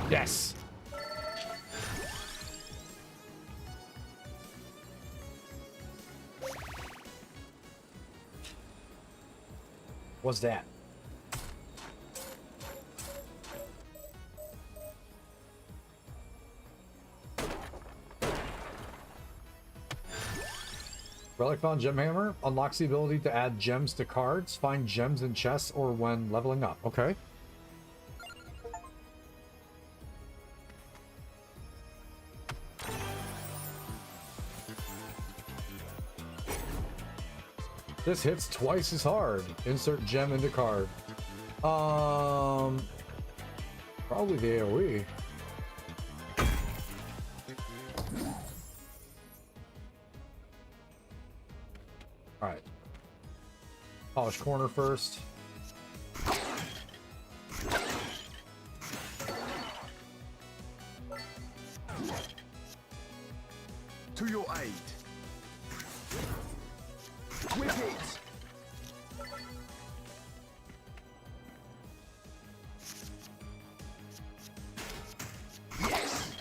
Yes. What's that? Relic Found Gem Hammer unlocks the ability to add gems to cards, find gems in chests, or when leveling up. Okay. This hits twice as hard. Insert gem into card. Probably the AoE. Alright. Polish corner first. To your aid. Whip it. Yes.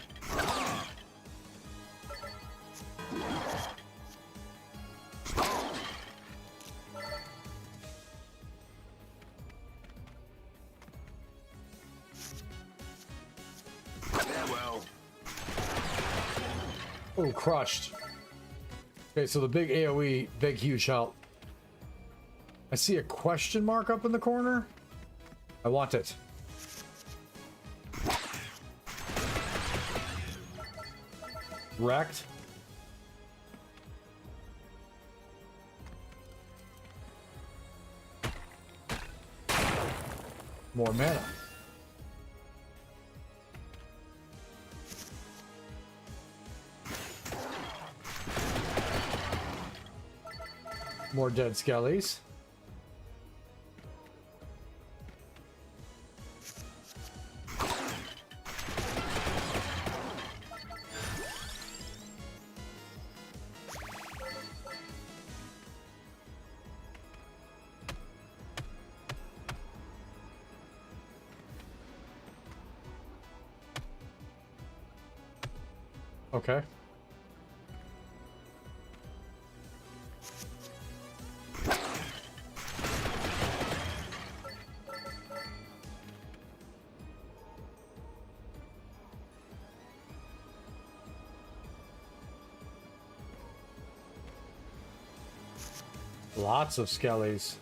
Farewell. Oh, crushed. Okay, so the big AoE, big huge help. I see a question mark up in the corner. I want it. Wrecked. More mana. More dead skellies. Okay. Lots of skellies.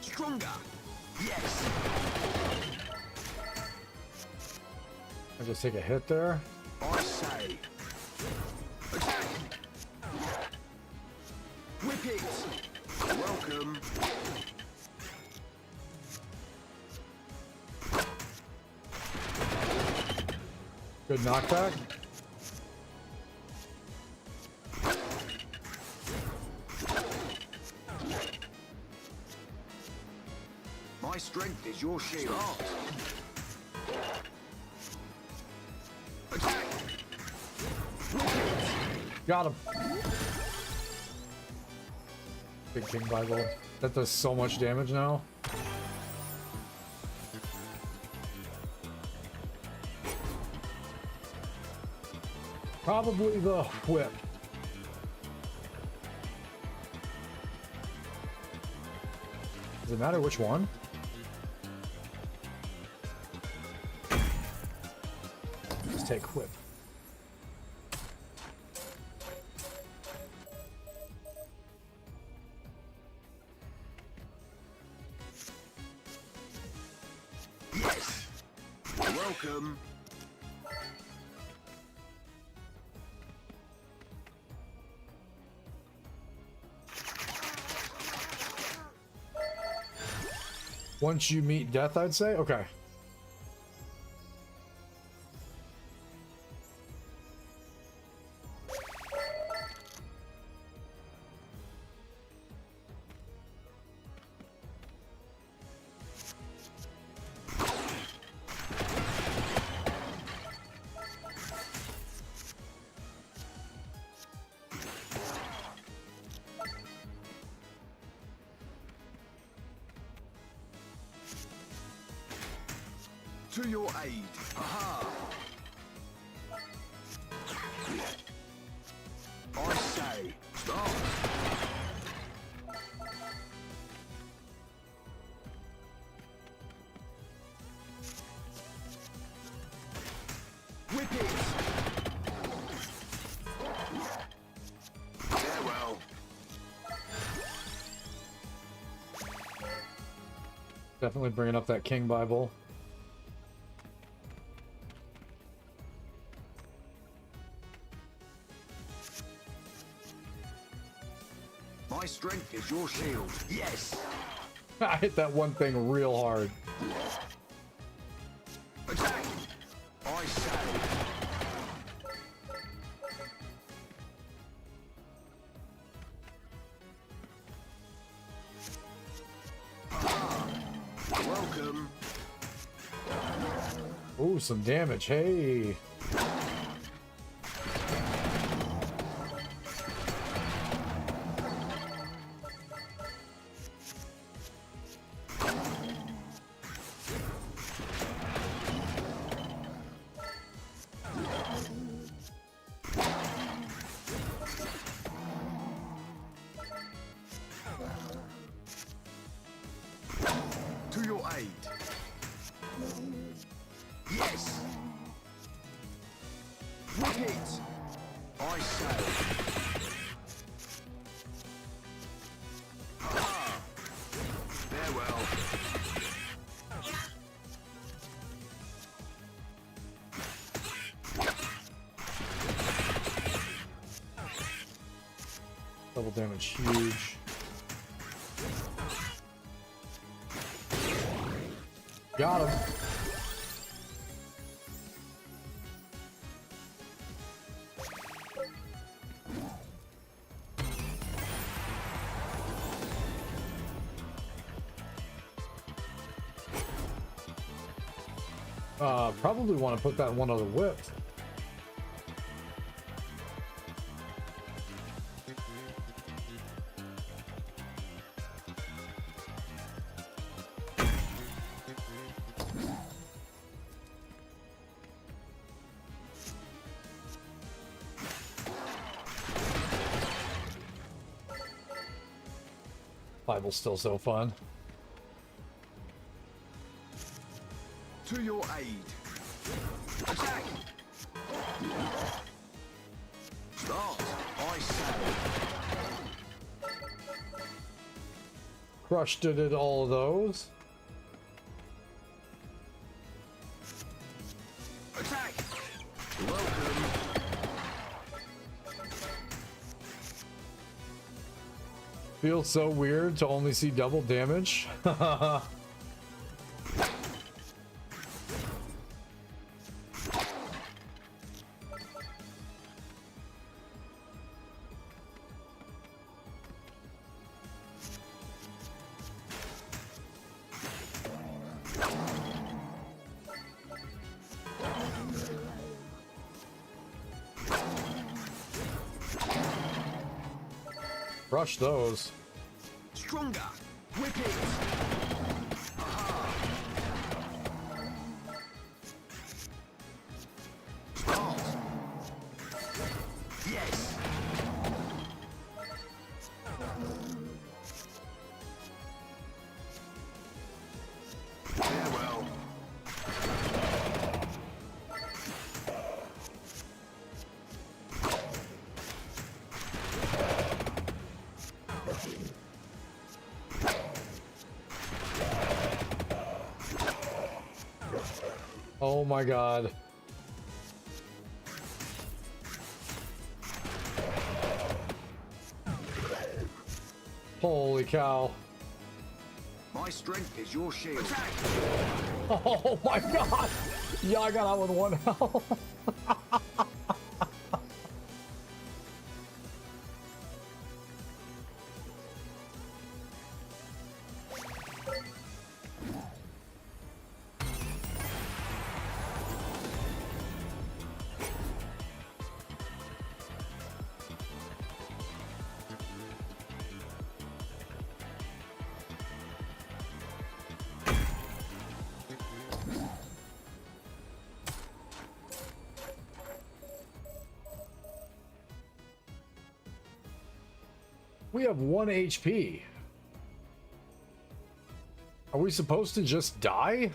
Stronger. Yes. I just take a hit there. I say. Attack. Whip it. Welcome. Good knockback. My strength is your shield. Attack. Got him. Big King Bible. That does so much damage now. Probably the whip. Does it matter which one? Let's take whip. Yes. Welcome. Once you meet death, I'd say? Okay. To your aid. Aha! I say, stop! Whip it! Farewell. Definitely bringing up that King Bible. My strength is your shield. Yes! I hit that one thing real hard. Attack! I say. Ah, welcome. Ooh, some damage. Hey. To your aid. Yes. Whip it. I say. Ah. Farewell. Double damage, huge. Got him. Probably want to put that one on the whip. Bible's still so fun. To your aid. Attack! Start, I say. Crushed it at all of those. Attack! Welcome. Feels so weird to only see double damage. Crush those. Stronger. Whip it. Aha. Start. Yes. Farewell. Oh my god. Holy cow. My strength is your shield. Attack! Oh my god. Yeah, I got out with one health. We have 1 HP. Are we supposed to just die?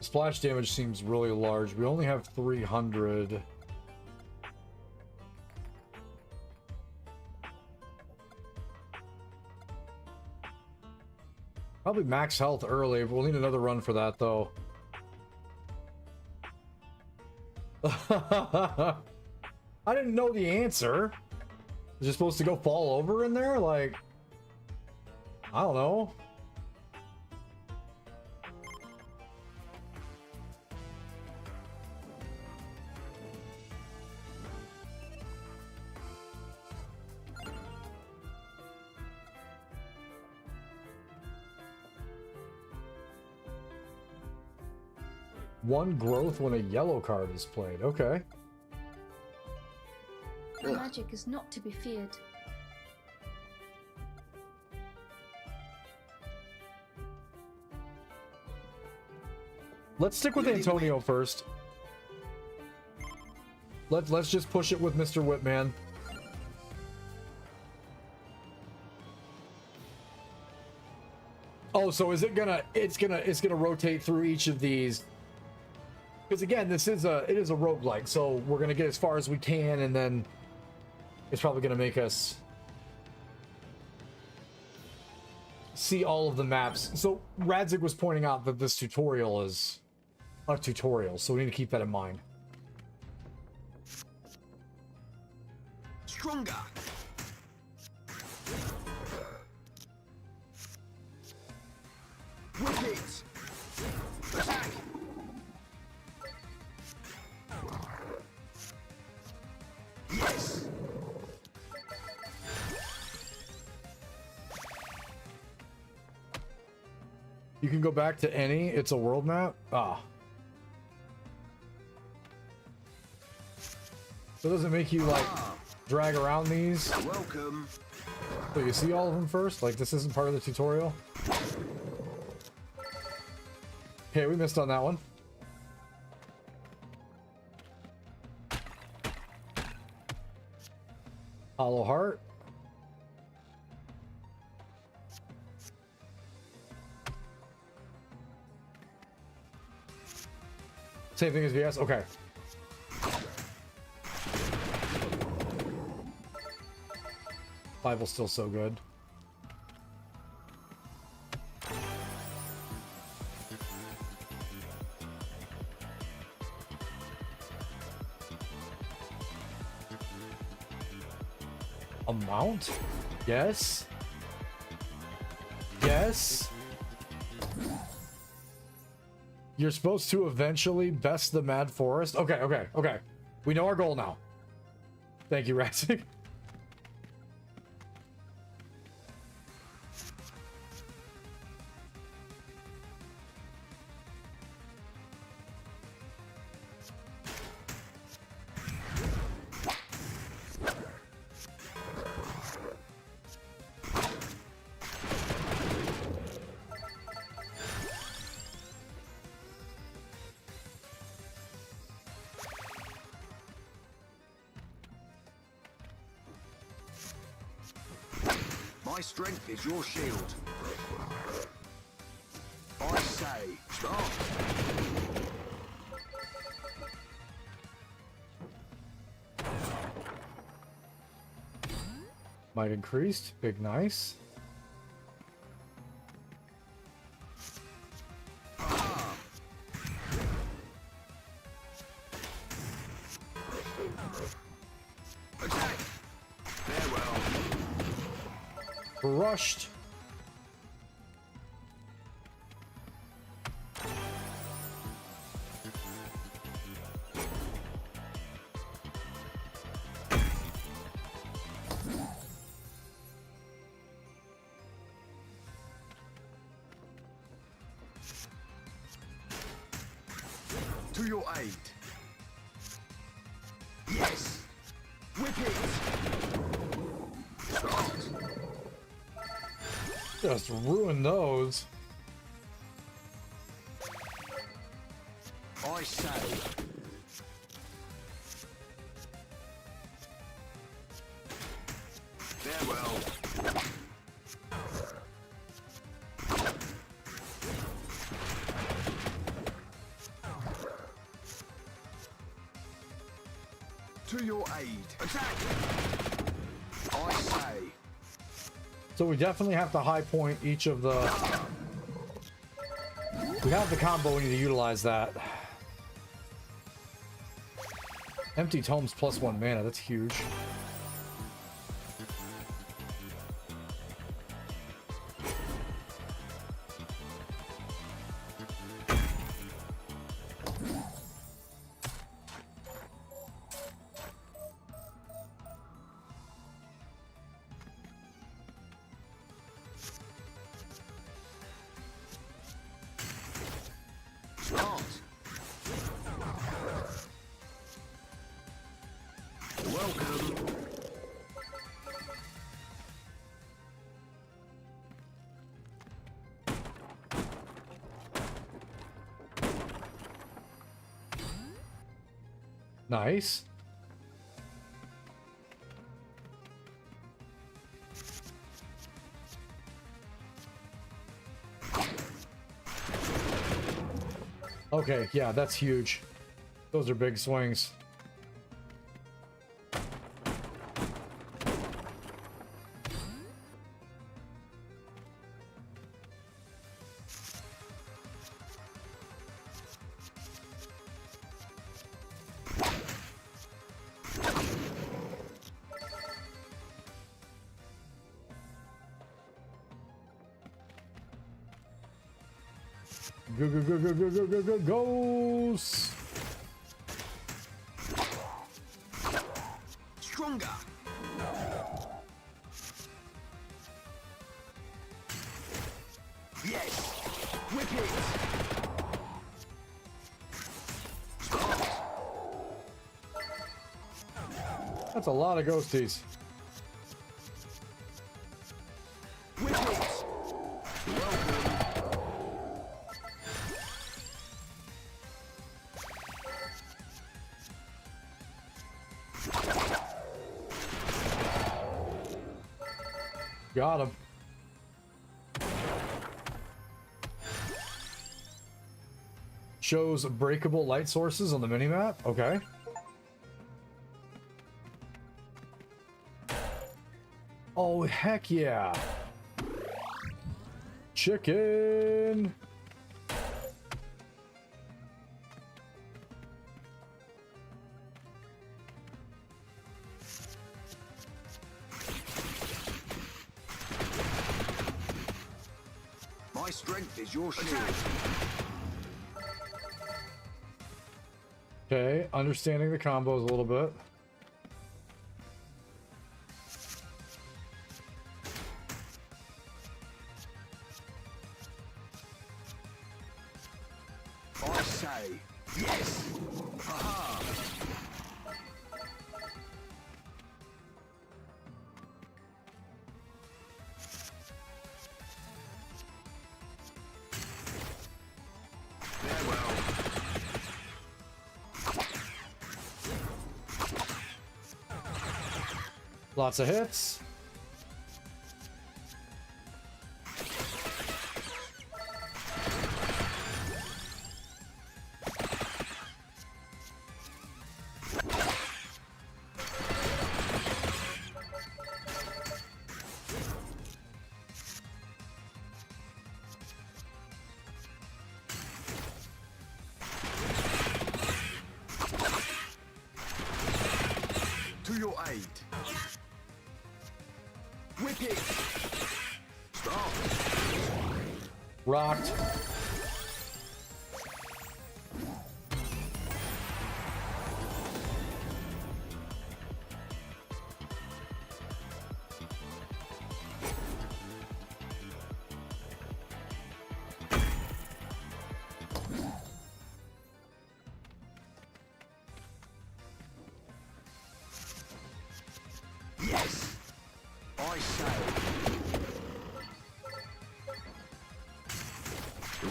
Splash damage seems really large. We only have 300. Probably max health early. We'll need another run for that, though. I didn't know the answer. Is it supposed to go fall over in there? Like, I don't know. One growth when a yellow card is played. Okay. Magic is not to be feared. Let's stick with Antonio first. Let's just push it with Mr. Whitman. Oh, so is it gonna? It's gonna rotate through each of these. Because again, it is a roguelike, so we're gonna get as far as we can, and then it's probably gonna make us see all of the maps. So Radzig was pointing out that this tutorial is a tutorial, so we need to keep that in mind. Stronger. Wicked. Attack. Yes. You can go back to any. It's a world map. Ah. So it doesn't make you like drag around these. Welcome. So you see all of them first? Like this isn't part of the tutorial? Okay, we missed on that one. Hollow Heart. Same thing as VS? Okay. Bible's still so good. Amount? Yes. Yes. You're supposed to eventually best the Mad Forest. Okay, okay, okay. We know our goal now. Thank you, Ratsik. My strength is your shield. I say, start. Might increased. Big nice. Attack. Farewell. Crushed. To your aid. Yes. Whip it. Start. Just ruin those. I say. Farewell. To your aid. Attack! I say. So we definitely have to high point each of the... We have the combo, we need to utilize that. Empty Tomes +1 mana, that's huge. Start. Welcome. Nice. Okay, yeah, that's huge. Those are big swings. Go, go, go, go, go, go, go, go, goes! Stronger. Yes. Whip it. Start. That's a lot of ghosties. Whip it. Welcome. Got him. Shows breakable light sources on the minimap. Okay. Oh, heck yeah. Chicken. My strength is your shield. Okay, understanding the combos a little bit. I say. Yes. Haha. Farewell. Lots of hits. To your aid. Whip it. Start. Rocked.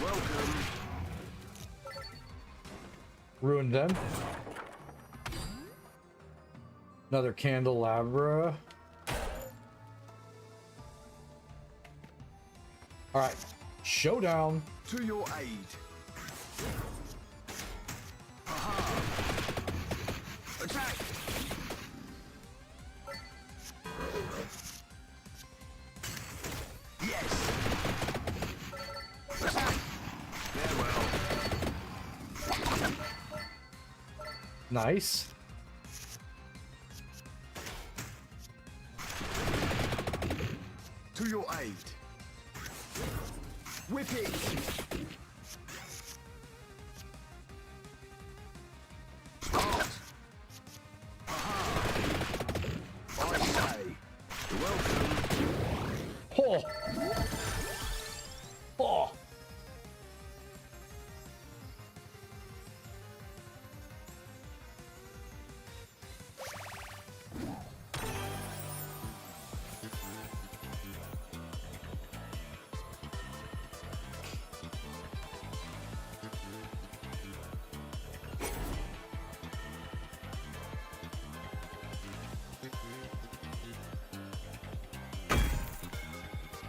welcome. Ruined them. Another candelabra. All right, showdown. To your aid. Aha. Attack. Yes. Attack. Farewell. Nice. To your aid. Whip it. Start. Aha. I say, welcome. Oh. Oh.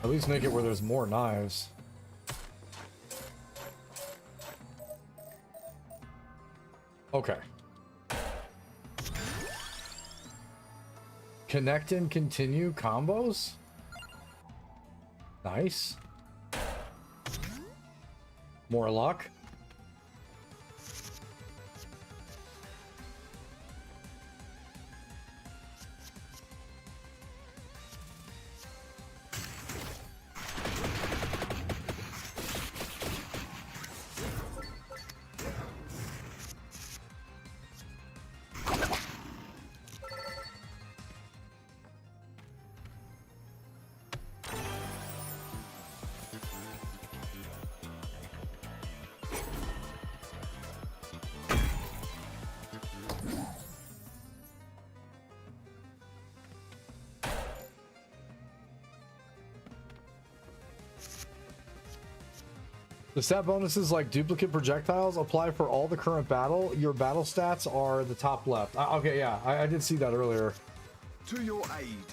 At least make it where there's more knives. Okay. Connect and continue combos? Nice. More luck. The stat bonuses like duplicate projectiles apply for all the current battle. Your battle stats are the top left. Okay, yeah, I did see that earlier. To your aid.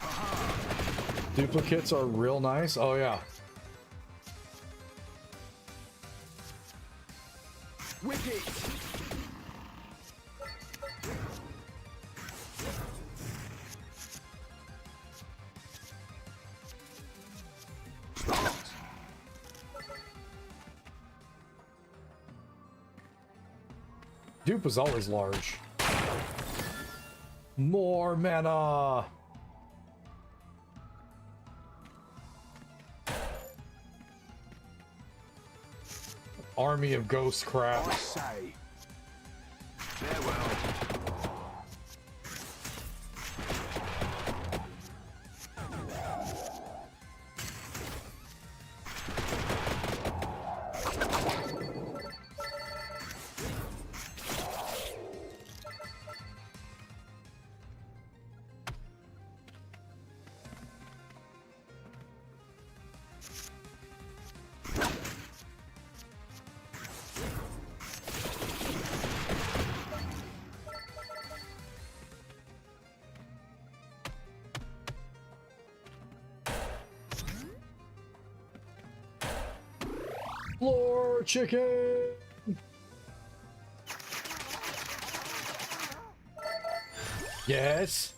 Aha. Duplicates are real nice. Oh, yeah. Whip it. Start. Dupe was always large. More mana. Army of ghost crap. I say, farewell. Floor chicken. Yes.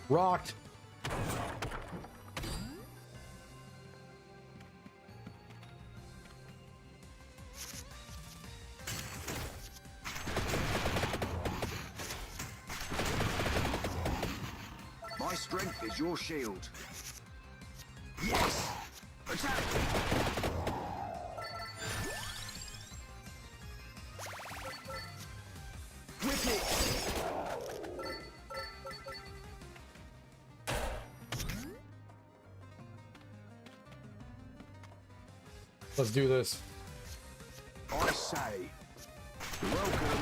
Rocked. My strength is your shield. Yes! Attack! Whip it! Let's do this. I say, welcome.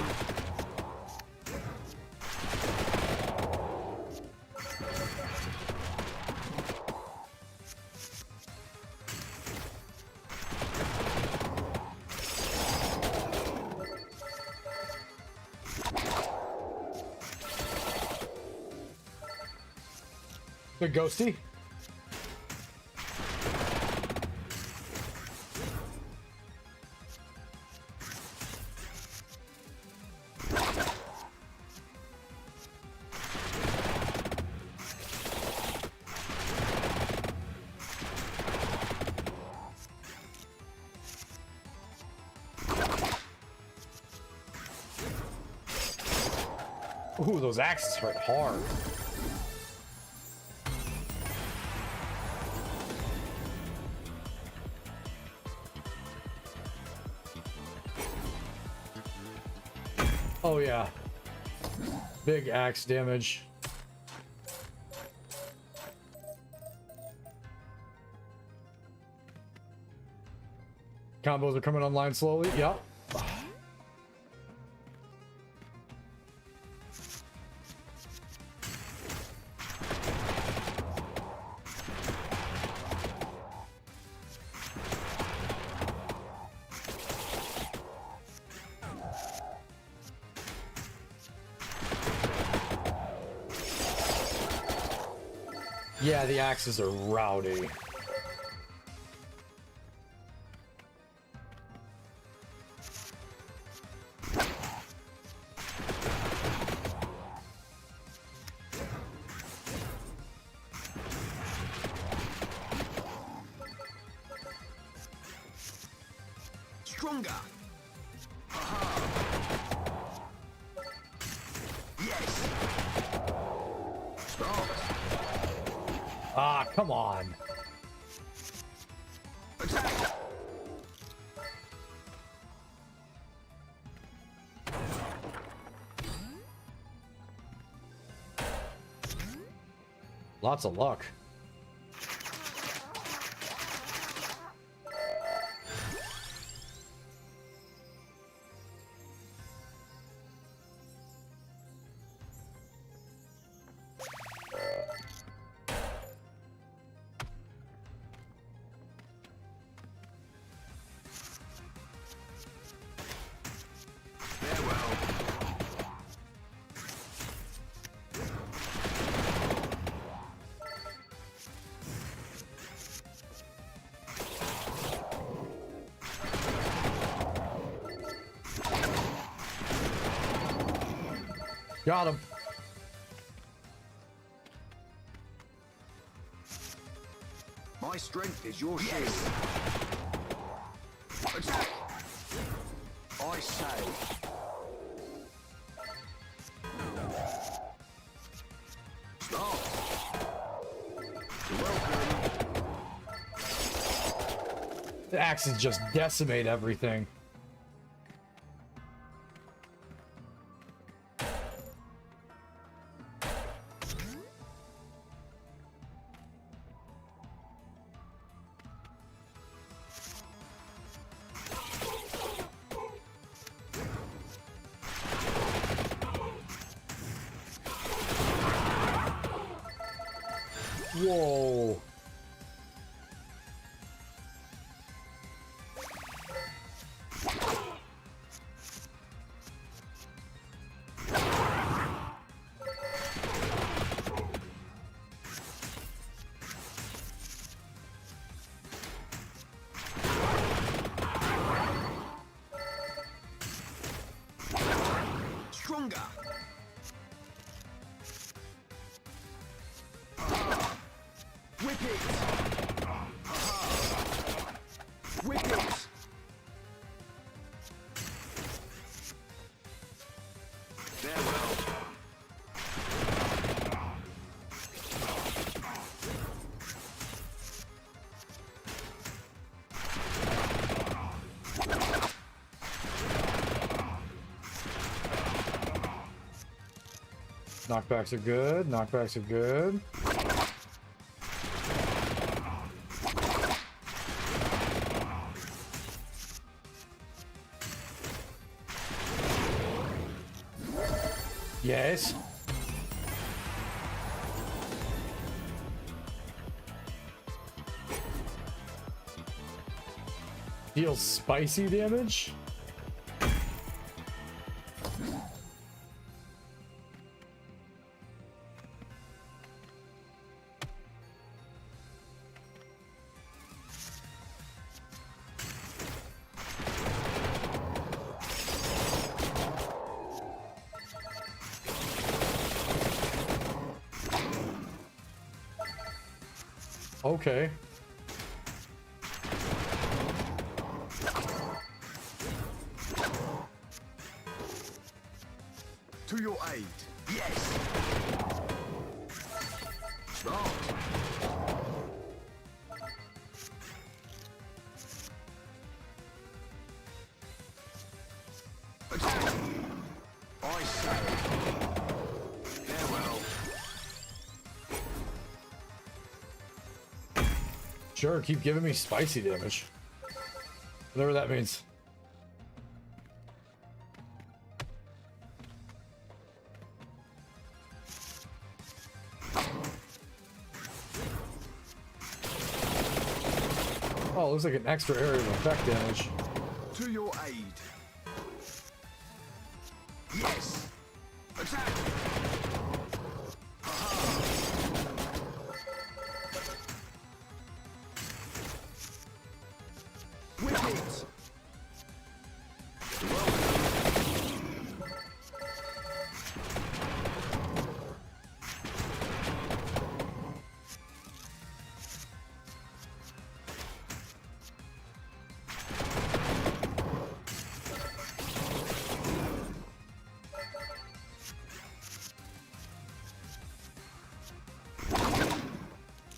Good ghosty. Ooh, those axes hurt hard. Oh yeah. Big axe damage. Combos are coming online slowly. Yep. Yeah, the axes are rowdy. Stronger. Aha. Yes. Stop. Ah, come on. Attack. Lots of luck. Farewell. Got him. My strength is your shield. Attack. I say. Stop. Welcome. The axes just decimate everything. Whoa. Stronger. Whip it. Whip it. Farewell. Knockbacks are good. Knockbacks are good. Yes. Deals spicy damage. Okay. To your aid. Yes. Start. Attack. I say. Farewell. Sure, keep giving me spicy damage. Whatever that means. Oh, it looks like an extra area of effect damage. To your aid. Yes. Attack. Whip it.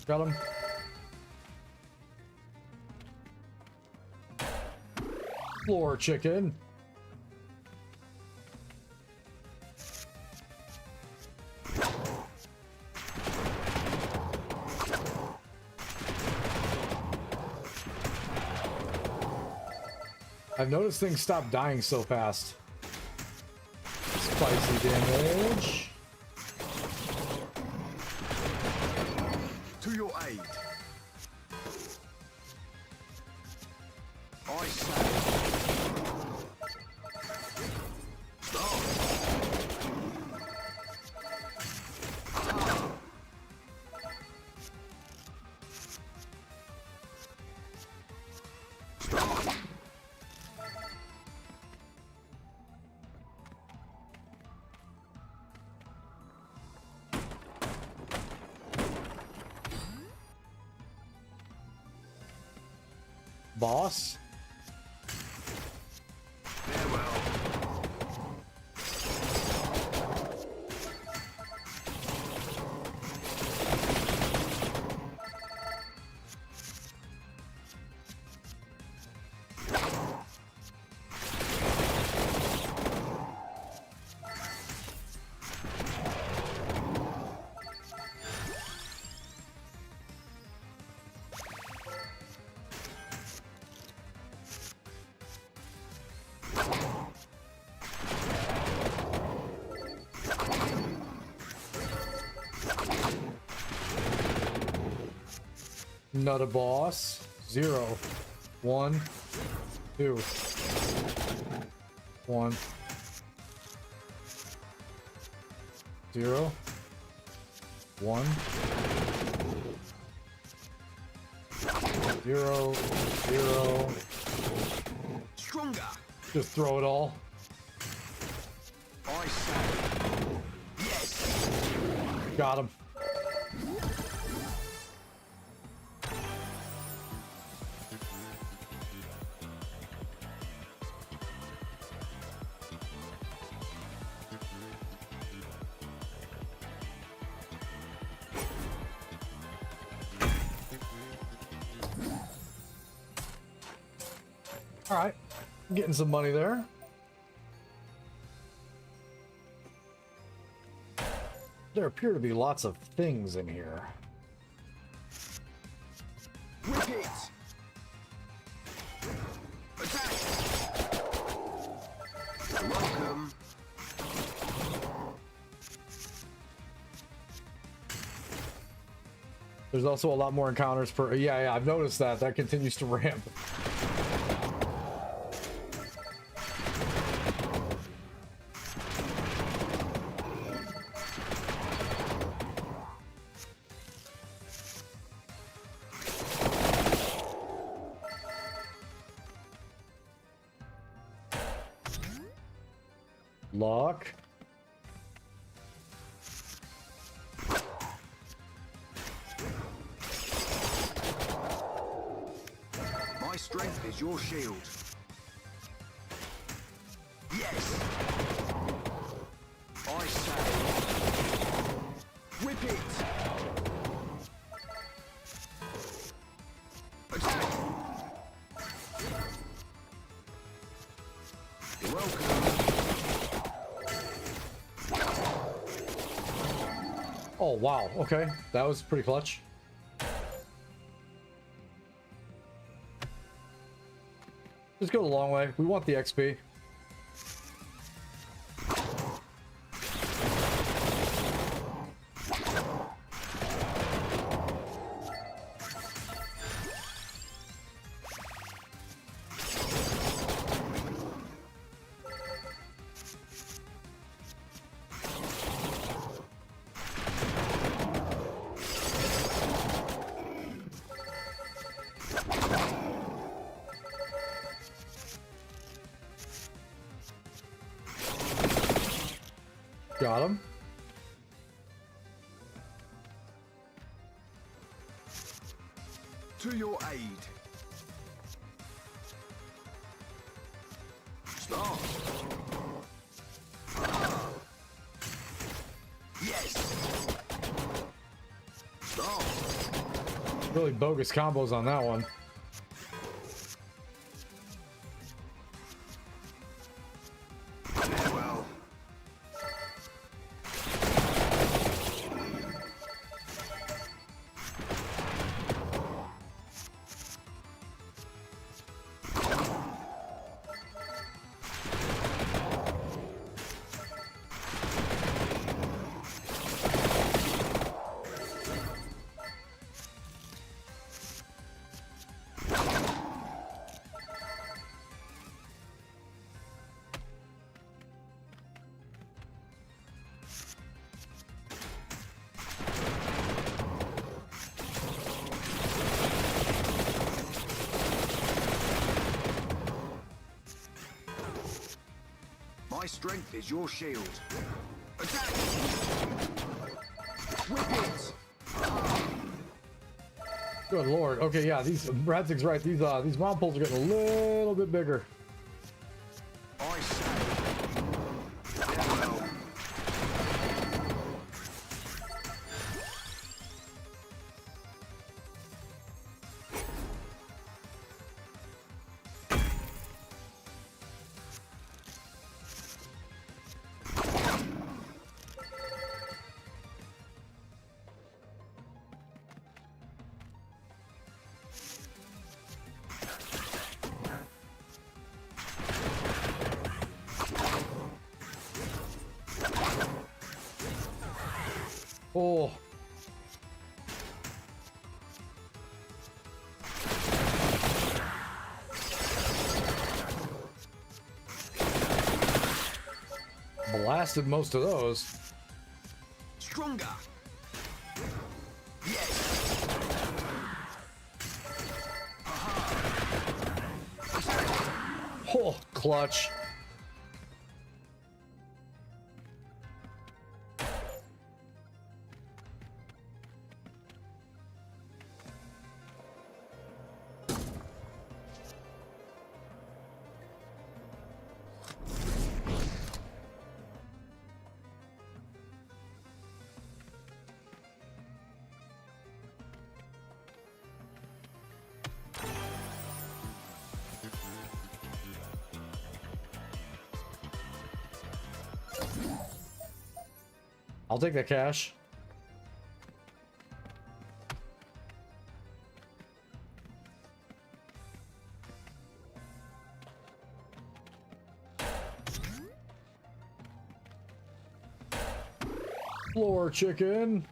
Got him. Floor chicken. I've noticed things stop dying so fast. Spicy damage. To your aid. I say. Start. Start. Boss. Farewell. Not a boss. 0, 1, 2, 1, 0, 1, 0, 0. Stronger. Just throw it all. I say. Yes. Got him. All right, getting some money there. there appear to be lots of things in here. Whip it! Attack! You're welcome. There's also a lot more encounters per. Yeah, I've noticed that. That continues to ramp. Lock. My strength is your shield. Yes! I say... Whip it! Attack! You're welcome. Oh, wow. Okay. That was pretty clutch. Just go the long way. We want the XP. Got him. To your aid. Start. Yes. Start. Really bogus combos on that one. Farewell. My strength is your shield. Attack! Whip it! Good lord. Okay, yeah, these Radzig's right. These mound poles are getting a little bit bigger. I say. Farewell. Oh. Blasted most of those. Stronger. Yes. Oh, clutch. I'll take that cash. Floor chicken.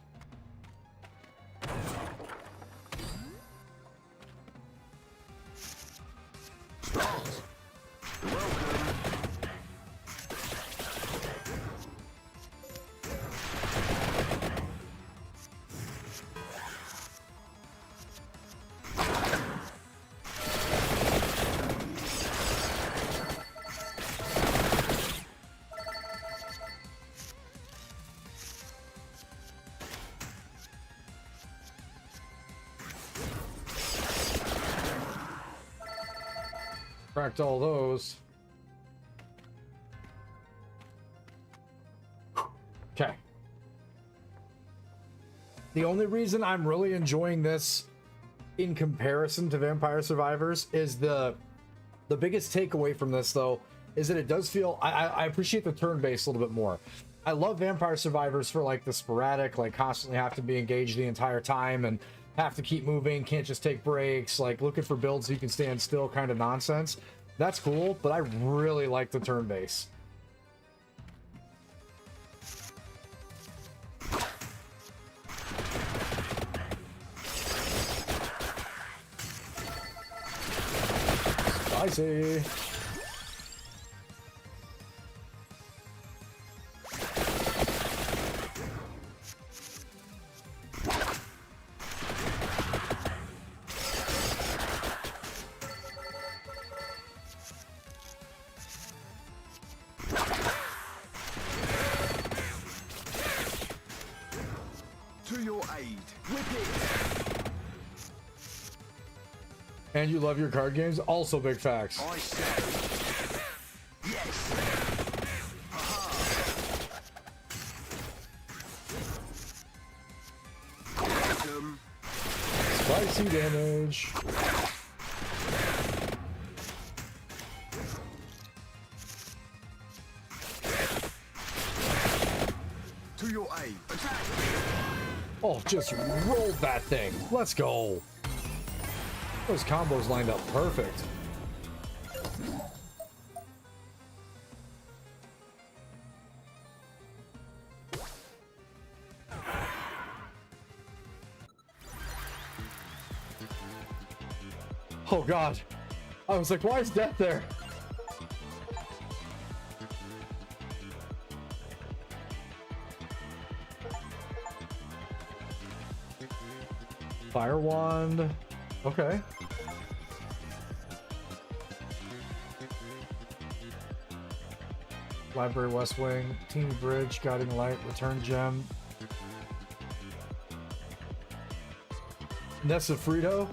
Cracked all those. Okay. The only reason I'm really enjoying this in comparison to Vampire Survivors is the biggest takeaway from this, though, is that it does feel I appreciate the turn-based a little bit more. I love Vampire Survivors for like the sporadic, like constantly have to be engaged the entire time and have to keep moving, can't just take breaks, like looking for builds so you can stand still kind of nonsense. That's cool, but I really like the turn base. Spicy. And you love your card games? Also big facts. I said yes. Spicy damage. To your aid. Attack. Oh, just rolled that thing. Let's go. Those combos lined up perfect. Oh god. I was like, why is Death there? Fire wand. Okay. Library West Wing, Team Bridge, Guiding Light, Return Gem. Nessa Frito.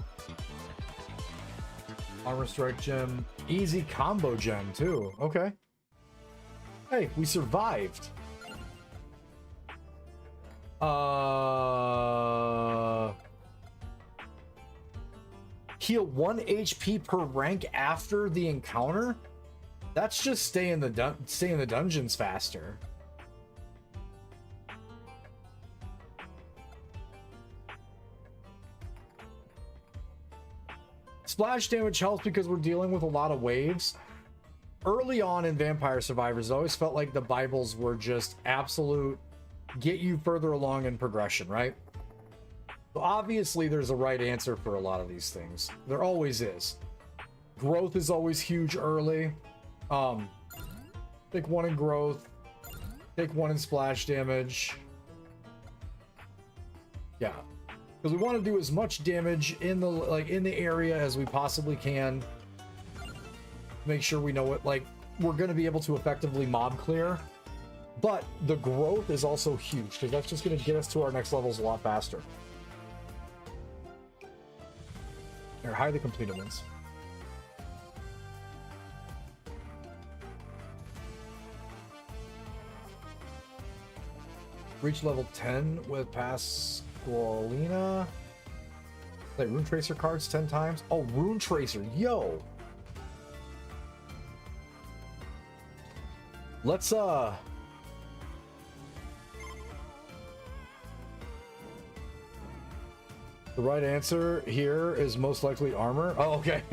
Armor Strike Gem. Easy Combo Gem, too. Okay. Hey, we survived. Heal 1 HP per rank after the encounter? That's just stay in the dungeons faster. Splash damage helps because we're dealing with a lot of waves. Early on in Vampire Survivors, it always felt like the Bibles were just absolute get you further along in progression, right? So obviously there's a right answer for a lot of these things. There always is. Growth is always huge early. Take 1 in growth. Take 1 in splash damage. Yeah. Because we want to do as much damage in the area as we possibly can. Make sure we know what, like, we're going to be able to effectively mob clear. But the growth is also huge, because that's just going to get us to our next levels a lot faster. They're highly completed ones. Reach level 10 with Pasqualina. Play Rune Tracer cards 10 times. Oh, Rune Tracer, yo! Let's The right answer here is most likely armor. Oh, okay.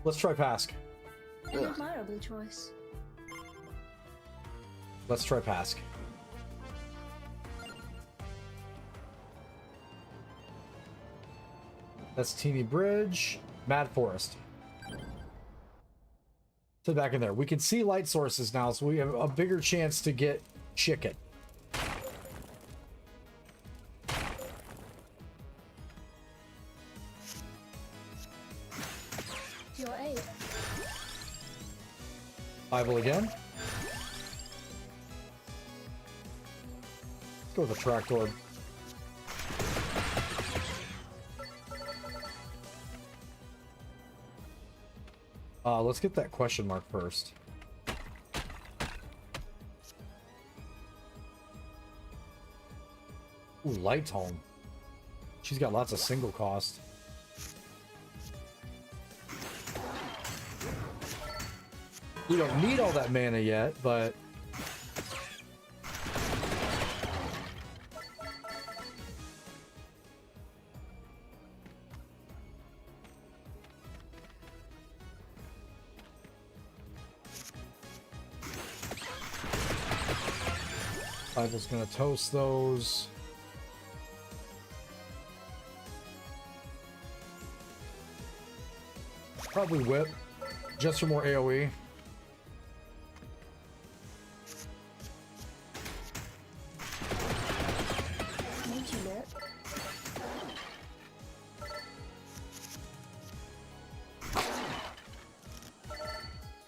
Let's try Pask. An admirable choice. Let's try Pask. That's Teeny Bridge. Mad Forest. So back in there. We can see light sources now, so we have a bigger chance to get chicken. Your aid. Bible again. Let's go with a tractor. Let's get that question mark first. Ooh, Light Tome. She's got lots of single cost. We don't need all that mana yet, but Bible's gonna toast those. Probably whip, just for more AoE. Need you lit.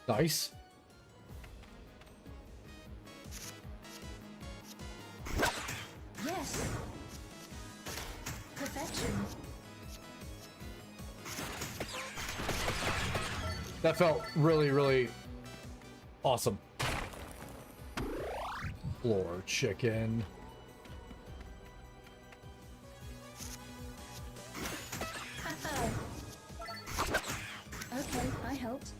Nice. Yes. Perfection. That felt really, really awesome. Floor chicken. Okay, I helped.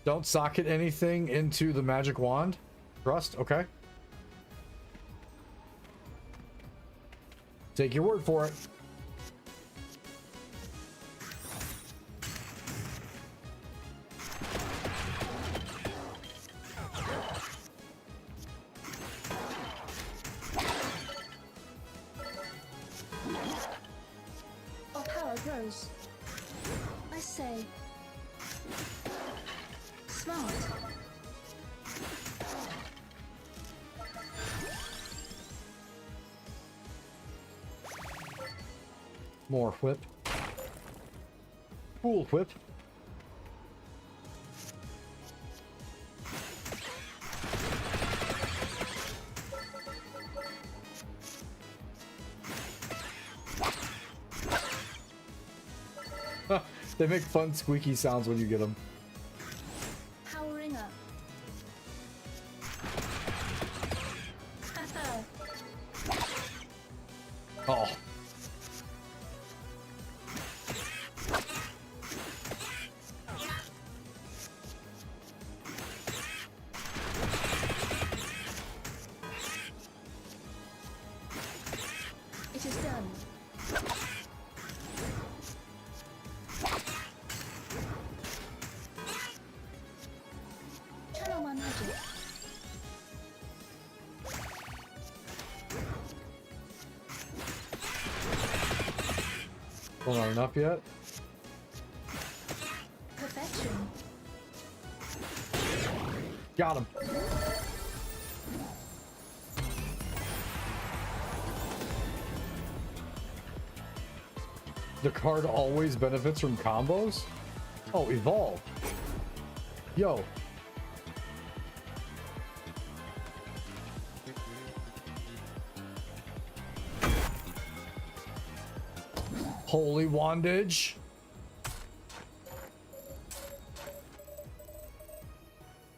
Don't socket anything into the magic wand. Trust, okay. Take your word for it. Our power grows. I say. Smart. More whip. Cool whip. They make fun squeaky sounds when you get them. Powering up. Oh. It is done. Channel my magic. Well, not enough yet. Perfection. Got him. The card always benefits from combos? Oh, evolve. Yo. Holy wandage.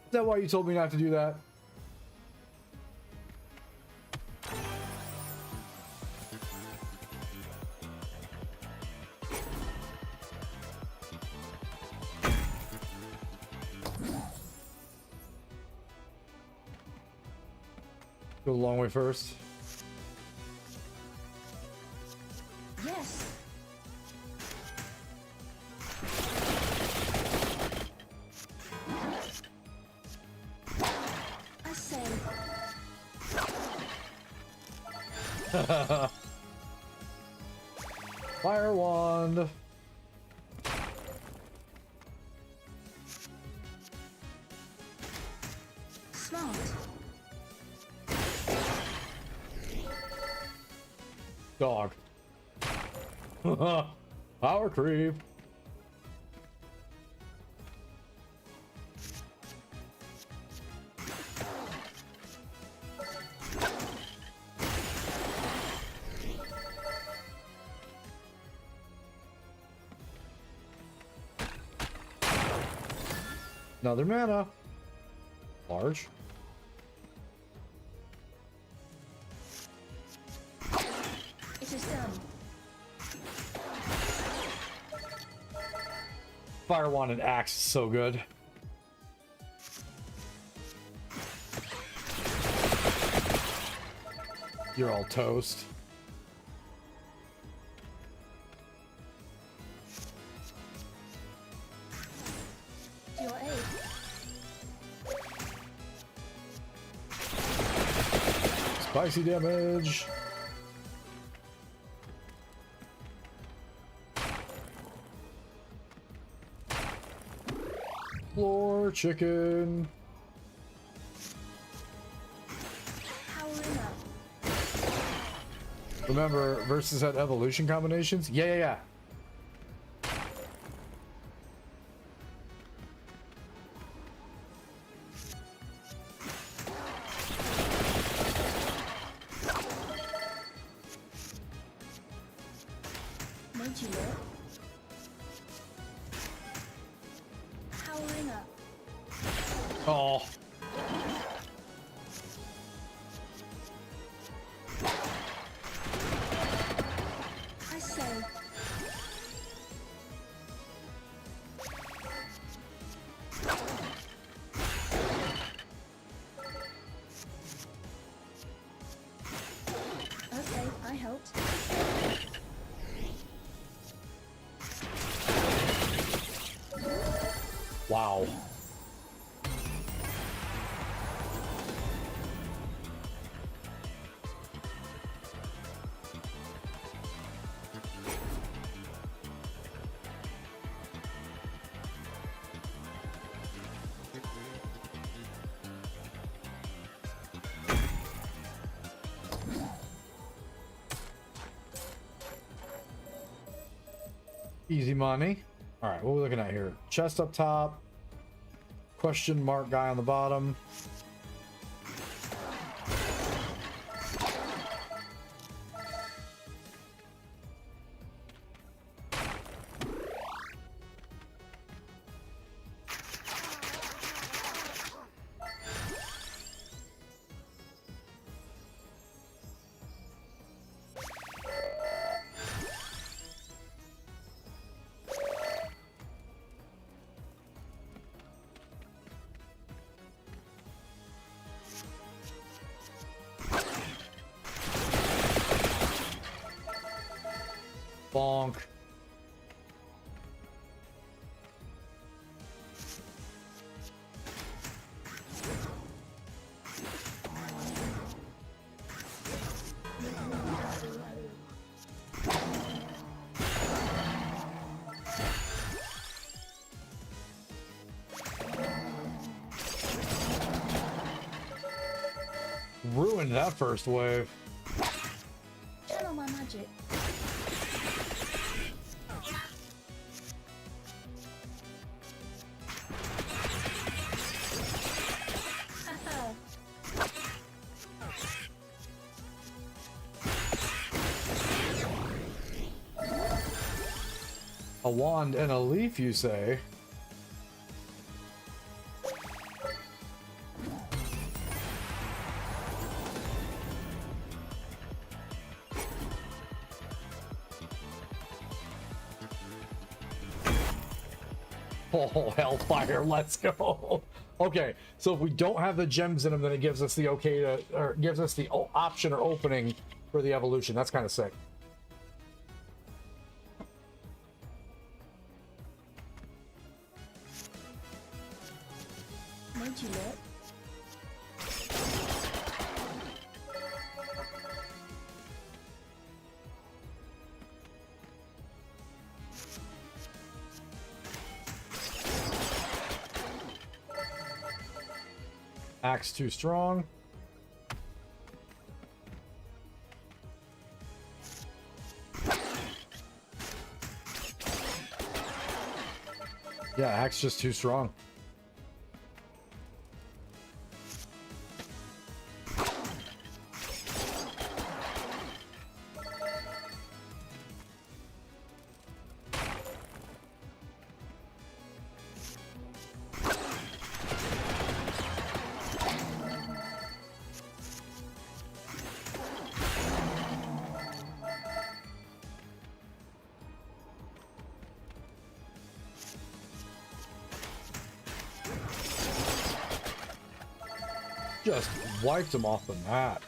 Is that why you told me not to do that? Go the long way first. Yes. I say, Fire wand. smart. Dog. Power creep. Another mana. Large. It is done. Fire wand and axe is so good. You're all toast. To your aid. Spicy damage. Floor chicken. Powering up. Remember, versus had evolution combinations? Yeah. Made you look. Powering up. Oh. I say, okay, I helped. Wow. Easy money. All right, what are we looking at here? Chest up top. Question mark guy on the bottom. Bonk. Ruined that first wave. Channel my magic. A wand and a leaf, you say? Oh, hellfire, let's go. Okay, so if we don't have the gems in them, then it gives us the okay to, or gives us the option or opening for the evolution. That's kind of sick. Made you look. Axe too strong. Yeah, axe just too strong. Just wiped him off the map.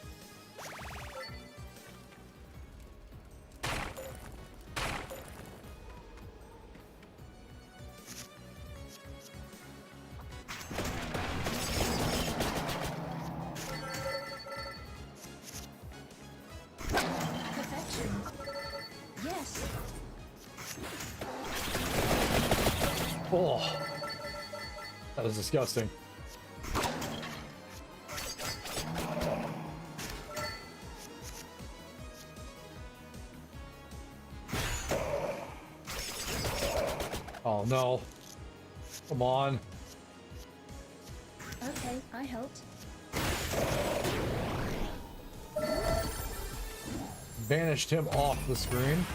Perfection. Yes. Oh, that was disgusting. Oh no. Come on. Okay, I helped. Banished him off the screen.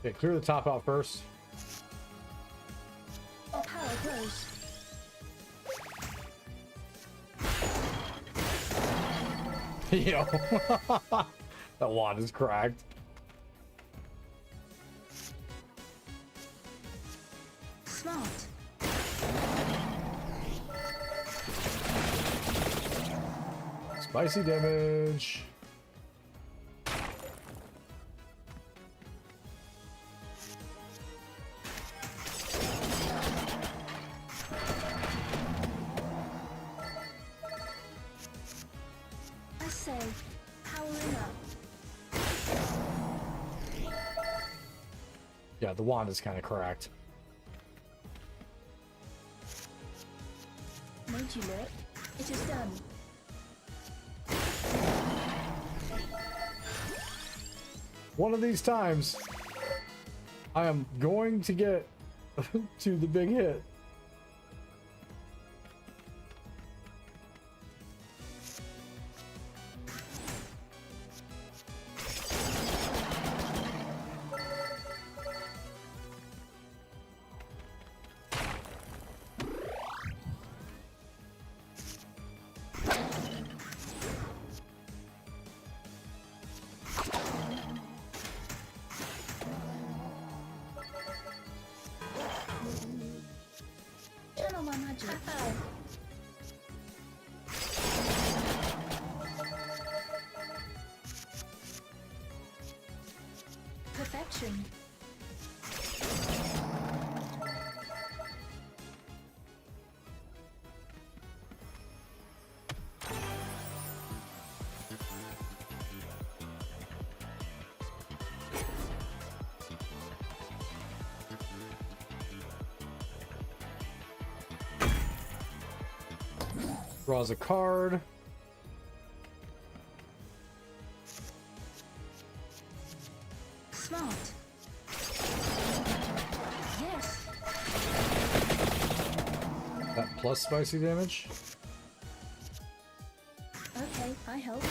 Okay, clear the top out first. Our power grows. Yo, that wand is cracked. Smart. Spicy damage. I say, powering up. Yeah, the wand is kind of cracked. Made you look. It is done. One of these times, I am going to get to the big hit. Channel my magic. Perfection. Draws a card. Smart. That plus spicy damage. Okay, I help.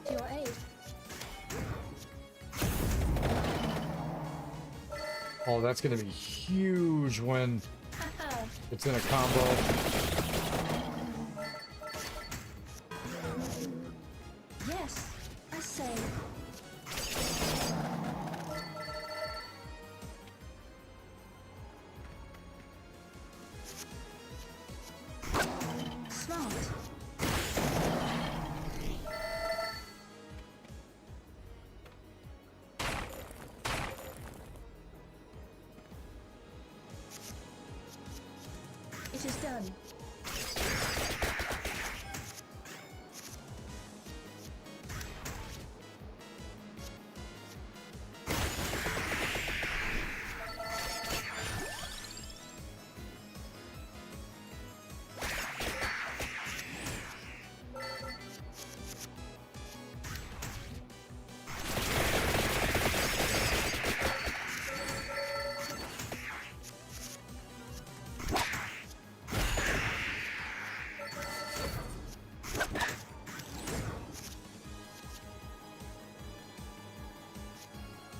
To your aid. Oh, that's gonna be huge when Haha. it's in a combo. Yes, I say. Smart. It is done.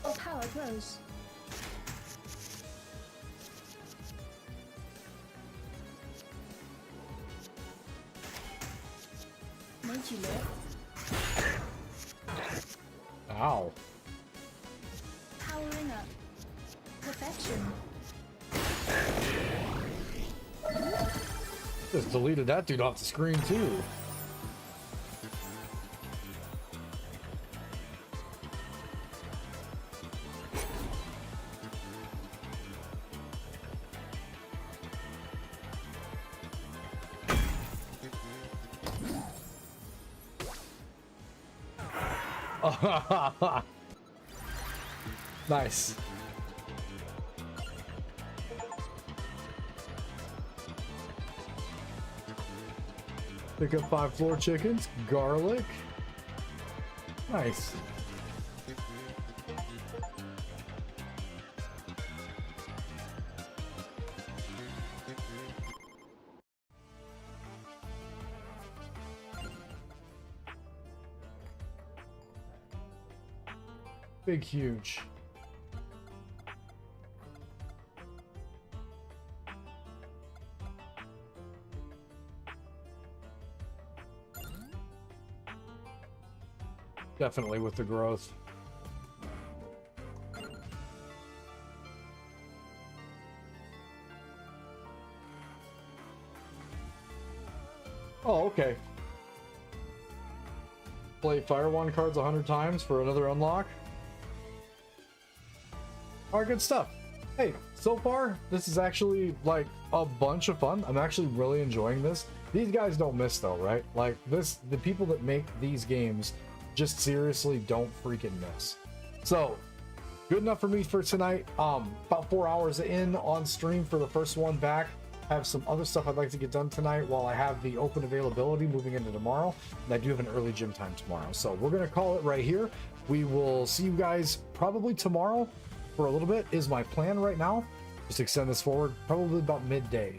Your power grows. Made you live. Ow. Powering up. Perfection. Just deleted that dude off the screen too. Nice. Pick up 5 floor chickens, garlic. Nice. Big, huge. Definitely with the growth. Oh, okay. Play Fire Wand cards 100 times for another unlock. All right, good stuff. Hey, so far, this is actually like a bunch of fun. I'm actually really enjoying this. These guys don't miss though, right? Like this, the people that make these games just seriously don't freaking miss. So good enough for me for tonight. About 4 hours in on stream for the first one back. Have some other stuff I'd like to get done tonight while I have the open availability moving into tomorrow. And I do have an early gym time tomorrow. So we're going to call it right here. We will see you guys probably tomorrow for a little bit is my plan right now. Just extend this forward probably about midday.